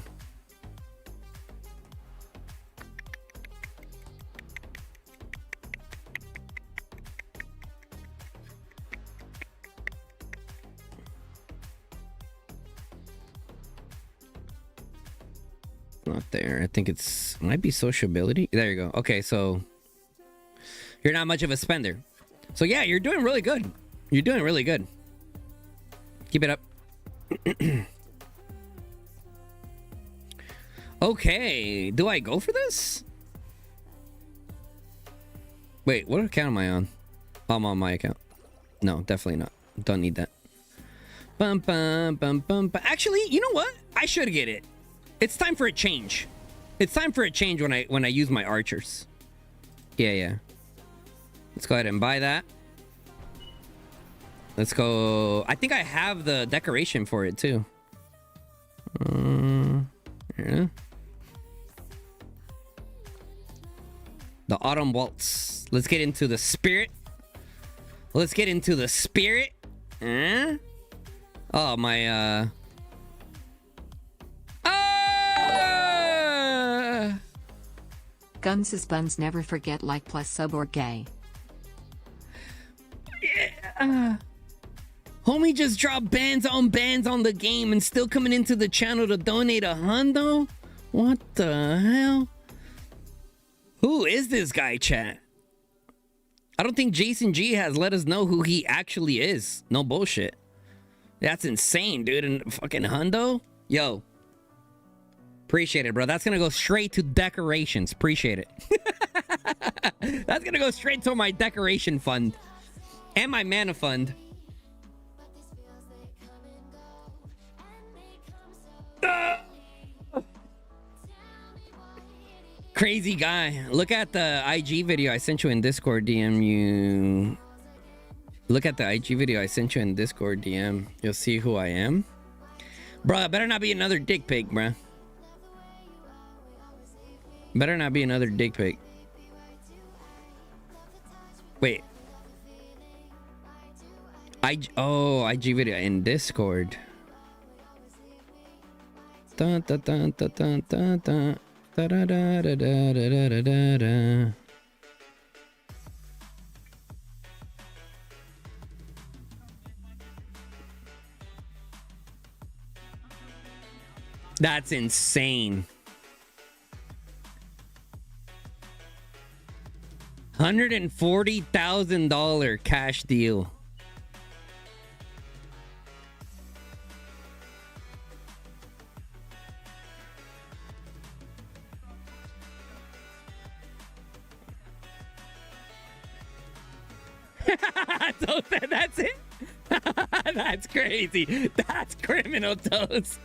Not there. I think it's might be sociability. There you go. Okay, so you're not much of a spender. So yeah, you're doing really good. You're doing really good. Keep it up. Okay, do I go for this? Wait, what account am I on? I'm on my account. No, definitely not. Don't need that. Bum, bum, bum, bum, bum. Actually, you know what? I should get it. It's time for a change. It's time for a change when I use my archers. Yeah. Let's go ahead and buy that. Let's go. I think I have the decoration for it too. Yeah. The Autumn Waltz. Let's get into the spirit. Let's get into the spirit. Oh, my, Guns is buns never forget like plus sub or gay. Yeah. Homie just dropped bands on the game and still coming into the channel to donate a hundo? What the hell? Who is this guy, chat? I don't think Jason G has let us know who he actually is. No bullshit. That's insane, dude. And fucking hundo? Yo. Appreciate it, bro. That's gonna go straight to decorations. Appreciate it. That's gonna go straight to my decoration fund. And my mana fund. Crazy guy. Look at the IG video I sent you in Discord DM. You look at the IG video I sent you in Discord DM. You'll see who I am. Bro, better not be another dick pic, bro. Better not be another dick pic. Wait. IG video in Discord. Dun, dun, dun, dun, dun, dun, dun. Da, da, da, da, da, da, da, da, da. That's insane. $140,000 cash deal. So that's it. That's crazy. That's criminal, Toast.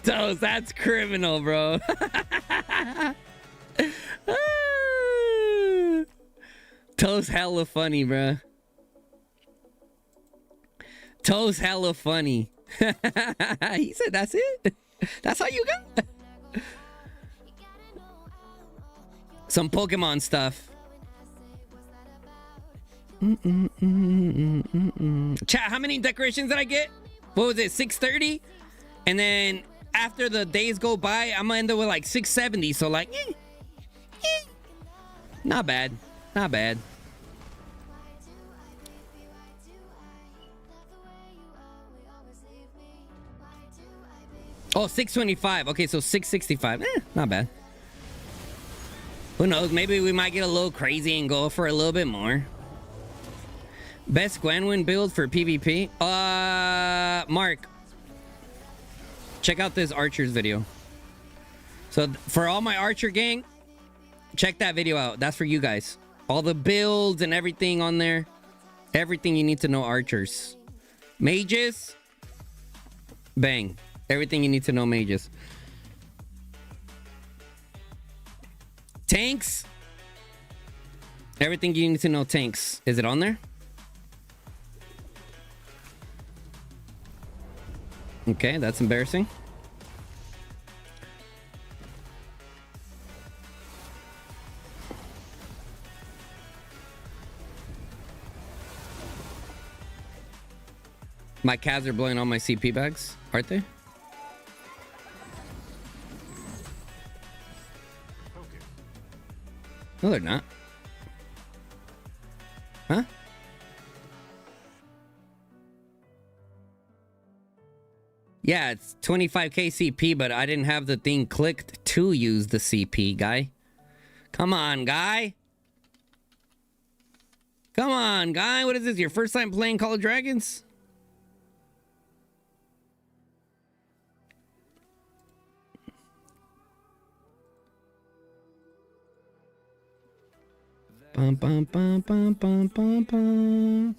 Toast, that's criminal, bro. Toast hella funny, bro. Toast hella funny. He said that's it? That's how you got? Some Pokemon stuff. Chat, how many decorations did I get? What was it, 630? And then after the days go by, I'm gonna end up with like 670. So like, not bad. Not bad. Oh, 625. Okay, so 665. Not bad. Who knows? Maybe we might get a little crazy and go for a little bit more. Best Gwenwyn build for PvP? Mark. Check out this Archer's video. So for all my Archer gang, check that video out. That's for you guys. All the builds and everything on there. Everything you need to know Archers. Mages. Bang. Everything you need to know mages. Tanks. Everything you need to know tanks. Is it on there? Okay, that's embarrassing. My calves are blowing all my CP bags, aren't they? No, they're not. Huh? Yeah, it's 25k CP, but I didn't have the thing clicked to use the CP, guy. Come on, guy. Come on, guy. What is this? Your first time playing Call of Dragons? Bum, bum, bum, bum, bum, bum, bum.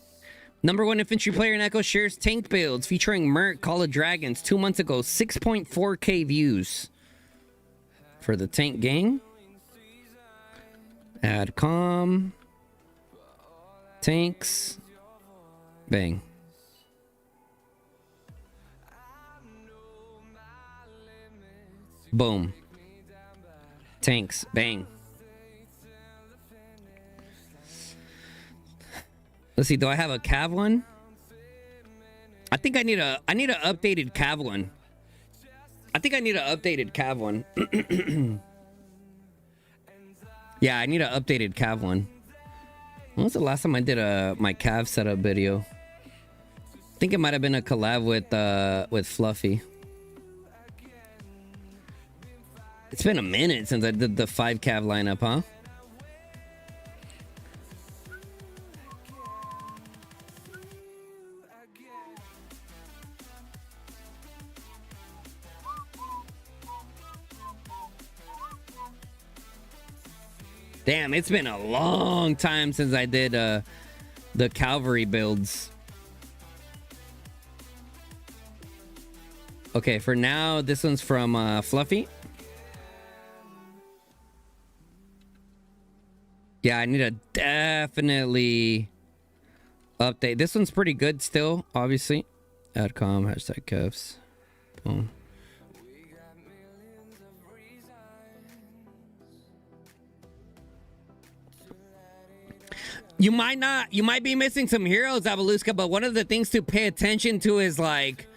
#1 infantry player in Echo shares tank builds featuring Merc Call of Dragons 2 months ago. 6.4k views for the tank gang. Add com. Tanks. Bang. Boom. Tanks. Bang. Let's see, do I have a Cav one? I think I need a updated Cav one. I think I need an updated Cav one. Yeah, I need an updated Cav one. When was the last time I did my Cav setup video? I think it might have been a collab with Fluffy. It's been a minute since I did the 5 Cav lineup, huh? Damn, it's been a long time since I did the cavalry builds. Okay, for now, this one's from Fluffy. Yeah, I need to definitely update. This one's pretty good still, obviously. Adcom, #Kevs. Boom. You might be missing some heroes, Avaluska, but one of the things to pay attention to is like,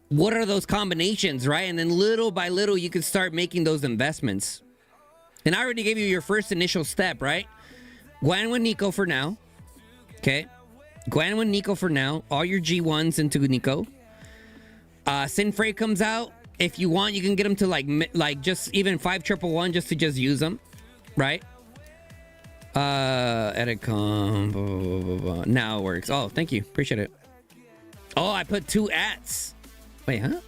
what are those combinations, right? And then little by little, you can start making those investments. And I already gave you your first initial step, right? Gwen with Nico for now. Okay. Gwen with Nico for now. All your G1s into Nico. Sinfrey comes out. If you want, you can get them to like just even 5111 just to just use them, right? Edit com, blah, blah, blah, blah. Now it works. Oh, thank you. Appreciate it. Oh, I put 2 ats. Wait, huh?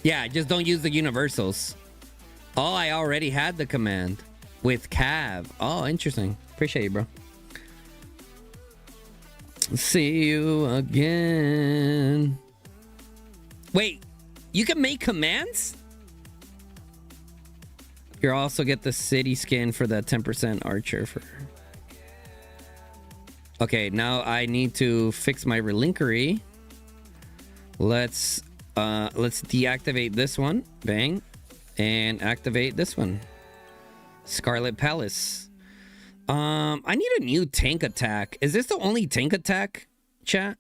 Yeah, just don't use the universals. Oh, I already had the command with Cav. Oh, interesting. Appreciate you, bro. See you again. Wait, you can make commands? You also get the city skin for that 10% archer for... Okay, now I need to fix my relinquery. Let's deactivate this one. Bang. And activate this one. Scarlet Palace. I need a new tank attack. Is this the only tank attack, chat?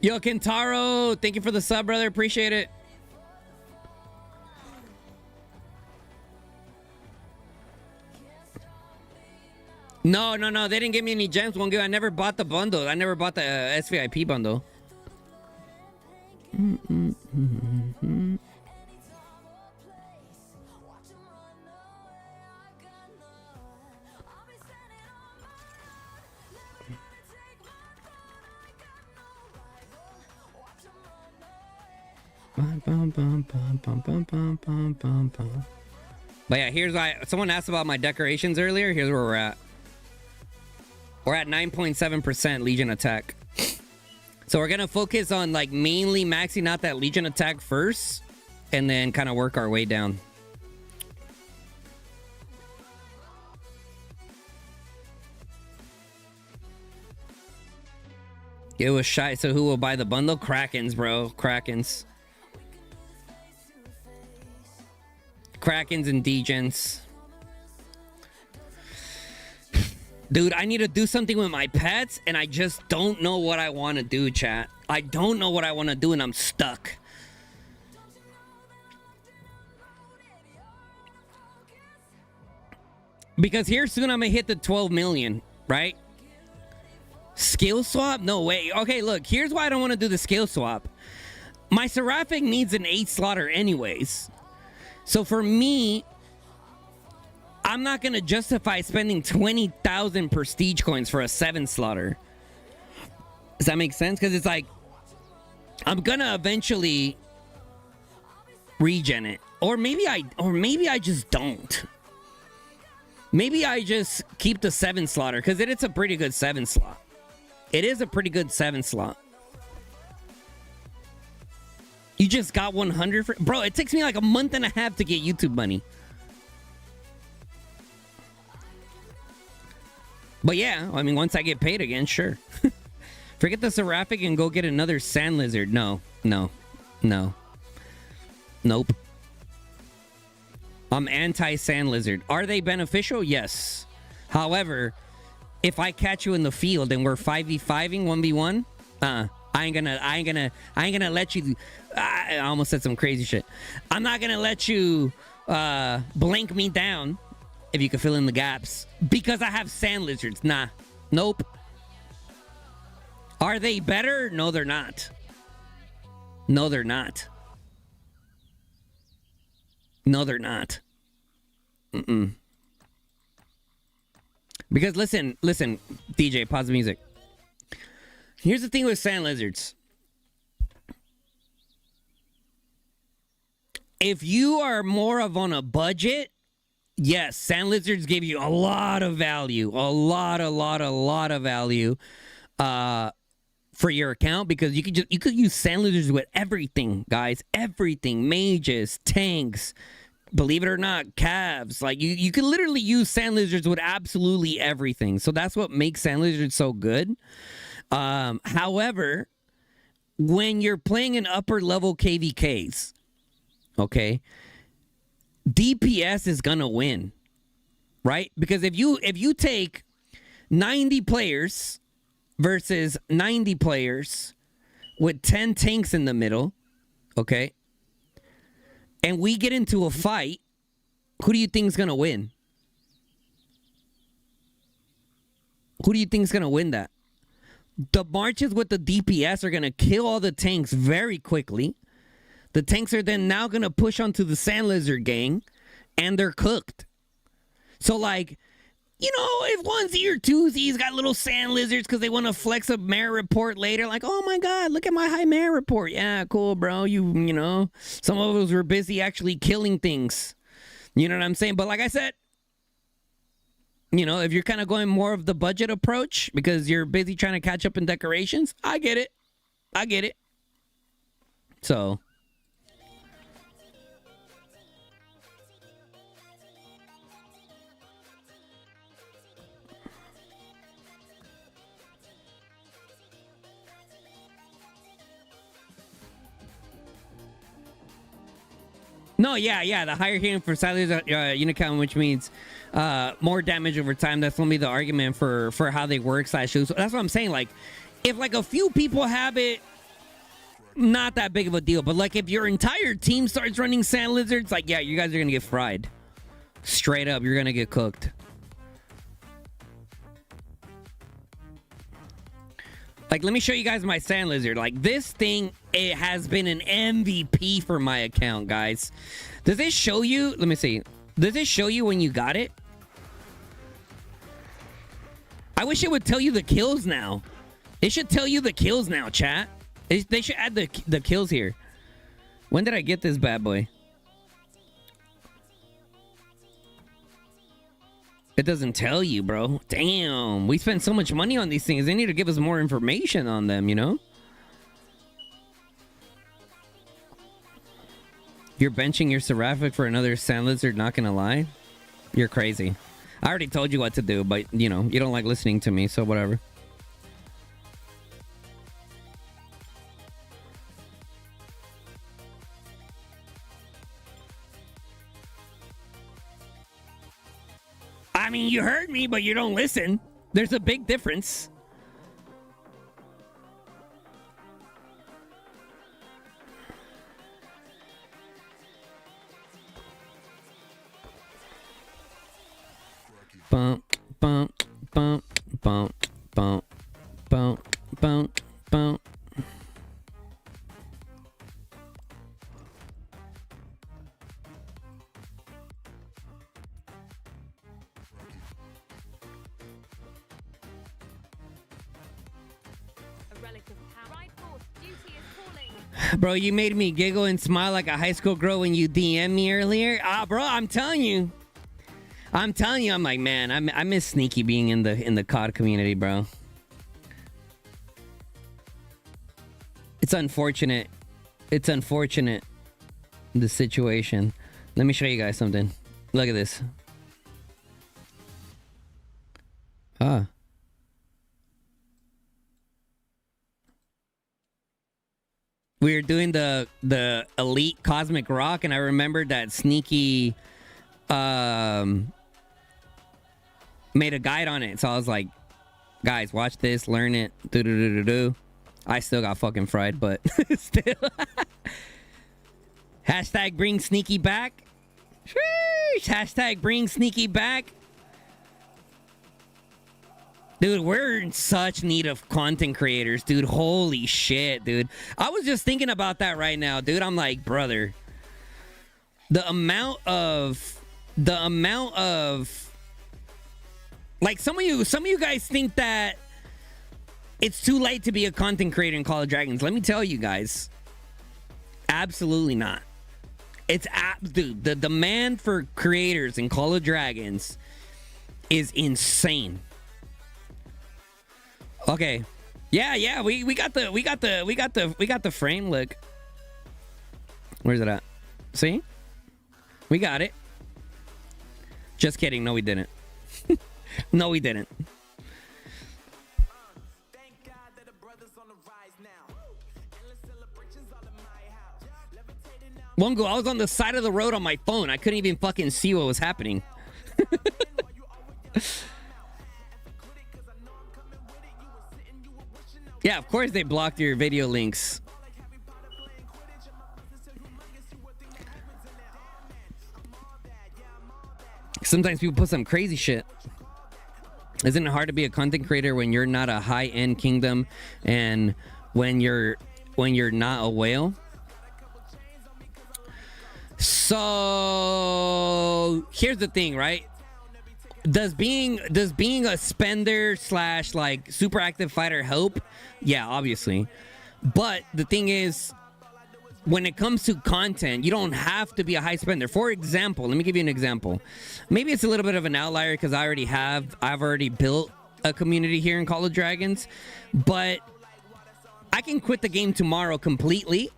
Yo, Kentaro, thank you for the sub, brother. Appreciate it. No. They didn't give me any gems. I never bought the bundle. I never bought the SVIP bundle. But yeah, here's why. Someone asked about my decorations earlier. Here's where we're at. We're at 9.7% Legion attack. So we're gonna focus on like mainly maxing out that Legion attack first, and then kind of work our way down. It was shy. So who will buy the bundle? Krakens, bro. Krakens. Krakens and Degens. Dude, I need to do something with my pets, and I just don't know what I want to do, chat. I don't know what I want to do, and I'm stuck. Because here soon I'm going to hit the 12 million, right? Skill swap? No way. Okay, look, here's why I don't want to do the skill swap. My Seraphic needs an 8 slaughter anyways. So for me, I'm not going to justify spending 20,000 prestige coins for a 7 slaughter. Does that make sense? Because it's like, I'm going to eventually regen it. Or maybe I just don't. Maybe I just keep the 7 slaughter because it's a pretty good 7 slot. It is a pretty good 7 slot. You just got 100 for... Bro, it takes me like a month and a half to get YouTube money. But yeah, I mean, once I get paid again, sure. Forget the Seraphic and go get another Sand Lizard. No. Nope. I'm anti-Sand Lizard. Are they beneficial? Yes. However, if I catch you in the field and we're 5v5ing 1v1, I ain't gonna let you. I almost said some crazy shit. I'm not gonna let you blink me down, if you can fill in the gaps, because I have Sand Lizards. Nah. Nope. Are they better? No, they're not. No, they're not. No, they're not. Because listen, DJ, pause the music. Here's the thing with Sand Lizards. If you are more of on a budget, yes, Sand Lizards give you a lot of value. A lot of value for your account, because you could use Sand Lizards with everything, guys. Everything. Mages, tanks, believe it or not, calves. Like you could literally use Sand Lizards with absolutely everything. So that's what makes Sand Lizards so good. However, when you're playing in upper level KVKs, okay, DPS is gonna win, right? Because if you take 90 players versus 90 players with 10 tanks in the middle, okay, and we get into a fight, who do you think is gonna win? Who do you think is gonna win that? the marches with the DPS are going to kill all the tanks very quickly. The tanks are then now going to push onto the Sand Lizard gang, and they're cooked. So, like, you know, if onesie or twosies got little sand lizards because they want to flex a merit report later, like, oh my God, look at my high merit report. Yeah, cool, bro. You know, some of us were busy actually killing things. You know what I'm saying? But like I said, you know, if you're kind of going more of the budget approach because you're busy trying to catch up in decorations, I get it. I get it. So. No, yeah. The higher healing for Silas unit count, which means more damage over time. That's only the argument for how they work / so that's what I'm saying. Like, if like a few people have it, not that big of a deal. But like, if your entire team starts running Sand Lizards, like, yeah, you guys are gonna get fried. Straight up, you're gonna get cooked. Like, let me show you guys my Sand Lizard. Like, this thing, it has been an MVP for my account, guys. Does it show you? Let me see. Does it show you when you got it? I wish it would tell you the kills now. It should tell you the kills now, chat. They should add the kills here. When did I get this bad boy? It doesn't tell you, bro. Damn. We spend so much money on these things. They need to give us more information on them, you know? You're benching your Seraphic for another Sand Lizard, not gonna lie? You're crazy. I already told you what to do, but, you know, you don't like listening to me, so whatever. I mean, you heard me, but you don't listen. There's a big difference. Bump, bump, bump, bump, bump, bump, bump, bump. Bro, you made me giggle and smile like a high school girl when you DM me earlier. Bro, I'm telling you. I'm like, man, I miss Sneaky being in the COD community, bro. It's unfortunate. It's unfortunate, the situation. Let me show you guys something. Look at this. We were doing the elite cosmic rock, and I remembered that Sneaky made a guide on it. So I was like, guys, watch this, learn it. I still got fucking fried, but still. Hashtag bring Sneaky back. Hashtag bring Sneaky back. Dude, we're in such need of content creators, dude. Holy shit, dude. I was just thinking about that right now, dude. I'm like, brother, the amount of like, some of you guys think that it's too late to be a content creator in Call of Dragons. Let me tell you guys, absolutely not. It's dude, the demand for creators in Call of Dragons is insane. Okay. Yeah, we got the frame. Look. Where's it at? See? We got it. Just kidding. No, we didn't. No, we didn't. Wongo, I was on the side of the road on my phone. I couldn't even fucking see what was happening. Yeah, of course they blocked your video links. Sometimes people put some crazy shit. Isn't it hard to be a content creator when you're not a high-end kingdom and when you're not a whale? So here's the thing, right? Does being a spender / like super active fighter help? Yeah, obviously. But the thing is, when it comes to content, you don't have to be a high spender. For example, let me give you an example. Maybe it's a little bit of an outlier because I've already built a community here in Call of Dragons, but I can quit the game tomorrow completely,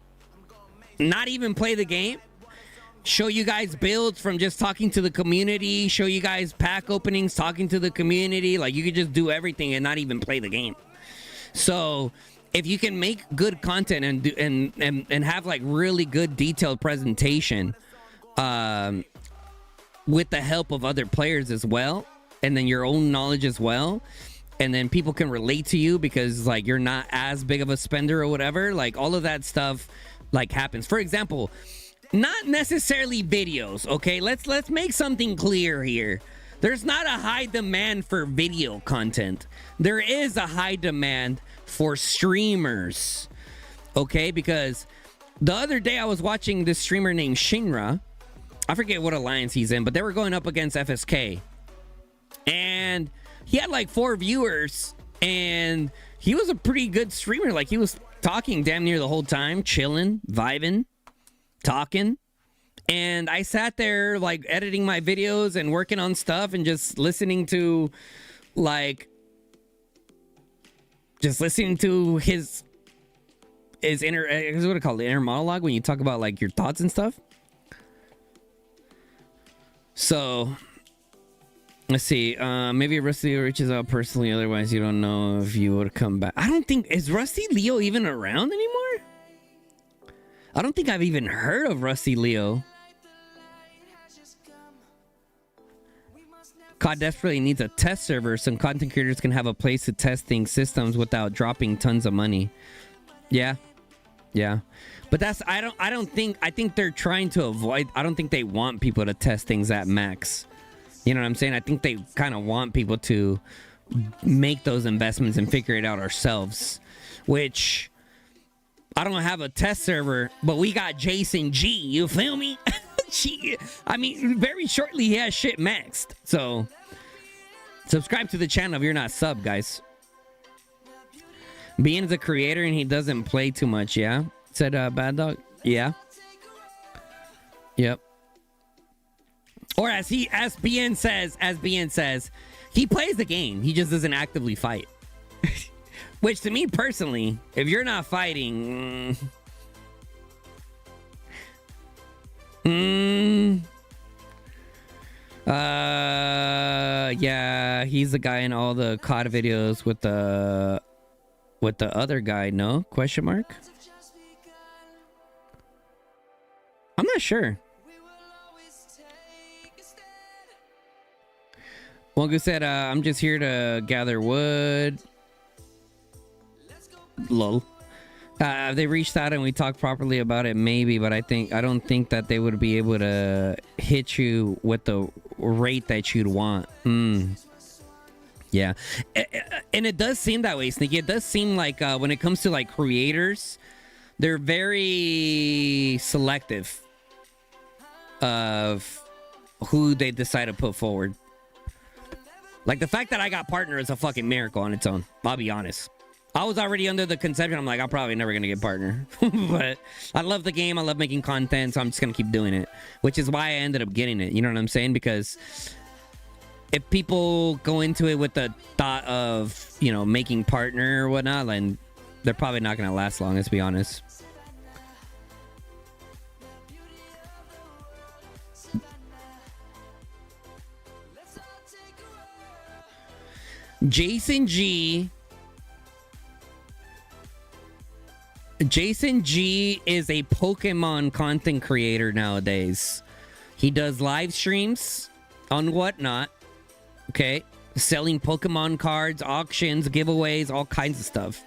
not even play the game, show you guys builds from just talking to the community, show you guys pack openings, talking to the community. Like, you could just do everything and not even play the game. So if you can make good content and have like really good detailed presentation with the help of other players as well, and then your own knowledge as well, and then people can relate to you because like you're not as big of a spender or whatever, like all of that stuff like happens. For example, not necessarily videos, okay? Let's make something clear here. There's not a high demand for video content. There is a high demand for streamers, okay? Because the other day I was watching this streamer named Shinra. I forget what alliance he's in, but they were going up against FSK. And he had like 4 viewers, and he was a pretty good streamer. Like, he was talking damn near the whole time, chilling, vibing, talking. And I sat there like editing my videos and working on stuff and just listening to like his inner, what I call it, inner monologue, when you talk about like your thoughts and stuff. So let's see, maybe Rusty reaches out personally, otherwise you don't know if you would come back. I don't think, is Rusty Leo even around anymore? I don't think I've even heard of Rusty Leo. COD desperately needs a test server so content creators can have a place to testing systems without dropping tons of money. Yeah. But that's, I think they're trying to avoid, I don't think they want people to test things at max. You know what I'm saying? I think they kind of want people to make those investments and figure it out ourselves, which I don't have a test server, but we got Jason G, you feel me? I mean, very shortly he has shit maxed. So subscribe to the channel if you're not sub, guys. Being as a creator and he doesn't play too much, yeah? Said Bad Dog? Yeah. Yep. Or as BN says, he plays the game. He just doesn't actively fight. Which to me personally, if you're not fighting... yeah, he's the guy in all the COD videos with the other guy, no? Question mark? I'm not sure. Wongu said, I'm just here to gather wood. Lol. They reached out and we talked properly about it, maybe, but I don't think that they would be able to hit you with the rate that you'd want. Yeah. And it does seem that way, Sneaky. It does seem like when it comes to like creators, they're very selective of who they decide to put forward. Like, the fact that I got partner is a fucking miracle on its own. I'll be honest. I was already under the conception, I'm like, I'm probably never going to get partner. But I love the game. I love making content, so I'm just going to keep doing it. Which is why I ended up getting it. You know what I'm saying? Because if people go into it with the thought of, you know, making partner or whatnot, then they're probably not going to last long, let's be honest. Jason G is a Pokemon content creator nowadays. He does live streams on whatnot, okay? Selling Pokemon cards, auctions, giveaways, all kinds of stuff.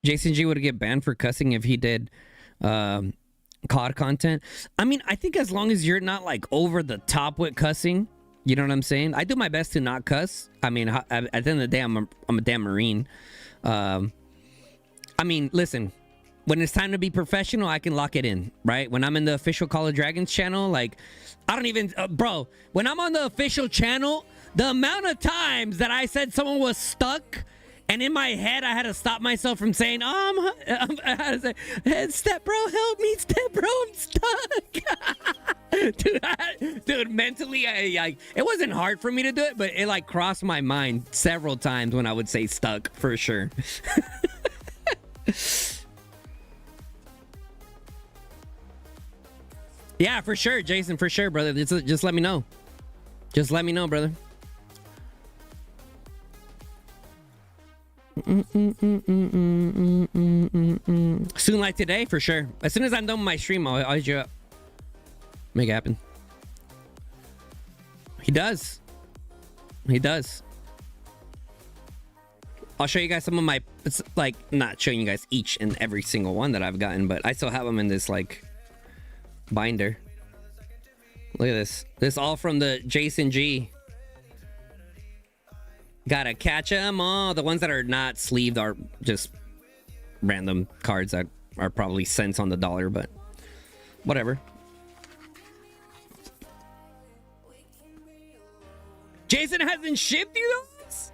Jason G would get banned for cussing if he did COD content. I mean, I think as long as you're not like over the top with cussing, you know what I'm saying? I do my best to not cuss. I mean, at the end of the day, I'm a damn Marine. I mean, listen, when it's time to be professional, I can lock it in, right? When I'm in the official Call of Dragons channel, like, I don't even, bro, when I'm on the official channel, the amount of times that I said someone was stuck, and in my head, I had to stop myself from saying, I had to say, hey, step bro, help me, step bro, I'm stuck. Dude, mentally, it wasn't hard for me to do it, but it like crossed my mind several times when I would say stuck, for sure. Yeah, for sure, Jason, for sure, brother. Just let me know. Just let me know, brother. Soon, like today, for sure. As soon as I'm done with my stream, I'll hit you up. Make it happen. He does. He does. I'll show you guys some of my, it's like, not showing you guys each and every single one that I've gotten, but I still have them in this, like, binder. Look at this. This all from the Jason G. Gotta catch them all. The ones that are not sleeved are just random cards that are probably cents on the dollar, but whatever. Jason hasn't shipped you those?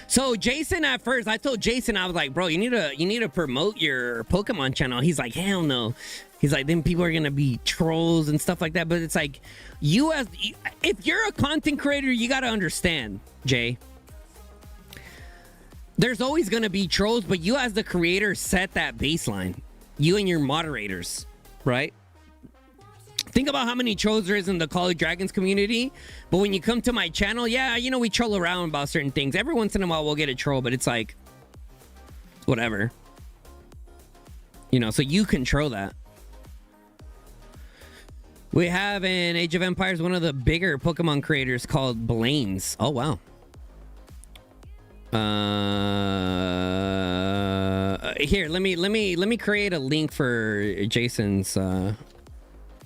So Jason, at first, I told Jason, I was like, bro, you need to promote your Pokemon channel. He's like, hell no. He's like, then people are gonna be trolls and stuff like that. But it's like, if you're a content creator, you gotta understand, Jay. There's always gonna be trolls, but you as the creator set that baseline. You and your moderators, right? Think about how many trolls there is in the Call of Dragons community. But when you come to my channel, yeah, you know, we troll around about certain things. Every once in a while, we'll get a troll, but it's like, whatever. You know, so you control that. We have in Age of Empires one of the bigger Pokemon creators called Blaine's. Oh, wow. Here, let me create a link for Jason's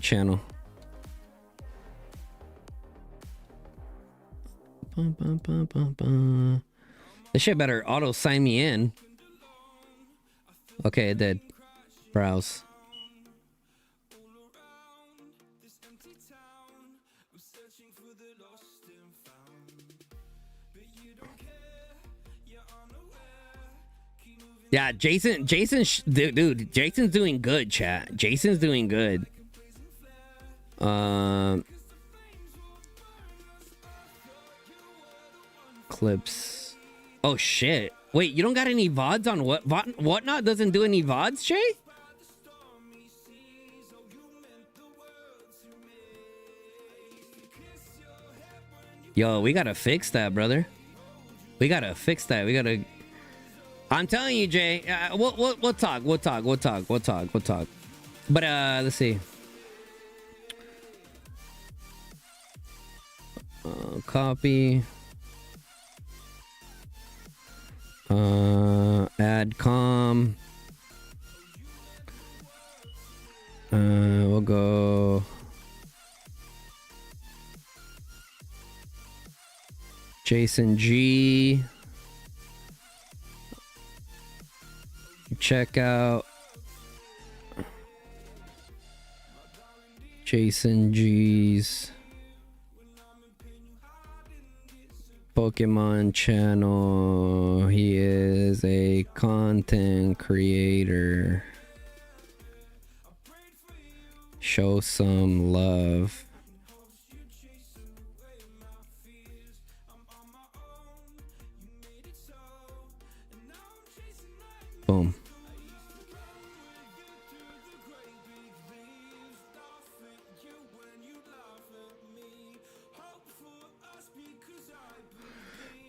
channel. This shit better auto sign me in. Okay, it did. Browse. Yeah, Jason, dude, Jason's doing good, chat. Jason's doing good. Clips. Oh shit! Wait, you don't got any VODs on Whatnot? Doesn't do any VODs, Jay? Yo, we gotta fix that, brother. We gotta fix that. We gotta. I'm telling you, Jay. We'll talk. We'll talk. But let's see. Copy. Add com. We'll go. Jason G. Check out Jason G's Pokemon channel. He is a content creator. Show some love. Boom.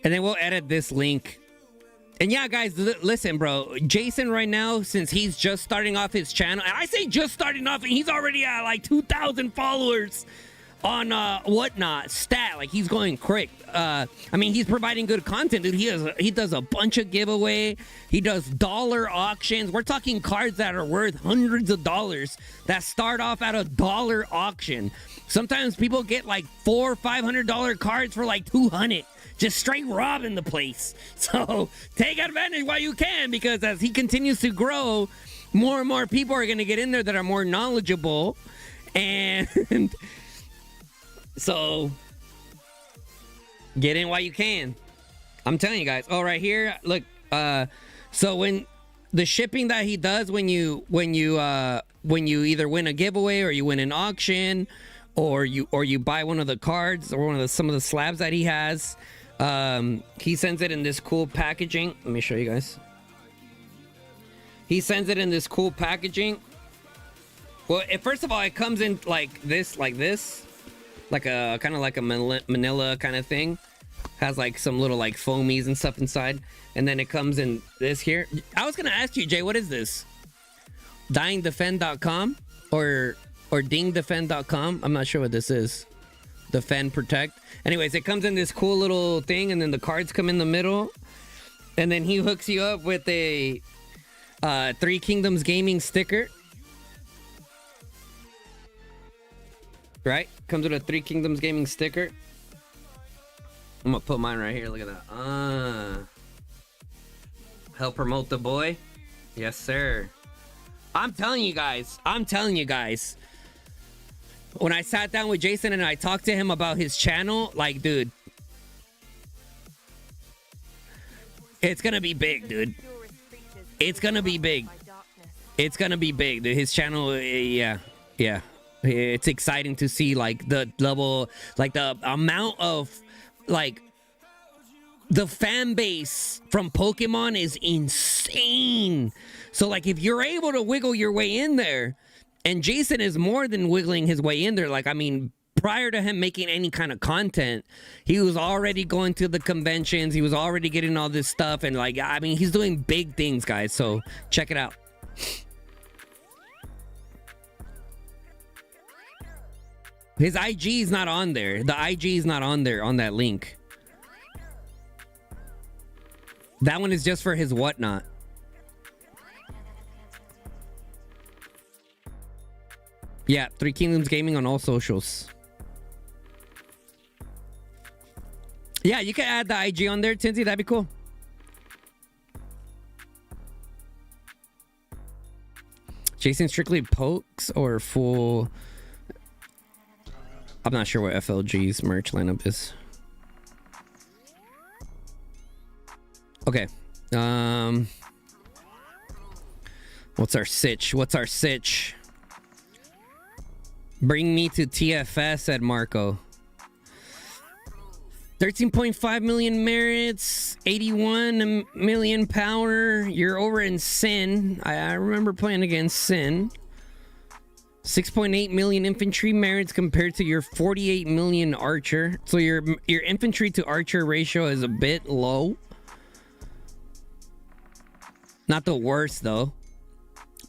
And then we'll edit this link. And yeah, guys, listen, bro. Jason right now, since he's just starting off his channel, and I say just starting off, and he's already at like 2,000 followers. on whatnot stat. Like he's going quick. I mean, he's providing good content, dude. He does a bunch of giveaway. He does dollar auctions. We're talking cards that are worth hundreds of dollars that start off at a dollar auction. Sometimes people get like $400 or $500 cards for like 200, just straight robbing the place. So take advantage while you can, because as he continues to grow, more and more people are going to get in there that are more knowledgeable. And so get in while you can. I'm telling you guys. Oh, right here, look. So when the shipping that he does, when you either win a giveaway or you win an auction, or you buy one of the cards or some of the slabs that he has, he sends it in this cool packaging. Let me show you guys. He sends it in this cool packaging. Well, first of all, it comes in like this, like a kind of like a manila kind of thing. Has like some little like foamies and stuff inside, and then it comes in this here. I was gonna ask you, Jay, what is this? Dyingdefend.com or dingdefend.com? I'm not sure what this is. Defend Protect. Anyways, it comes in this cool little thing, and then the cards come in the middle, and then he hooks you up with a Three Kingdoms Gaming sticker. Right? Comes with a Three Kingdoms Gaming sticker. I'm gonna put mine right here. Look at that. Help promote the boy. Yes, sir. I'm telling you guys. When I sat down with Jason and I talked to him about his channel, like, dude, it's gonna be big, dude. It's gonna be big. It's gonna be big, dude. His channel, yeah. It's exciting to see, like, the level, like, the amount of, like, the fan base from Pokemon is insane. So, like, if you're able to wiggle your way in there, and Jason is more than wiggling his way in there. Like, I mean, prior to him making any kind of content, he was already going to the conventions. He was already getting all this stuff. And, like, I mean, he's doing big things, guys. So, check it out. His IG is not on there. The IG is not on there on that link. That one is just for his whatnot. Yeah, Three Kingdoms Gaming on all socials. Yeah, you can add the IG on there, Tinsy. That'd be cool. Jason strictly pokes or full... I'm not sure what FLG's merch lineup is. Okay. What's our sitch? Bring me to TFS, said Marco. 13.5 million merits, 81 million power. You're over in Sin. I remember playing against Sin. 6.8 million infantry merits compared to your 48 million archer. So your infantry to archer ratio is a bit low. Not the worst though.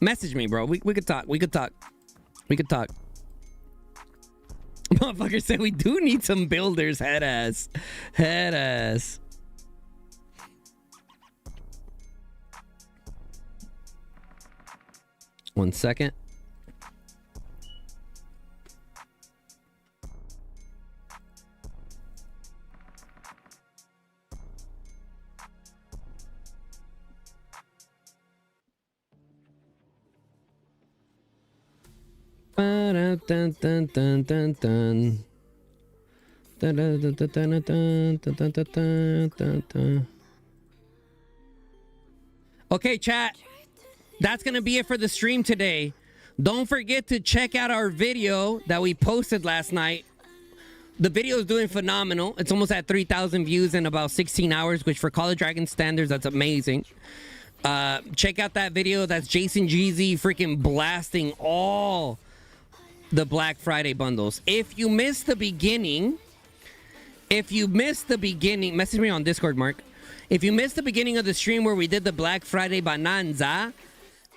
Message me, bro. We could talk. Motherfucker said we do need some builders. Head ass. 1 second. Okay, chat. That's gonna be it for the stream today. Don't forget to check out our video that we posted last night. The video is doing phenomenal. It's almost at 3,000 views in about 16 hours, which for College Dragon standards, that's amazing. Check out that video. That's Jason Jeezy freaking blasting all the Black Friday bundles. If you missed the beginning, message me on Discord, Mark. If you missed the beginning of the stream where we did the Black Friday Bonanza,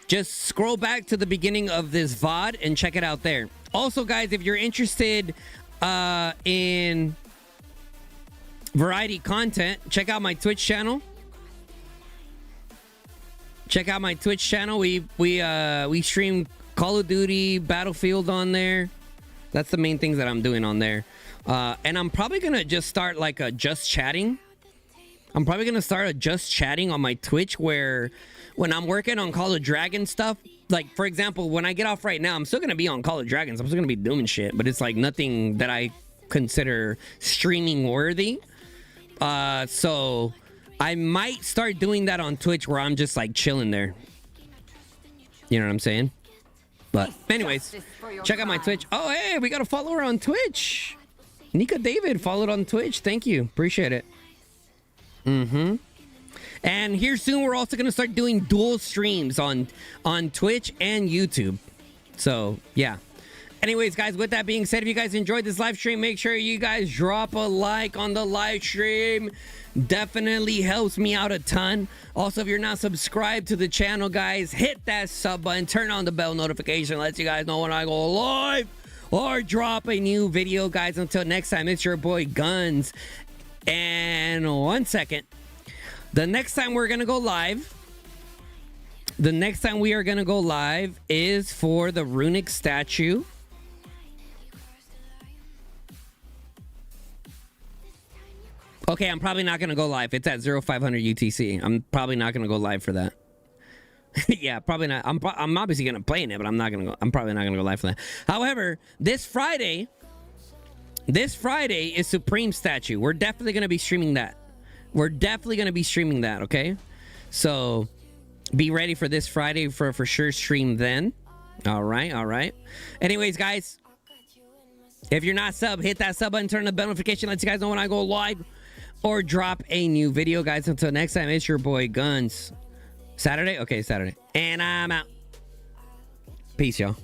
just scroll back to the beginning of this VOD and check it out there. Also, guys, if you're interested in variety content, check out my Twitch channel. Check out my Twitch channel. We stream Call of Duty, Battlefield on there. That's the main things that I'm doing on there. And I'm probably gonna just start like a just chatting. I'm probably gonna start a just chatting on my Twitch, where when I'm working on Call of Dragons stuff, like for example, when I get off right now, I'm still gonna be on Call of Dragons. I'm still gonna be doing shit, but it's like nothing that I consider streaming worthy. So I might start doing that on Twitch, where I'm just like chilling there. You know what I'm saying? But anyways, check out my Twitch. Oh, hey, we got a follower on Twitch. Nika David followed on Twitch. Thank you. Appreciate it. And here soon, we're also going to start doing dual streams on Twitch and YouTube. So, yeah. Anyways, guys, with that being said, if you guys enjoyed this live stream, make sure you guys drop a like on the live stream. Definitely helps me out a ton. Also, if you're not subscribed to the channel, guys, hit that sub button, turn on the bell notification, lets you guys know when I go live or drop a new video, guys. Until next time, it's your boy Guns. And 1 second. The next time we're going to go live, is for the runic statue. Okay, I'm probably not going to go live. It's at 0500 UTC. I'm probably not going to go live for that. Yeah, probably not. I'm obviously going to play in it, but I'm probably not going to go live for that. However, this Friday is Supreme Statue. We're definitely going to be streaming that. Okay? So, be ready for this Friday for sure stream then. All right. Anyways, guys, if you're not sub, hit that sub button, turn on the bell notification, lets you guys know when I go live or drop a new video, guys. Until next time, it's your boy Guns. Saturday? Okay, Saturday. And I'm out. Peace, y'all.